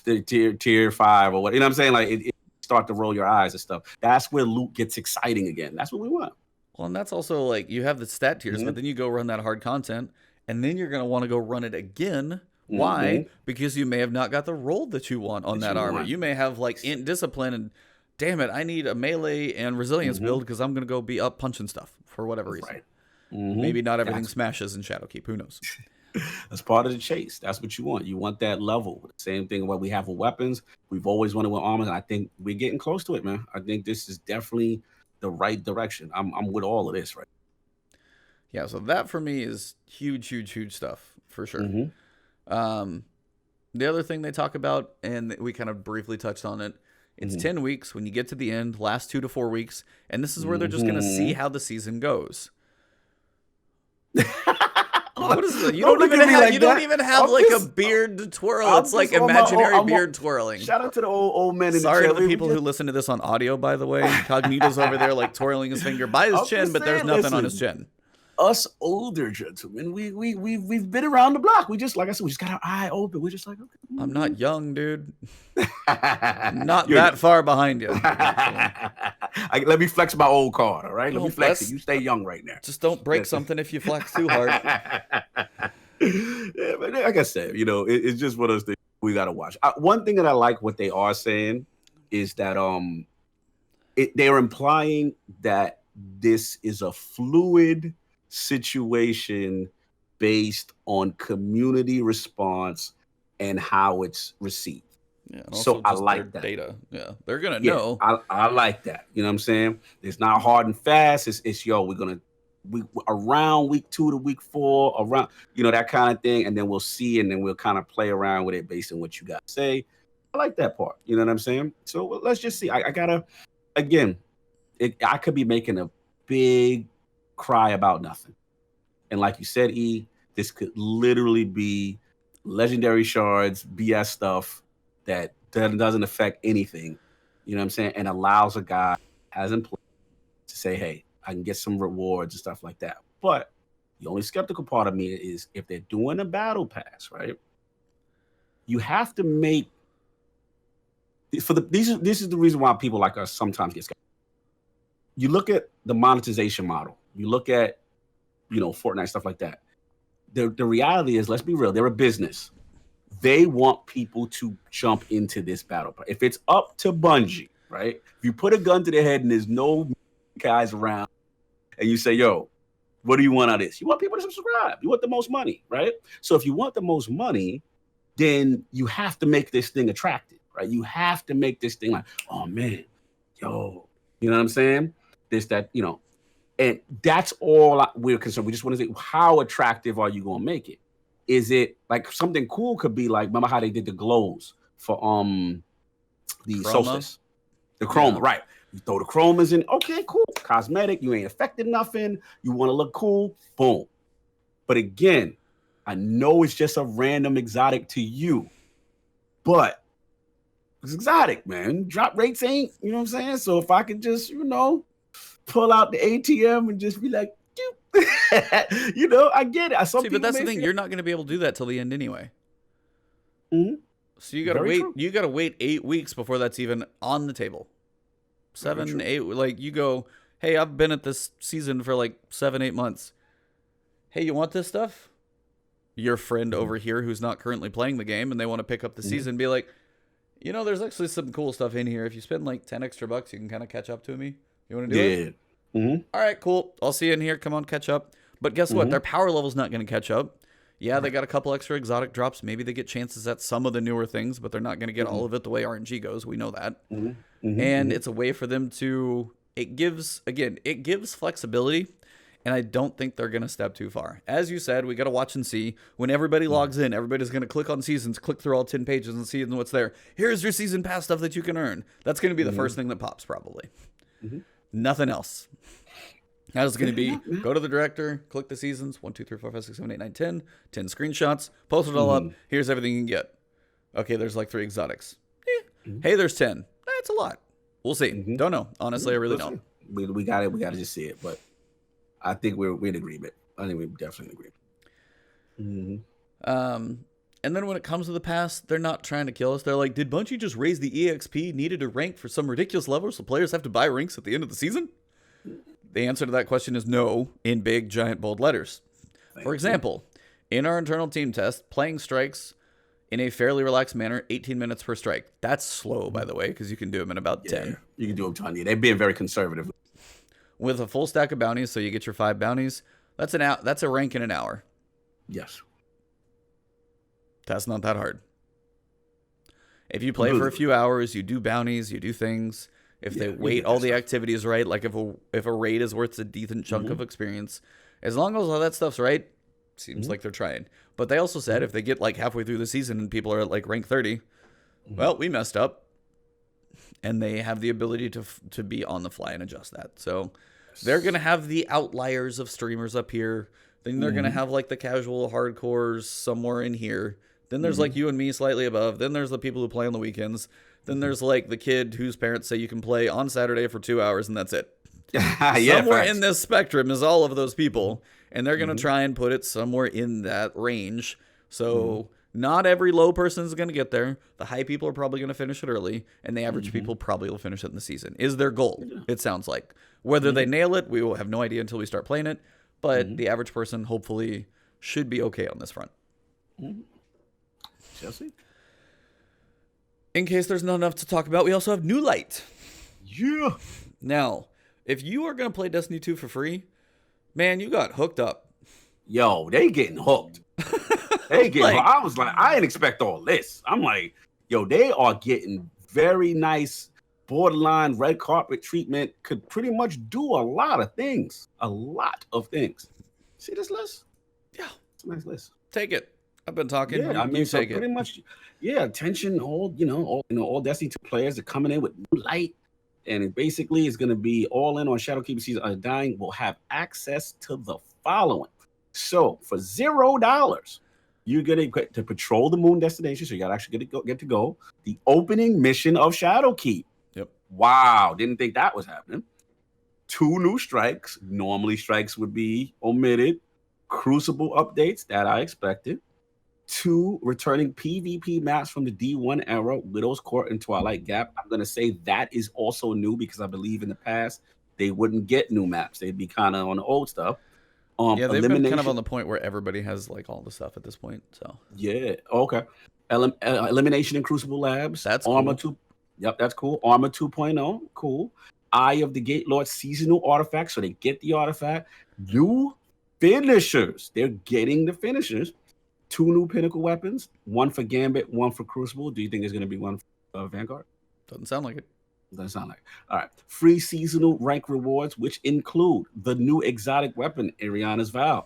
tier 5 or what. You know what I'm saying? Like, it start to roll your eyes and stuff. That's where loot gets exciting again. That's what we want.
Well, and that's also, like, you have the stat tiers, but then you go run that hard content, and then you're going to want to go run it again. Why? Because you may have not got the roll that you want on that armor. You may have, like, int discipline, and damn it, I need a melee and resilience build because I'm going to go be up punching stuff for whatever reason.
Right.
Maybe not everything smashes in Shadowkeep. Who knows?
That's part of the chase. That's what you want. You want that level. Same thing what we have with weapons. We've always wanted with armors, and I think we're getting close to it, man. I think this is definitely the right direction. I'm with all of this, right?
Yeah, so that for me is huge, huge, huge stuff for sure. The other thing they talk about, and we kind of briefly touched on it, it's 10 weeks. When you get to the end, last 2 to 4 weeks, and this is where they're just going to see how the season goes. What is the? You don't even have like a beard to twirl. It's like imaginary beard twirling.
Shout out to the old men in the chair.
Sorry to the people who listen to this on audio, by the way. Cognito's over there like twirling his finger by his chin, but there's nothing on his chin.
Us older gentlemen, we've been around the block. We just, like I said, we just got our eye open. We're just like, okay.
I'm not young, dude. I'm not that far behind you.
Let me flex my old card, all right? Let me flex it. You stay young right now.
Just don't break something if you flex too hard.
Yeah, but like I said, it's just one of those things we got to watch. One thing that I like what they are saying is that they're implying that this is a fluid situation based on community response and how it's received.
Yeah,
so I like that
data. Yeah, they're gonna know.
I like that. You know what I'm saying? It's not hard and fast. It's we're gonna around week 2 to week 4, around that kind of thing, and then we'll see, and then we'll kind of play around with it based on what you got to say. I like that part. You know what I'm saying? So let's just see. I gotta again. I could be making a big cry about nothing. And like you said, this could literally be legendary shards, BS stuff that doesn't affect anything. You know what I'm saying? And allows a guy as in play to say, hey, I can get some rewards and stuff like that. But the only skeptical part of me is if they're doing a battle pass, right? You have to make this is the reason why people like us sometimes get skeptical. You look at the monetization model. You look at, Fortnite, stuff like that. The reality is, let's be real, they're a business. They want people to jump into this battle pass. If it's up to Bungie, right? If you put a gun to their head and there's no guys around, and you say, yo, what do you want out of this? You want people to subscribe. You want the most money, right? So if you want the most money, then you have to make this thing attractive, right? You have to make this thing like, oh, man, yo, you know what I'm saying? And that's all we're concerned. We just want to say, how attractive are you going to make it? Is it like something cool? Could be like, remember how they did the glows for the
Chroma?
Solstice, the chroma, right? You throw the chromas in. Okay, cool, cosmetic. You ain't affected nothing. You want to look cool, boom. But again, I know it's just a random exotic to you, but it's exotic, man. Drop rates ain't, you know what I'm saying? So if I could just, pull out the ATM and just be like, I get it.
See, but that's the thing. You're not going to be able to do that till the end anyway.
Mm-hmm.
So you got to wait. True. You got to wait 8 weeks before that's even on the table. 7, 8. Like you go, hey, I've been at this season for like 7, 8 months. Hey, you want this stuff? Your friend over here who's not currently playing the game and they want to pick up the season, be like, there's actually some cool stuff in here. If you spend like $10 extra, you can kind of catch up to me. You want to do it?
Mm-hmm.
All right, cool. I'll see you in here. Come on, catch up. But guess what? Their power level's not going to catch up. Yeah, they got a couple extra exotic drops. Maybe they get chances at some of the newer things, but they're not going to get all of it the way RNG goes. We know that. And it's a way for them to, it gives flexibility, and I don't think they're going to step too far. As you said, we got to watch and see. When everybody logs in, everybody's going to click on seasons, click through all 10 pages and see what's there. Here's your season pass stuff that you can earn. That's going to be the first thing that pops probably. Nothing else. That is going to be, go to the director, click the seasons, 1, 2, 3, 4, 5, 6, 7, 8, 9, 10, 10 screenshots, post it all up. Here's everything you can get. Okay, there's like 3 exotics. Hey, there's 10. That's a lot. We'll see. Don't know. Honestly, I really don't.
We got it. We got to just see it. But I think we're in agreement. I think we're definitely in agreement.
And then when it comes to the pass, they're not trying to kill us. They're like, did Bungie just raise the EXP needed to rank for some ridiculous level so players have to buy ranks at the end of the season? The answer to that question is no, in big, giant, bold letters. For example, in our internal team test, playing strikes in a fairly relaxed manner, 18 minutes per strike. That's slow, by the way, because you can do them in about 10.
You can do them 20. They're being very conservative.
With a full stack of bounties, so you get your 5 bounties, that's a rank in an hour.
Yes.
That's not that hard. If you play for a few hours, you do bounties, you do things, if they weight all the activities right, like if a raid is worth a decent chunk of experience, as long as all that stuff's right, seems like they're trying. But they also said if they get like halfway through the season and people are at like rank 30, well, we messed up. And they have the ability to be on the fly and adjust that. So they're going to have the outliers of streamers up here. Then they're going to have like the casual hardcores somewhere in here. Then there's like you and me slightly above. Then there's the people who play on the weekends. Then there's like the kid whose parents say you can play on Saturday for 2 hours and that's it. Somewhere in this spectrum is all of those people. And they're going to try and put it somewhere in that range. So not every low person is going to get there. The high people are probably going to finish it early. And the average people probably will finish it in the season. Is their goal, it sounds like. Whether they nail it, we will have no idea until we start playing it. But the average person, hopefully, should be okay on this front.
Chelsea?
In case there's not enough to talk about, we also have New Light.
Yeah.
Now, if you are going to play Destiny 2 for free, man, you got hooked up.
Yo, they getting hooked. They getting hooked. I was like, I didn't expect all this. I'm like, yo, they are getting very nice, borderline red carpet treatment. Could pretty much do a lot of things. A lot of things. See this list?
Yeah.
It's a nice list.
Take it. I've been talking.
Yeah, I mean, so pretty much, attention, all Destiny 2 players are coming in with New Light. And it basically is going to be all in on Shadowkeep Season Undying will have access to the following. So for $0, you're going to get to patrol the moon destination. So you got to actually get to go. The opening mission of Shadowkeep.
Yep.
Wow. Didn't think that was happening. 2 new strikes. Normally strikes would be omitted. Crucible updates that I expected. 2 returning PvP maps from the D1 era, Widow's Court and Twilight Gap. I'm going to say that is also new because I believe in the past they wouldn't get new maps. They'd be kind of on the old stuff.
Yeah, they've been kind of on the point where everybody has like all the stuff at this point. So
yeah, okay. Elimination in Crucible Labs.
That's
Armor
cool.
2. Yep, that's cool. Armor 2.0, cool. Eye of the Gate Lord seasonal artifact, so they get the artifact. New finishers. They're getting the finishers. 2 new pinnacle weapons, 1 for Gambit, 1 for Crucible. Do you think there's going to be 1 for Vanguard?
Doesn't sound like it.
Doesn't sound like it. All right. Free seasonal rank rewards, which include the new exotic weapon, Ariana's Vow.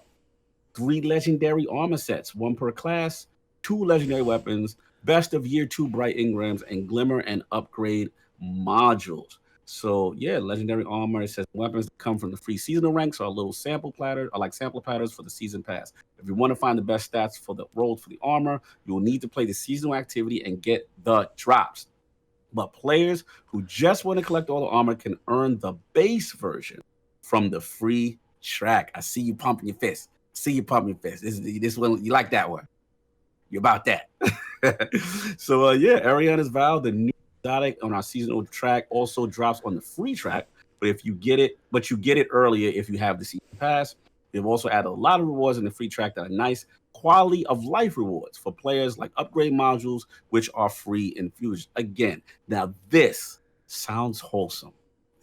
3 legendary armor sets, 1 per class, 2 legendary weapons, best of year 2 bright engrams, and glimmer and upgrade modules. So yeah, legendary armor. It says weapons that come from the free seasonal ranks are a little sample platter, or like sample platters for the season pass. If you want to find the best stats for the rolls for the armor, you will need to play the seasonal activity and get the drops. But players who just want to collect all the armor can earn the base version from the free track. I see you pumping your fist. This one, you like that one. You're about that. So Ariana's Vow, the new exotic on our seasonal track, also drops on the free track. But if you get it, you get it earlier if you have the season pass. They've also added a lot of rewards in the free track that are nice quality of life rewards for players, like upgrade modules, which are free in Fusion. Again, now this sounds wholesome.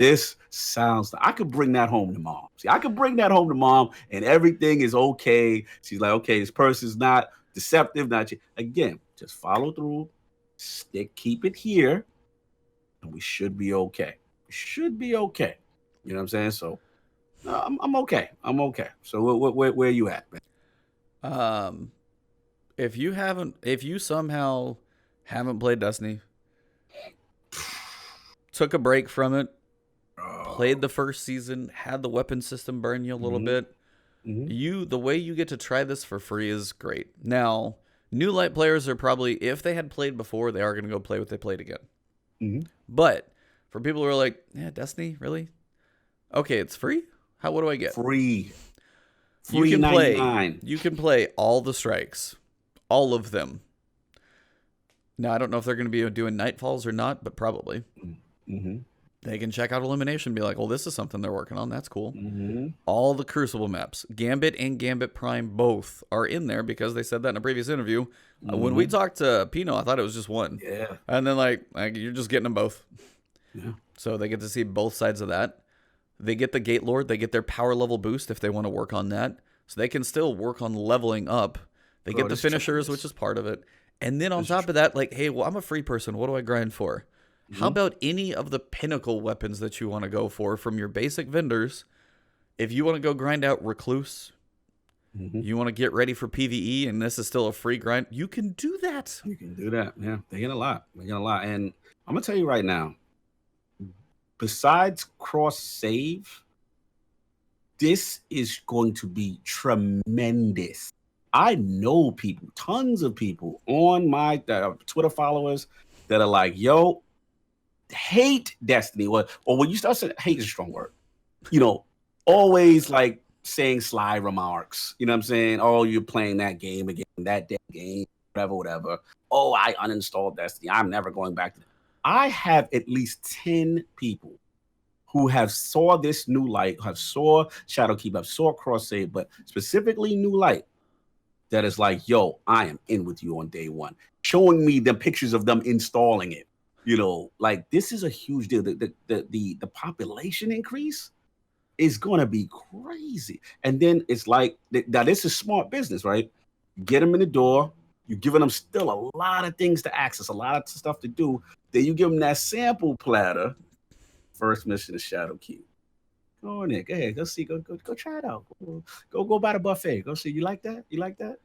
I could bring that home to mom. See, I could bring that home to mom and everything is okay. She's like, okay, this person's not deceptive. Again, just follow through, keep it here, and we should be okay. You know what I'm saying? So I'm okay. So where you at, man?
If you somehow haven't played Destiny, took a break from it, played the first season, had the weapon system burn you a little bit, the way you get to try this for free is great. Now, New Light players are probably, if they had played before, they are going to go play what they played again. But for people who are like, yeah, Destiny, really? Okay, it's free? What do I get?
Free
You can
99.
You can play all the strikes. All of them. Now, I don't know if they're going to be doing Nightfalls or not, but probably. They can check out Elimination and be like, well, this is something they're working on. That's cool. All the Crucible maps. Gambit and Gambit Prime both are in there because they said that in a previous interview. When we talked to Pino, I thought it was just one.
Yeah.
And then, like you're just getting them both.
Yeah.
So they get to see both sides of that. They get the Gate Lord. They get their power level boost if they want to work on that. So they can still work on leveling up. They get the finishers, which is part of it. And then on top of that, like, hey, well, I'm a free person. What do I grind for? How about any of the pinnacle weapons that you want to go for from your basic vendors? If you want to go grind out Recluse, you want to get ready for PvE, and this is still a free grind, you can do that.
You can do that. Yeah, they get a lot. They get a lot. And I'm going to tell you right now, besides cross save, this is going to be tremendous. I know people, tons of people on my Twitter followers that are like, yo, hate Destiny. Or when you start saying hate is a strong word, you know, always like saying sly remarks. You know what I'm saying? Oh, you're playing that game again, that damn game, whatever. Oh, I uninstalled Destiny. I'm never going back to that. I have at least 10 people who have saw this new light, have saw Shadowkeep, have saw cross save, but specifically new light, that is like, yo, I am in with you on day one, showing me the pictures of them installing it. You know, like this is a huge deal. The population increase is going to be crazy. And then it's like, now this is smart business, right? Get them in the door. You're giving them still a lot of things to access, a lot of stuff to do. Then you give them that sample platter. First mission is Shadowkeep. Go on there. Go ahead. Go see. Go try it out. Go by the buffet. Go see. You like that? You like that?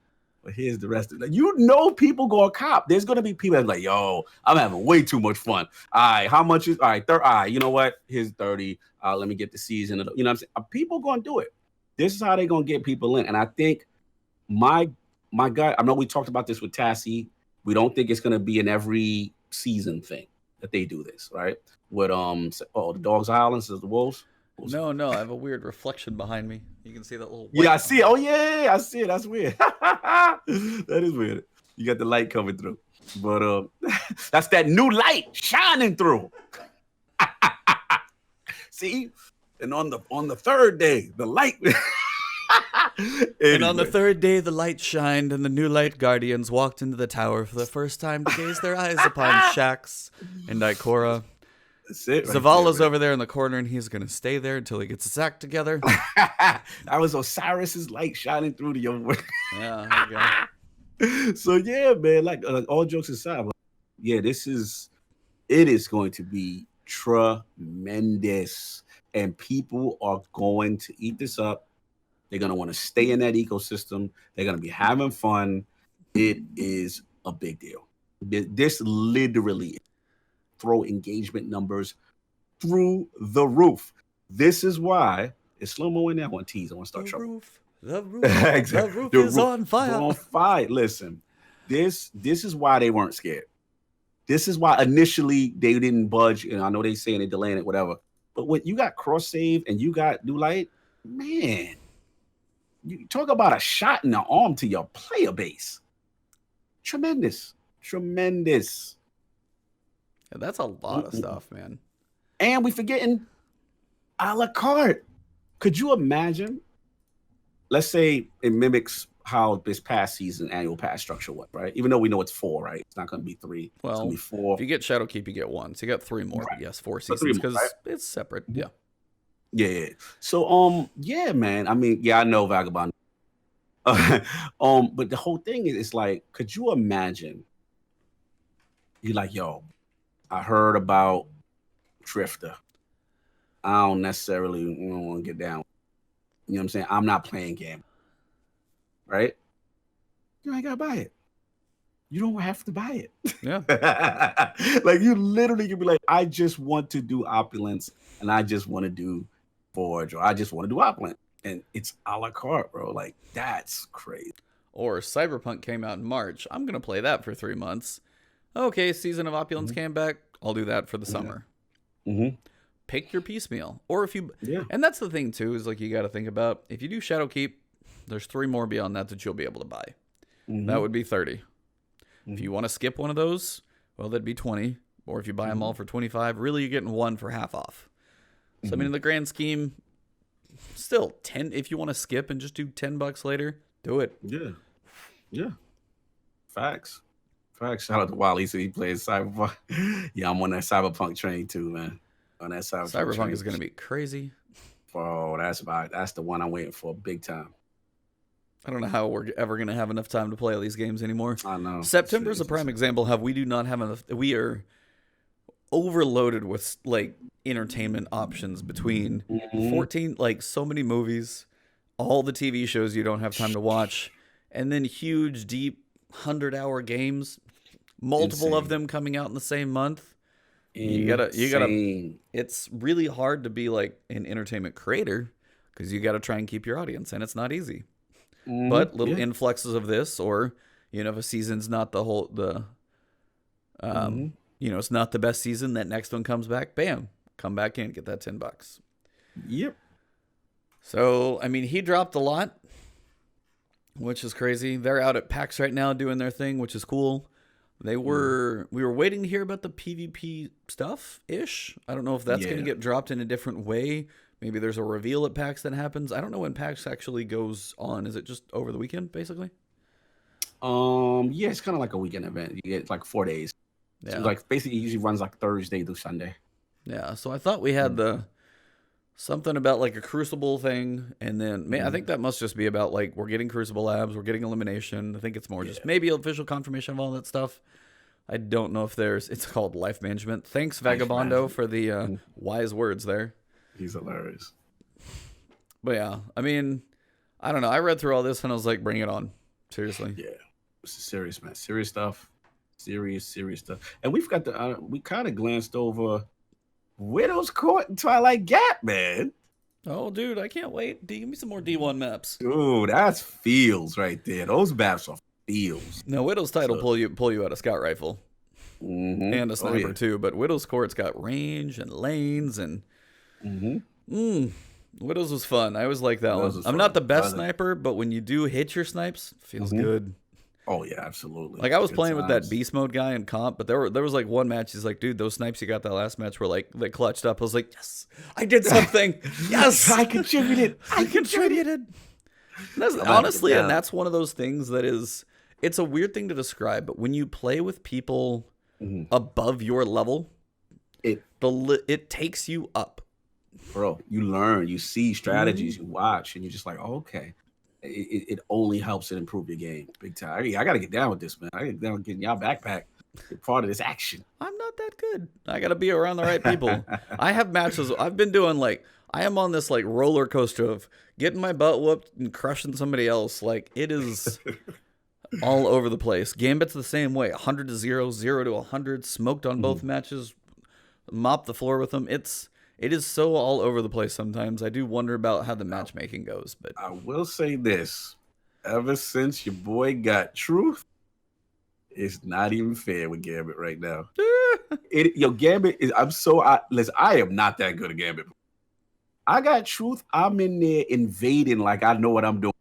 Well, here's the rest of it. You know, people go a cop. There's gonna be people that's like, yo, I'm having way too much fun. All right, how much is all right? All right, you know what? Here's 30. Let me get the season. You know what I'm saying? People gonna do it. This is how they're gonna get people in. And I think my guy, I know we talked about this with Tassie. We don't think it's gonna be an every season thing that they do this, right? With the dogs islands is the wolves.
No, I have a weird reflection behind me. You can see that little
I see it. Oh yeah, I see it. That's weird. That is weird. You got the light coming through, but that's that new light shining through. See, and on the third day, the light. Anyway.
And on the third day, the light shined, and the new light guardians walked into the tower for the first time to gaze their eyes upon Shax and Ikora.
That's it. Right
Zavala's
there,
over there in the corner, and he's going to stay there until he gets his act together.
That was Osiris's light shining through the young.
Yeah, there you go.
So yeah, man, like all jokes aside, yeah, it is going to be tremendous, and people are going to eat this up. They're going to want to stay in that ecosystem. They're going to be having fun. It is a big deal. This literally throw engagement numbers through the roof. This is why it's slow-mo in that one tease. I want to start trouble.
The roof
Exactly.
The roof is on fire.
On fire. Listen, this is why they weren't scared. This is why initially they didn't budge. And I know they saying they're delaying it, whatever. But when you got cross save and you got new light, man, you talk about a shot in the arm to your player base. Tremendous.
Yeah, that's a lot of stuff, man.
And we forgetting a la carte. Could you imagine? Let's say it mimics how this past season annual pass structure was, right? Even though we know it's 4, right? It's not going to be 3.
Well,
it's going to be 4.
If you get Shadowkeep, you get 1. So you got 3 more. Right. Yes, 4 seasons because it's separate. Yeah.
Yeah. So, yeah, man. I mean, yeah, I know Vagabond. But the whole thing is, it's like, could you imagine? You're like, yo, I heard about Drifter. I don't necessarily want to get down. You know what I'm saying? I'm not playing game. Right? You ain't got to buy it. You don't have to buy it.
Yeah.
Like, you literally can be like, I just want to do Opulence, and I just want to do Forge, or I just want to do Opulence. And it's a la carte, bro. Like, that's crazy.
Or Cyberpunk came out in March. I'm going to play that for 3 months. Okay, Season of Opulence came back. I'll do that for the summer. Pick your piecemeal. Or if you...
Yeah.
And that's the thing, too, is like you got to think about, if you do Shadowkeep, there's 3 more beyond that you'll be able to buy. That would be 30. If you want to skip one of those, well, that'd be 20. Or if you buy them all for 25, really you're getting 1 for half off. So, I mean, in the grand scheme, still 10. If you want to skip and just do $10 later, do it.
Yeah. Facts. Shout out to Wally. He said he plays Cyberpunk. Yeah, I'm on that Cyberpunk train too, man. On that
Cyberpunk is going to be crazy.
Oh, that's the one I'm waiting for big time.
I don't know how we're ever going to have enough time to play all these games anymore.
I know.
September is a prime example how we do not have enough. We are overloaded with like entertainment options between 14, like so many movies, all the TV shows you don't have time to watch, and then huge, deep 100-hour games, multiple of them coming out in the same month. You gotta. It's really hard to be like an entertainment creator because you gotta try and keep your audience, and it's not easy. But little influxes of this, or if a season's not it's not the best season, that next one comes back, bam, come back in, get that $10.
Yep.
So, I mean, he dropped a lot, which is crazy. They're out at PAX right now doing their thing, which is cool. We were waiting to hear about the PvP stuff-ish. I don't know if that's going to get dropped in a different way. Maybe there's a reveal at PAX that happens. I don't know when PAX actually goes on. Is it just over the weekend, basically?
Yeah, it's kind of like a weekend event. You get like 4 days. Yeah. So like basically it usually runs like Thursday through Sunday. Yeah,
so I thought we had something about like a Crucible thing, and then I think that must just be about like we're getting Crucible Labs, we're getting Elimination. I think it's more just maybe official confirmation of all that stuff. I don't know if it's called Life Management. Thanks, Vagabondo, for the wise words there.
He's hilarious.
But yeah, I mean, I don't know. I read through all this and I was like, bring it on. Seriously.
Yeah, it's serious, man. Serious stuff. Serious stuff. And we've got we kind of glanced over Widow's Court and Twilight Gap, man.
Oh, dude, I can't wait. Give me some more D1 maps.
Dude, that's feels right there. Those maps are feels.
No, Widow's title pull you out a scout rifle. And a sniper too, but Widow's Court's got range and lanes and Widow's was fun. I always like that one. I'm not the best sniper, but when you do hit your snipes, it feels good.
Oh yeah, absolutely.
Like I was playing with that beast mode guy in comp, but there was like one match. He's like, "Dude, those snipes you got that last match were like they clutched up." I was like, "Yes, I did something. Yes,
I contributed.
I contributed." That's, honestly, and that's one of those things that it's a weird thing to describe, but when you play with people above your level, it takes you up.
Bro, you learn, you see strategies, you watch, and you're just like, oh, okay. It only helps and improve your game big time. I got to get down with this, man. I got to get down with getting y'all backpack. Get part of this action.
I'm not that good. I got to be around the right people. I have matches. I've been doing like, I am on this like roller coaster of getting my butt whooped and crushing somebody else. Like it is all over the place. Gambit's the same way. 100 to 0, 0 to 100, smoked on both matches, mop the floor with them. It is so all over the place sometimes. I do wonder about how the matchmaking goes. But
I will say this. Ever since your boy got Truth, it's not even fair with Gambit right now. Gambit is, listen, I am not that good at Gambit. I got Truth. I'm in there invading like I know what I'm doing.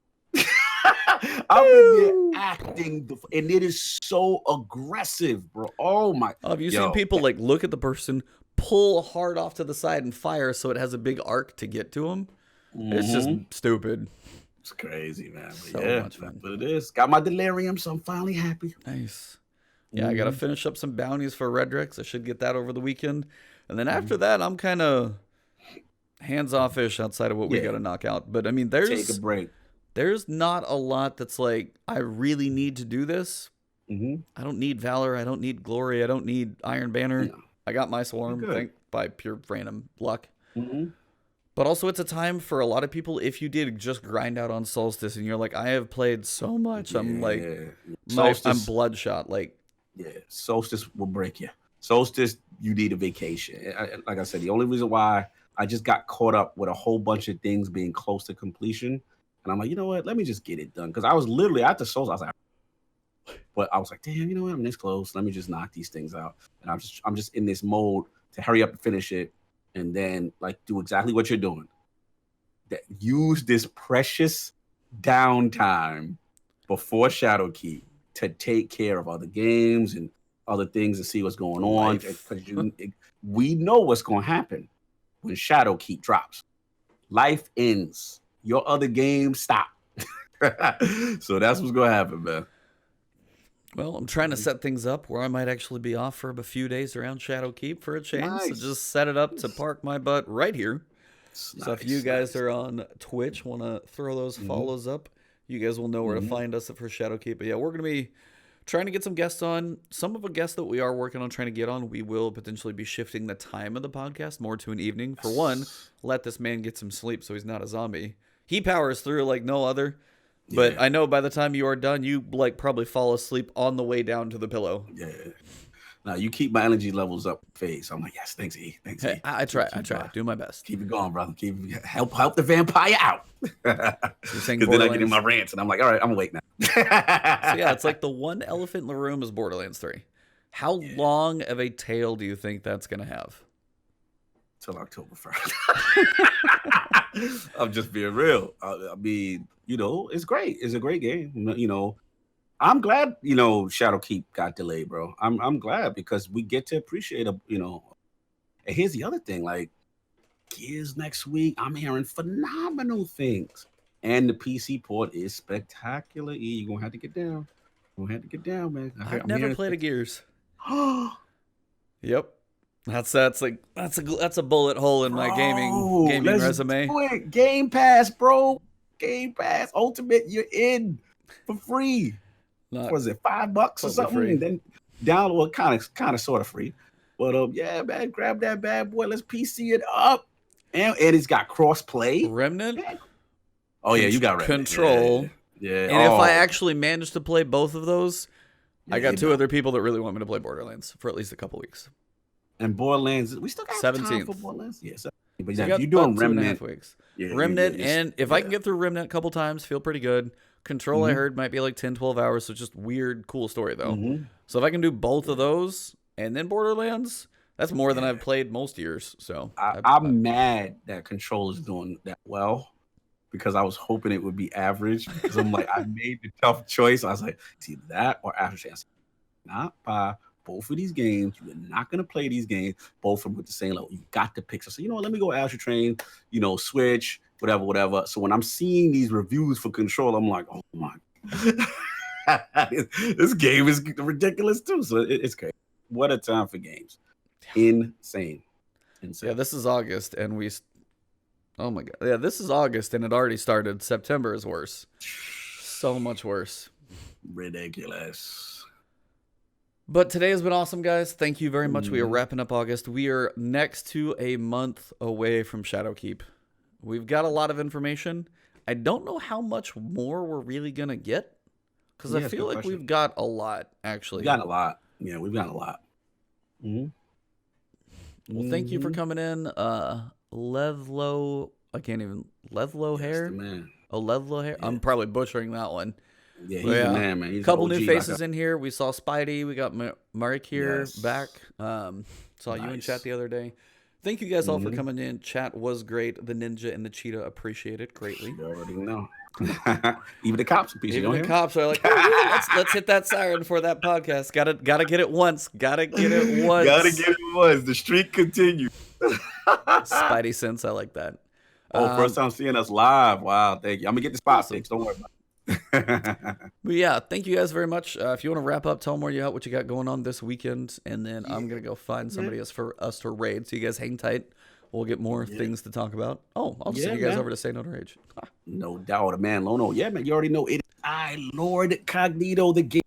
I'm in there acting, and it is so aggressive, bro. Oh my!
Have you seen people like look at the person, pull hard off to the side, and fire so it has a big arc to get to them? It's just stupid.
It's crazy, man.
So much fun.
But it is. Got my delirium, so I'm finally happy.
Nice. Yeah, I got to finish up some bounties for Redrix. I should get that over the weekend, and then after that, I'm kind of hands-off-ish outside of what we got to knock out. But I mean,
take a break.
There's not a lot that's like, I really need to do this. I don't need Valor. I don't need Glory. I don't need Iron Banner. No. I got my Swarm by pure random luck. But also, it's a time for a lot of people, if you did just grind out on Solstice and you're like, I have played so much. I'm like, I'm bloodshot. Like,
Solstice will break you. Solstice, you need a vacation. Like I said, the only reason why I just got caught up with a whole bunch of things being close to completion. And I'm like, you know what? Let me just get it done. Because I was literally at the Souls. I was like, but I was like, damn, you know what? I'm this close. Let me just knock these things out. And I'm just in this mode to hurry up and finish it. And then like do exactly what you're doing. Use this precious downtime before Shadowkeep to take care of other games and other things and see what's going on. We know what's going to happen when Shadowkeep drops. Life ends. Your other games stop. So that's what's going to happen, man.
Well, I'm trying to set things up where I might actually be off for a few days around Shadowkeep for a change. Nice. So just set it up to park my butt right here. So if you guys are on Twitch, want to throw those follows up, you guys will know where to find us for Shadowkeep. But yeah, we're going to be trying to get some guests on. Some of the guests that we are working on trying to get on, we will potentially be shifting the time of the podcast more to an evening. For one, let this man get some sleep so he's not a zombie. He powers through like no other. But I know by the time you are done, you like probably fall asleep on the way down to the pillow.
Yeah. Now you keep my energy levels up, phase. I'm like, yes, thanks, E. Thanks, E.
I try. Do my best.
Keep it going, brother. Help the vampire out. Because then I get in my rants and I'm like, all right, I'm awake now.
So yeah, it's like the one elephant in the room is Borderlands 3. How long of a tail do you think that's gonna have?
Till October 1st. I'm just being real. I mean, it's great. It's a great game. I'm glad, Shadowkeep got delayed, bro. I'm glad because we get to appreciate And here's the other thing, like Gears next week, I'm hearing phenomenal things. And the PC port is spectacular. You're gonna have to get down. Man.
I've never played a Gears. Yep. That's a bullet hole in my gaming resume.
Game Pass, bro. Game Pass Ultimate, you're in for free. What was it, $5 or something?
Free.
And then download kind of sort of free. But yeah, man, grab that bad boy. Let's PC it up. And it's got cross play.
Remnant.
Oh yeah, you got Remnant.
Control.
Yeah.
And if I actually manage to play both of those, I got two other people that really want me to play Borderlands for at least a couple weeks.
And Borderlands, we still got
17th.
time for Borderlands. Yes. Yeah, but
so
if you're doing Remnant,
2.5 weeks. Remnant, and if I can get through Remnant a couple times, feel pretty good. Control, I heard, might be like 10, 12 hours, so just weird, cool story, though. So if I can do both of those and then Borderlands, that's more than I've played most years. So
I'm mad that Control is doing that well because I was hoping it would be average because I'm like, I made the tough choice. I was like, it's either that or Astral Chain. Not buy both of these games. You're not going to play these games, both of them with the same level. You got the pick. So, let me go Astral Chain, Switch, whatever. So when I'm seeing these reviews for Control, I'm like, oh my, this game is ridiculous too. So it's crazy. What a time for games. Insane.
Yeah, this is August and oh my God. Yeah, this is August and it already started. September is worse. So much worse.
Ridiculous.
But today has been awesome, guys. Thank you very much. We are wrapping up August. We are next to a month away from Shadowkeep. We've got a lot of information. I don't know how much more we're really going to get because I feel like we've got a lot, actually.
We've got a lot. Yeah, we've got a lot.
Well, thank you for coming in. Levlo Hair?
Man.
Oh, Levlo Hair? Yeah. I'm probably butchering that one.
Yeah, he's the man. He's
a couple new faces in here. We saw Spidey. We got Mark here back. Saw you in chat the other day. Thank you guys all for coming in. Chat was great. The Ninja and the Cheetah appreciate it greatly.
You already know. Even the cops appreciate it.
Even the cops are like, let's hit that siren for that podcast. Gotta get it once. Gotta get it once.
The streak continues.
Spidey sense. I like that.
First time seeing us live. Wow, thank you. I'm gonna get the spot fixed. Don't worry about it.
But yeah, thank you guys very much. If you want to wrap up, tell them where you at, what you got going on this weekend, and then I'm gonna go find somebody else for us to raid. So you guys hang tight. We'll get more things to talk about. Oh, I'll just send you guys over to Say No to Rage.
No doubt, man. Lono. Yeah, man. You already know it. Lord Cognito, the game.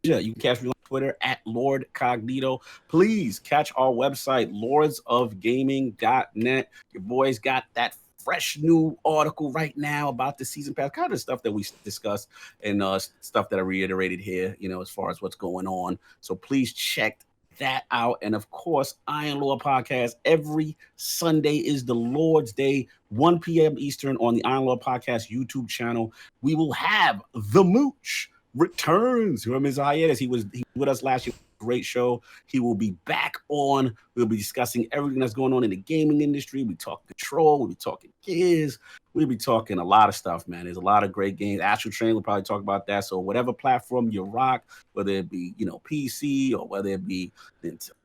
You can catch me on Twitter at Lord Cognito. Please catch our website, lordsofgaming.net. Your boys got that fresh new article right now about the season pass, kind of stuff that we discussed and stuff that I reiterated here, as far as what's going on. So please check that out. And of course, Iron Lord Podcast. Every Sunday is the Lord's Day, 1 p.m. Eastern on the Iron Lord Podcast YouTube channel. We will have The Mooch returns from his hiatus. He was with us last year. Great show. He will be back on. We'll be discussing everything that's going on in the gaming industry. We talk Control. We'll be talking Gears. We'll be talking a lot of stuff, man. There's a lot of great games. Astral Chain, we'll probably talk about that. So whatever platform you rock, whether it be, PC or whether it be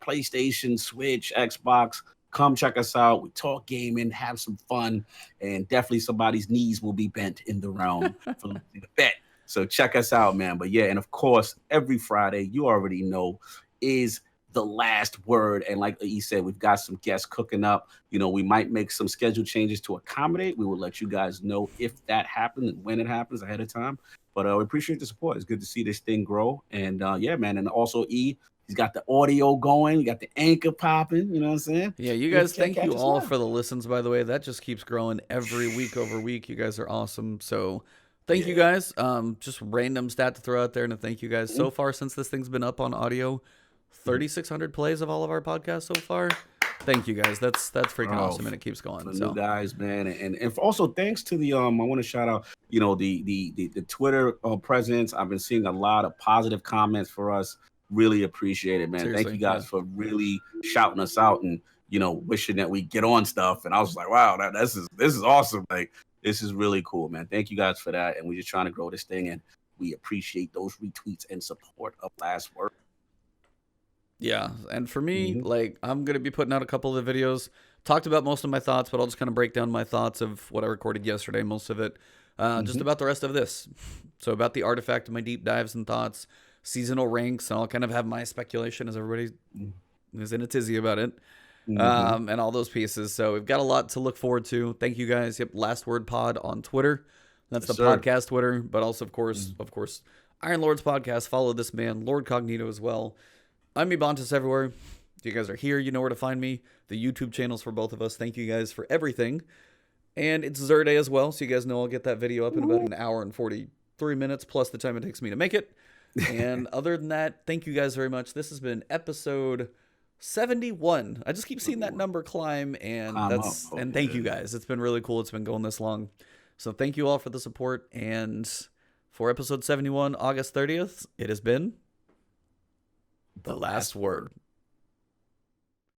PlayStation, Switch, Xbox, come check us out. We talk gaming, have some fun, and definitely somebody's knees will be bent in the realm for the bet. So check us out, man. But yeah, and of course, every Friday, you already know, is the last word. And like he said, we've got some guests cooking up. You know, we might make some schedule changes to accommodate. We will let you guys know if that happens and when it happens ahead of time. But we appreciate the support. It's good to see this thing grow. And yeah, man. And also he's got the audio going. You got the anchor popping. You know what I'm saying?
Yeah, you guys, thank you all for the listens, by the way. That just keeps growing every week over week. You guys are awesome. So thank you guys. Just random stat to throw out there, and thank you guys. So far, since this thing's been up on audio, 3,600 plays of all of our podcasts so far. Thank you guys. That's freaking awesome, and it keeps going.
So, guys, man, and also thanks to the I want to shout out, you know, the Twitter presence. I've been seeing a lot of positive comments for us. Really appreciate it, man. Seriously, thank you guys for really shouting us out and, you know, wishing that we get on stuff. And I was like, wow, this is awesome. Like, this is really cool, man. Thank you guys for that. And we're just trying to grow this thing, and we appreciate those retweets and support of Last Word.
Yeah, and for me, like, I'm going to be putting out a couple of the videos. Talked about most of my thoughts, but I'll just kind of break down my thoughts of what I recorded yesterday, most of it. Just about the rest of this. So about the artifact, my deep dives and thoughts, seasonal ranks, and I'll kind of have my speculation as everybody is in a tizzy about it, and all those pieces. So we've got a lot to look forward to. Thank you guys. Yep, Last Word Pod on Twitter. That's the podcast Twitter, but also, of course, Iron Lord's podcast. Follow this man, Lord Cognito, as well. I'm Ebontis everywhere. If you guys are here, you know where to find me. The YouTube channels for both of us. Thank you guys for everything. And it's Zerday as well, so you guys know I'll get that video up in about an hour and 43 minutes, plus the time it takes me to make it. And other than that, thank you guys very much. This has been episode 71. I just keep seeing that number climb, and thank you guys. It's been really cool. It's been going this long. So thank you all for the support. And for episode 71, August 30th, it has been The Last Word.